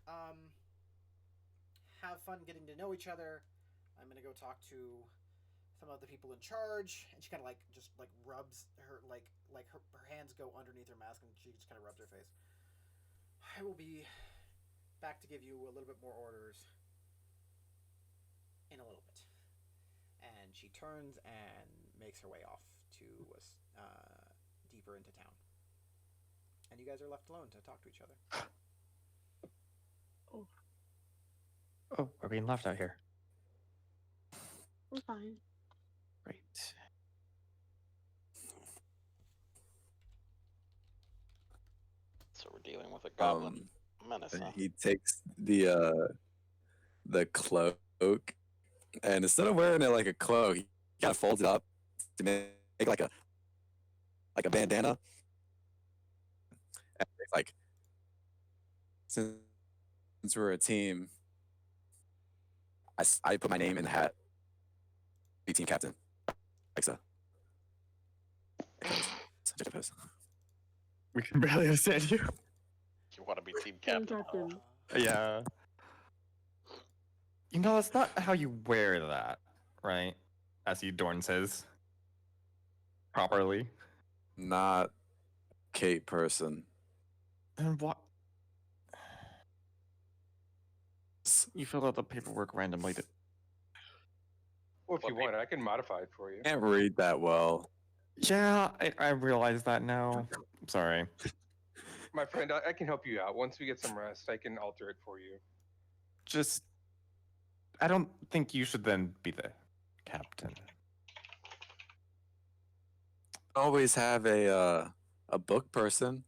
have fun getting to know each other. I'm gonna go talk to some of the people in charge, and she kind of like just like rubs her like her hands go underneath her mask, and she just kind of rubs her face. I will be back to give you a little bit more orders in a little bit. And she turns and makes her way off to deeper into town. And you guys are left alone to talk to each other. Oh, we're being left out here. We're fine. Great. So we're dealing with a goblin menace. Huh? He takes the cloak And instead of wearing it like a cloak, he kind of folds it up to make like a bandana. And it's like, since we're a team, I put my name in the hat. Be team captain. Like so. Such a pose. We can barely understand you. You want to be team Team captain? captain. Yeah. You know, that's not how you wear that, right? As Dorn says. Properly. Not Kate person. Then what? You fill out the paperwork randomly. Well, if What you want, I can modify it for you. Can't read that well. Yeah, I realize that now. I'm sorry. My friend, I can help you out. Once we get some rest, I can alter it for you. Just, I don't think you should then be the captain. Always have a book person.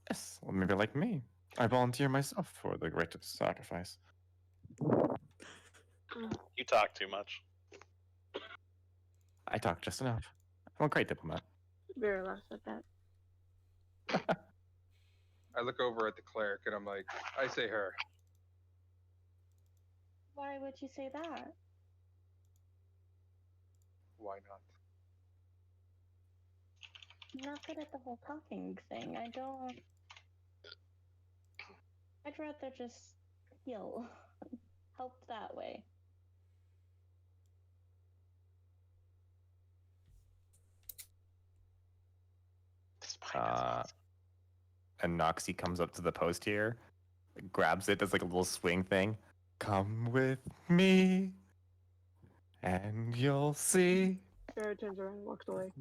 Yes, well, maybe like me. I volunteer myself for the greatest sacrifice. You talk too much. I talk just enough. I'm a great diplomat. Very last at that. I look over at the cleric and I'm like, I say her. Why would you say that? Why not? I'm not good at the whole talking thing. I don't. I'd rather just heal. Help that way. This pine is awesome. And Noxie comes up to the post here, grabs it as like a little swing thing. Come with me, and you'll see. Sarah turns around and walks away.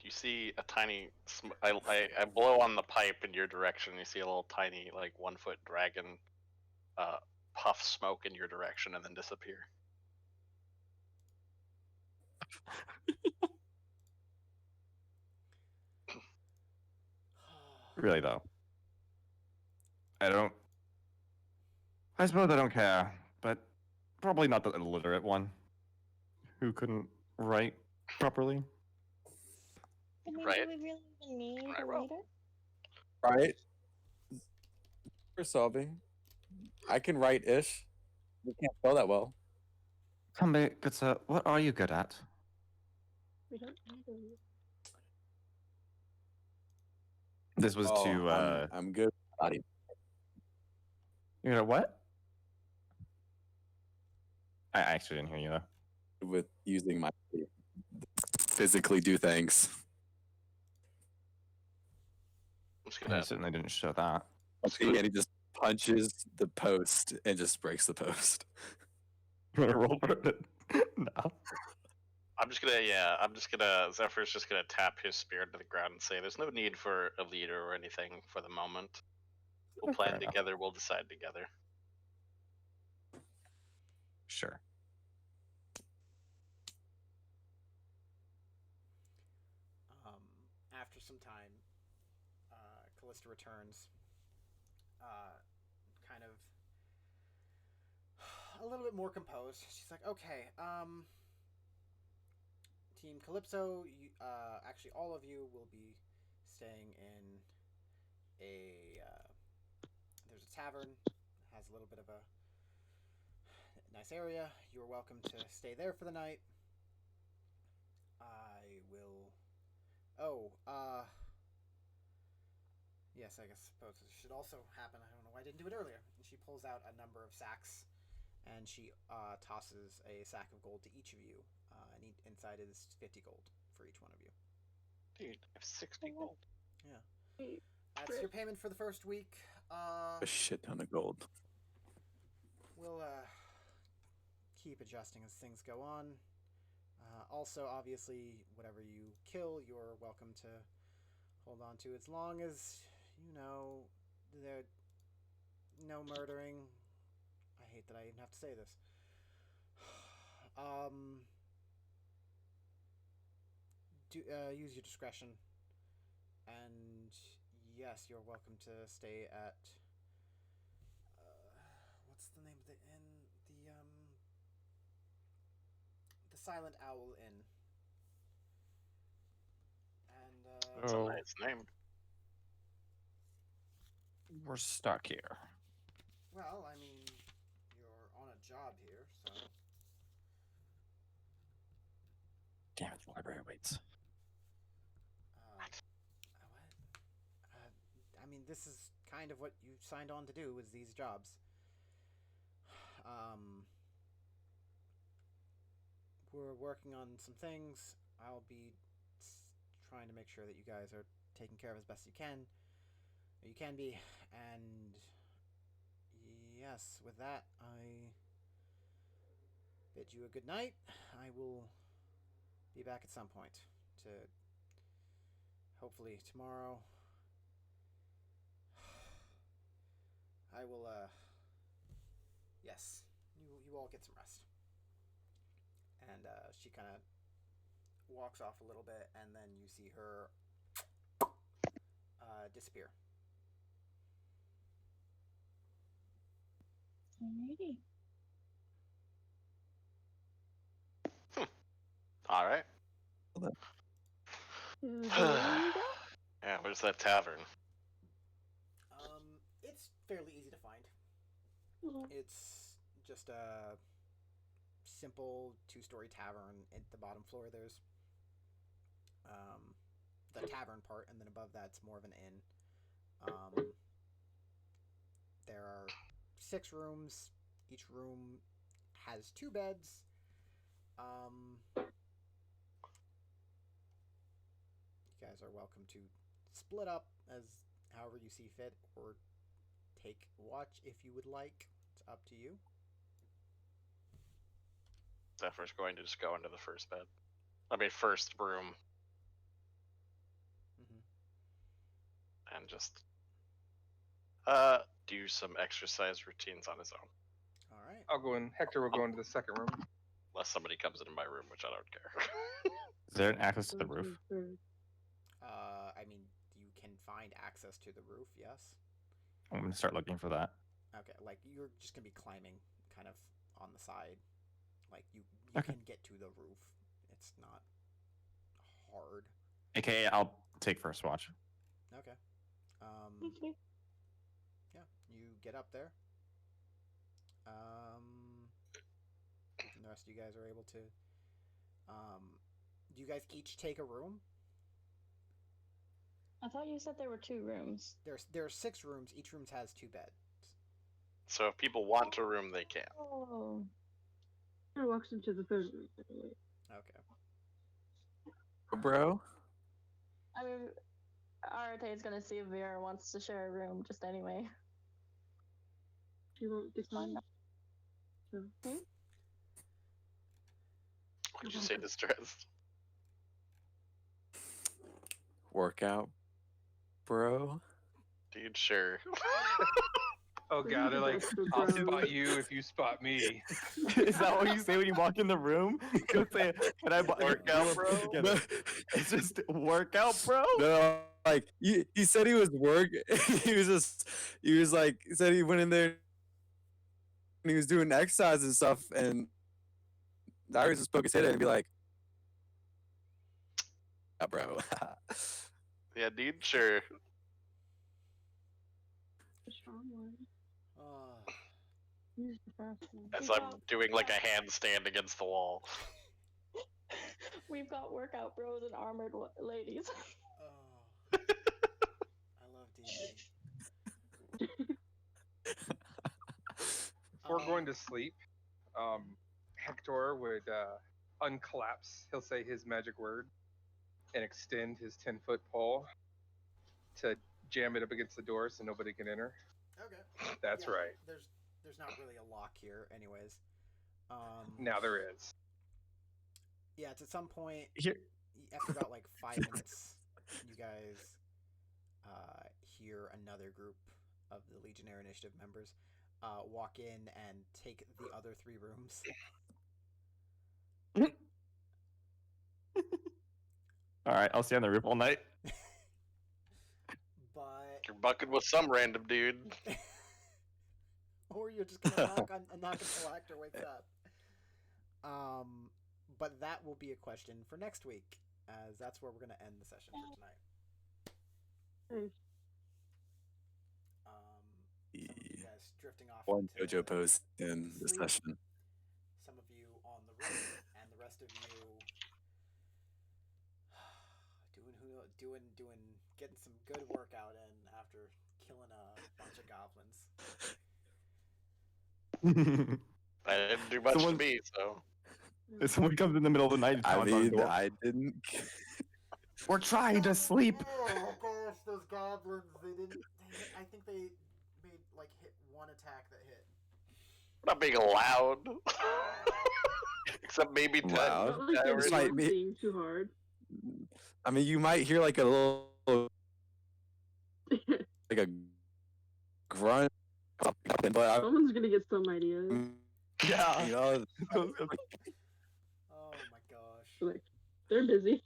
You see a tiny. I blow on the pipe in your direction. You see a little tiny, like 1 foot dragon, puff smoke in your direction and then disappear. Really though, I suppose I don't care, but probably not the illiterate one who couldn't write properly. I mean, Right. do we really even need Right, a well. leader? Right? For solving. I can write ish. You can't spell that well. Tell me, good sir, what are you good at? We don't need a leader. This was to I'm good. Body. you know what? I actually didn't hear you though. With using my body. Physically do things. I'm just I gonna. certainly didn't show that. And he just punches the post and just breaks the post. You want to roll for it? No. I'm just gonna. Yeah. I'm just gonna. Zephyr's just gonna tap his spear into the ground and say, "There's no need for a leader or anything for the moment. We'll Fair plan enough. together. We'll decide together." Sure. After some time, Callista returns, kind of a little bit more composed. She's like, "Okay, Team Calypso, actually, all of you will be staying in a. There's a tavern. Has a little bit of a nice area. You're welcome to stay there for the night. I will. Oh, yes, I suppose it should also happen. I don't know why I didn't do it earlier." And she pulls out a number of sacks, and she tosses a sack of gold to each of you. And inside is 50 gold for each one of you. Dude, I have 60 gold. Yeah. That's your payment for the first week. A shit ton of gold. We'll keep adjusting as things go on. Also, obviously, whatever you kill, you're welcome to hold on to, as long as, there's no murdering. I hate that I even have to say this. Use your discretion, and yes, you're welcome to stay at. What's the name of the inn? The Silent Owl Inn. And That's a Oh. nice name. We're stuck here. well, I mean, you're on a job here, so Damn it, the library waits. what? I mean, this is kind of what you signed on to do. Is these jobs? We're working on some things. I'll be trying to make sure that you guys are taken care of as best you can. Or you can be. And yes, with that, I bid you a good night. I will be back at some point to hopefully tomorrow. I will, yes, you all get some rest. And she kind of walks off a little bit, and then you see her disappear. Alrighty. All right. Yeah, where's that tavern? It's fairly easy to find. It's just a simple 2-story tavern. At the bottom floor, there's the tavern part, and then above that's more of an inn. There are 6 rooms. Each room has 2 beds. You guys are welcome to split up as however you see fit, or take watch if you would like. It's up to you. Zephyr's going to just go into the first bed. I mean, first room. And just do some exercise routines on his own. All right. I'll go in. Hector will go into the second room. Unless somebody comes into my room, which I don't care. Is there an access to the roof? I mean, you can find access to the roof, yes. I'm gonna start looking for that. Okay, like you're just gonna be climbing kind of on the side. Like you Okay. can get to the roof. It's not hard. AKA, I'll take first watch. Okay. Okay. Yeah, you get up there. And the rest of you guys are able to. Do you guys each take a room? I thought you said there were 2 rooms. There are 6 rooms. Each room has 2 beds. So if people want a room, they can. Oh. I walks into the third room. Anyway. Okay. Bro. I mean, Arate's gonna see if Vera wants to share a room just anyway. She won't decline. So. What did you say, distressed? Workout, bro. Dude, sure. Oh god, they're like, I'll spot you if you spot me. Is that what you say when you walk in the room? You say, "Can I Workout, bro?" It's just workout, bro. No, like he said he was he said he went in there and he was doing exercise and stuff, and Darius just poke his head in and be like, "Yeah, bro." Yeah, dude, sure. A strong one. Uh, Use the fast one. As I'm doing like a handstand against the wall. We've got workout bros and armored ladies. I love D&D. Before going to sleep, Hector would uncollapse. He'll say his magic word and extend his 10-foot pole to jam it up against the door so nobody can enter. Okay. That's Yeah, right. There's not really a lock here, anyways. Now there is. Yeah, it's at some point Here. after about like 5 minutes, you guys hear another group of the Legionnaire Initiative members walk in and take the other 3 rooms. All right, I'll stay on the roof all night. But You're bucking with some random dude. Or you're just gonna knock until Hector wakes up. But that will be a question for next week, as that's where we're gonna end the session for tonight. Nice. Some of you guys drifting off. One into JoJo pose in the sleep. session. Some of you on the roof, and the rest of you getting some good workout in after killing a bunch of goblins. I didn't do much to me, so. If someone comes in the middle of the night and I pounds on the mean, door, I didn't. we're trying to sleep. Oh gosh, those goblins! I think they made hit one attack that hit. Not being loud. Except maybe 10. Loud? Not like Yeah, they're This might be- being too hard. I mean, you might hear like a little, like a grunt, but Someone's gonna get some ideas. Yeah. you know, Oh my gosh. Like, they're busy.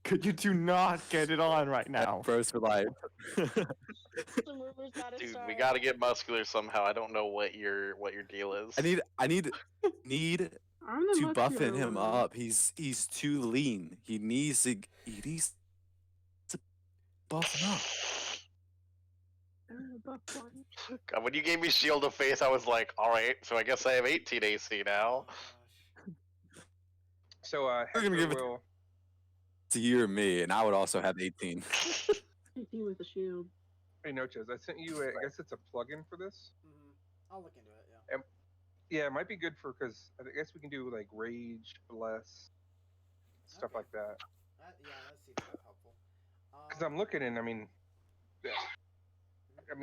Could you do not get it on right now? bros for life. Some rumors gotta Dude, start. we gotta get muscular somehow. I don't know what your deal is. I need I'm the to buffing muscular him one. up. He's too lean. He needs to buff him up. I'm the buff one. God, when you gave me shield of faith, I was like, all right, so I guess I have 18 AC now. Oh gosh. So We're Hector gonna give it- will. To you or me, and I would also have 18. 18 with a shield. Hey, Noches, I sent you. I guess it's a plugin for this. I'll look into it. Yeah. Yeah, it might be good for because I guess we can do like rage, bless, stuff Okay. like that. Yeah, that seems helpful. Because I'm looking and I mean,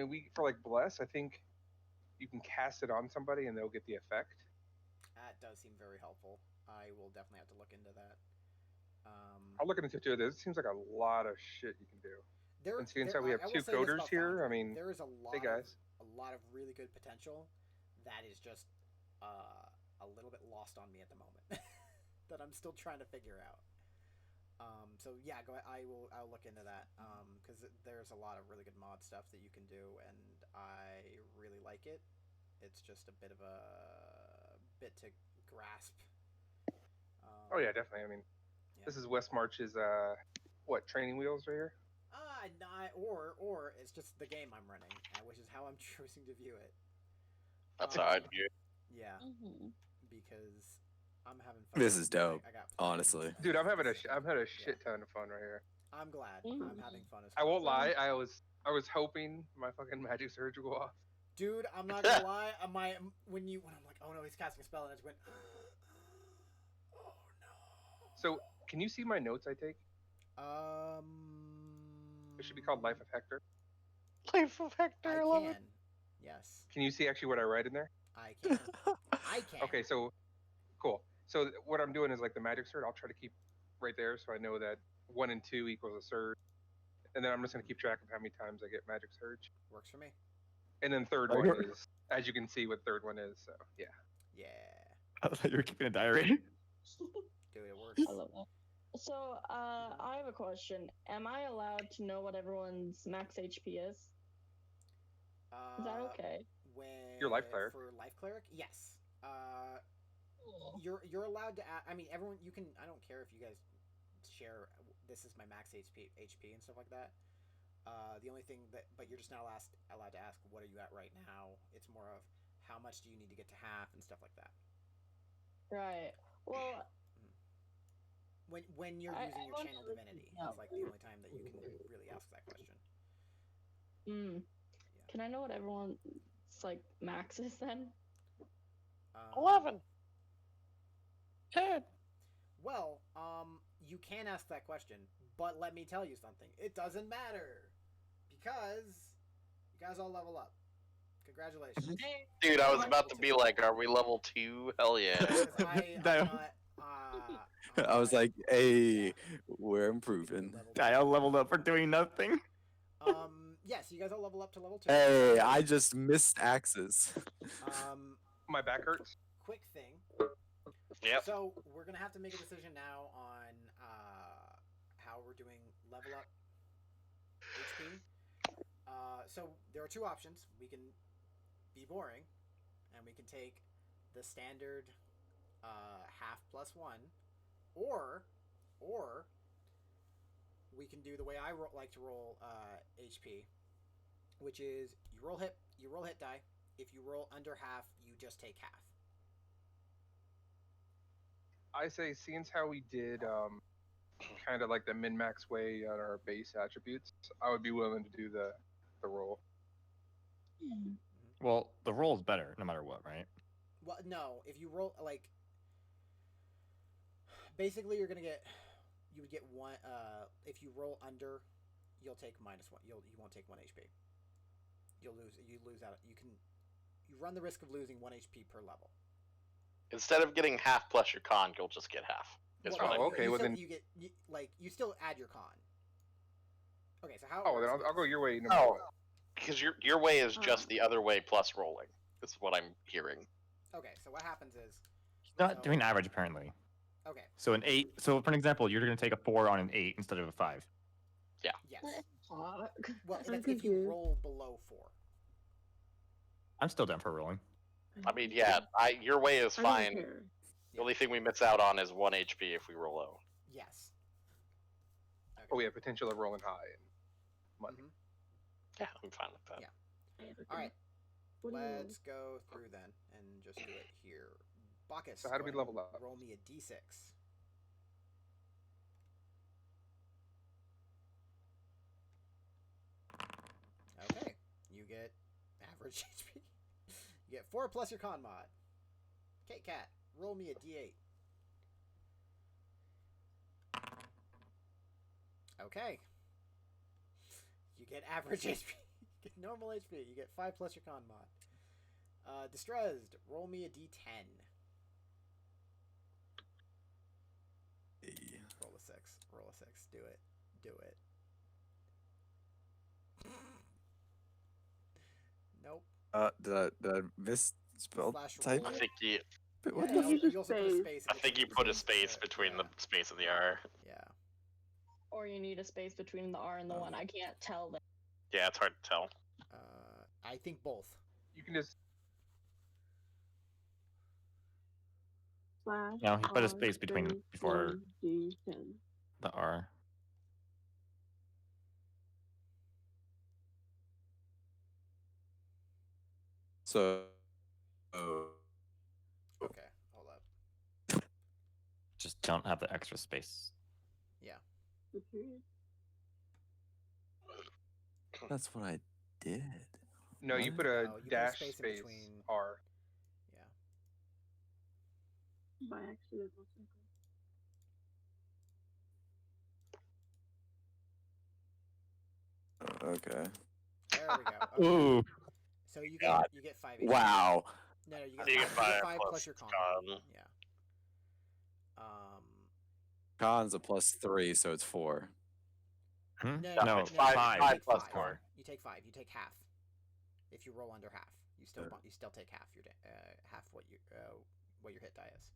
we for like bless, I think you can cast it on somebody and they'll get the effect. That does seem very helpful. I will definitely have to look into that. I'll look into it too. There seems like a lot of shit you can do. There, And seeing how we have I will two say this coders about here, I Foundry. mean, there is a lot, guys. a lot of really good potential that is just a little bit lost on me at the moment that I'm still trying to figure out. So yeah, I'll look into that because there's a lot of really good mod stuff that you can do, and I really like it. It's just a bit of a bit to grasp. Oh yeah, definitely. I mean, yeah. this is West March's what training wheels right here. Not or it's just the game I'm running, which is how I'm choosing to view it. That's how I'd view it. Yeah, Mhm. because I'm having fun. This is dope, I got plans honestly. and Dude, I've had a stuff. shit ton of fun right here. I'm glad. Mhm. I'm having fun as I fuck. won't lie. I was hoping my fucking magic surge would go off. Dude, I'm not gonna lie. When I'm like, oh no, he's casting a spell, and I just went, oh no. So, can you see my notes I take? It should be called Life of Hector. Life of Hector, I I love it. can. Yes, Can you see actually what I write in there? I can. I can. Okay, so cool. So what I'm doing is like the magic surge. I'll try to keep right there, so I know that 1 and 2 equals a surge, and then I'm just gonna keep track of how many times I get magic surge. Works for me. And then third Oh, one you're- is, as you can see, what third one is. So yeah. Yeah, I thought you were keeping a diary. dude, it works. I love that. So, I have a question. Am I allowed to know what everyone's max HP is? Is that okay? When Your life cleric. For life cleric, yes. You're allowed to. I mean, everyone. You can. I don't care if you guys share. This is my max HP and stuff like that. The only thing but you're just not allowed to ask what are you at right now. It's more of how much do you need to get to half and stuff like that. Right. Well, When you're I using your want channel to divinity, know. it's like the only time that you can really ask that question. can I know what everyone's like max is then? 11. 10. Well, you can ask that question, but let me tell you something. It doesn't matter because you guys all level up. Congratulations. Dude, I was about to be like, are we level 2? Hell yeah. Because I'm Damn. not, I was like, hey, we're improving. level I all leveled up for doing nothing. Yes, you guys all level up to level 2. Hey, I just missed axes. My back hurts. Quick thing. Yep. So we're gonna have to make a decision now on how we're doing level up HP. So there are two options. We can be boring, and we can take the standard half plus one, or we can do the way I like to roll HP, which is you roll hit die. If you roll under half, you just take half. I say, seeing how we did kind of like the min-max way on our base attributes, I would be willing to do the roll. Well, the roll is better no matter what, right? Well, no. If you roll like, basically, you would get one. If you roll under, you'll take -1. You won't take 1 HP. You lose out. You run the risk of losing 1 HP per level. Instead of getting half plus your con, you'll just get half. Is Well, what no, I okay, you well still, then- you get you still add your con. Okay, so how? It Oh, then works I'll go is- your way no matter Oh. what. because your way is just the other way plus rolling. That's what I'm hearing. Okay, so what happens is He's not So- doing average apparently. okay. So an 8. So for an example, you're going to take a 4 on an 8 instead of a 5. Yes. Fuck. Well, I'm that's if you confused. roll below 4. I'm still down for rolling. I mean, yeah, your way is I don't fine. care. The only thing we miss out on is 1 HP if we roll low. Yes. Okay. Oh, we have potential of rolling high and money. Mhm. Yeah, I'm fine with that. Yeah. I have a All right. What do you roll? Let's go through then and just do it here. Bacchus. So how do we go ahead level and up? Roll me a d6. Okay. You get average HP. You get 4 plus your con mod. Kate Cat, roll me a d8. Okay. You get average HP. You get normal HP. You get 5 plus your con mod. Distressed, roll me a d10. Roll a 6. Roll a 6. Do it. Do it. Nope. Did I miss spell Slash type? roll. I think you, What Yeah, the you you put also put a space. space. I think you put a space between the space and the R. Yeah. Or you need a space between the R and the Oh. 1. I can't tell that. Yeah, it's hard to tell. I think both. You can just Slash No, he put a R space between space before 1D10. the R. So. Oh. Okay, hold up. Just don't have the extra space. The period. That's what I did. no, you What? put a No, you put a dash space in space between- R. Yeah. By accident, most likely. Okay. There we go. Okay. Ooh. So you God. get 5 HP. Wow. No, you I get, think you get 5 5 plus plus your con. con. Yeah. Con's a +3, so it's 4. Hmm? No, it's you five- take five plus 5. 4. You take 5. You take half. If you roll under half, you still take half your half what your hit die is.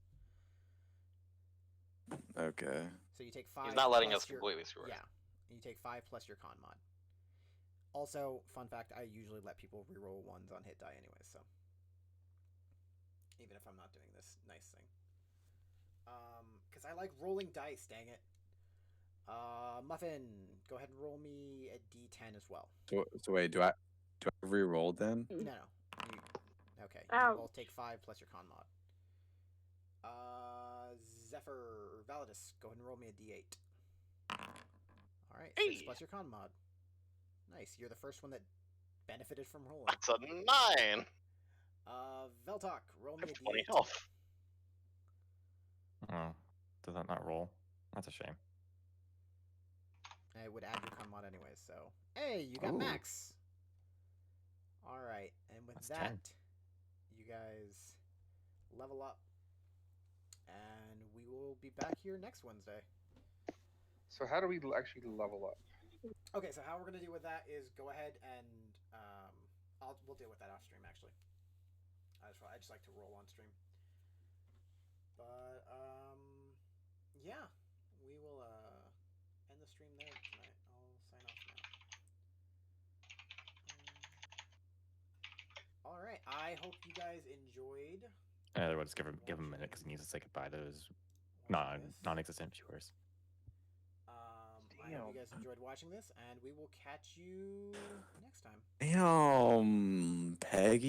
Okay. So you take 5. He's not letting plus us your- completely screw it. Yeah, you take 5 plus your con mod. Also, fun fact: I usually let people reroll 1s on hit die anyway, so even if I'm not doing this nice thing, because I like rolling dice. Dang it. Muffin, go ahead and roll me a d10 as well. So wait, do I re-roll then? No, no. Okay. Ow. You both take 5 plus your con mod. Zephyr or Validus, go ahead and roll me a d8. All right, 6 Hey. plus your con mod. Nice. You're the first one that benefited from rolling. That's a 9. Veltok, roll I me have a 20 d8. health. Oh. Does that not roll? That's a shame. I would add your con mod anyways, so hey, you got Ooh. max. All right, and with That's that, 10. you guys level up, and we will be back here next Wednesday. So how do we actually level up? Okay, so how we're gonna deal with that is go ahead and we'll deal with that off stream actually. I just like to roll on stream. But yeah, we will end the stream there tonight. I'll sign off now. I hope you guys enjoyed. We'll just give him a minute because he needs to say goodbye to his non-existent viewers. I hope you guys enjoyed watching this, and we will catch you next time. Damn, Peggy.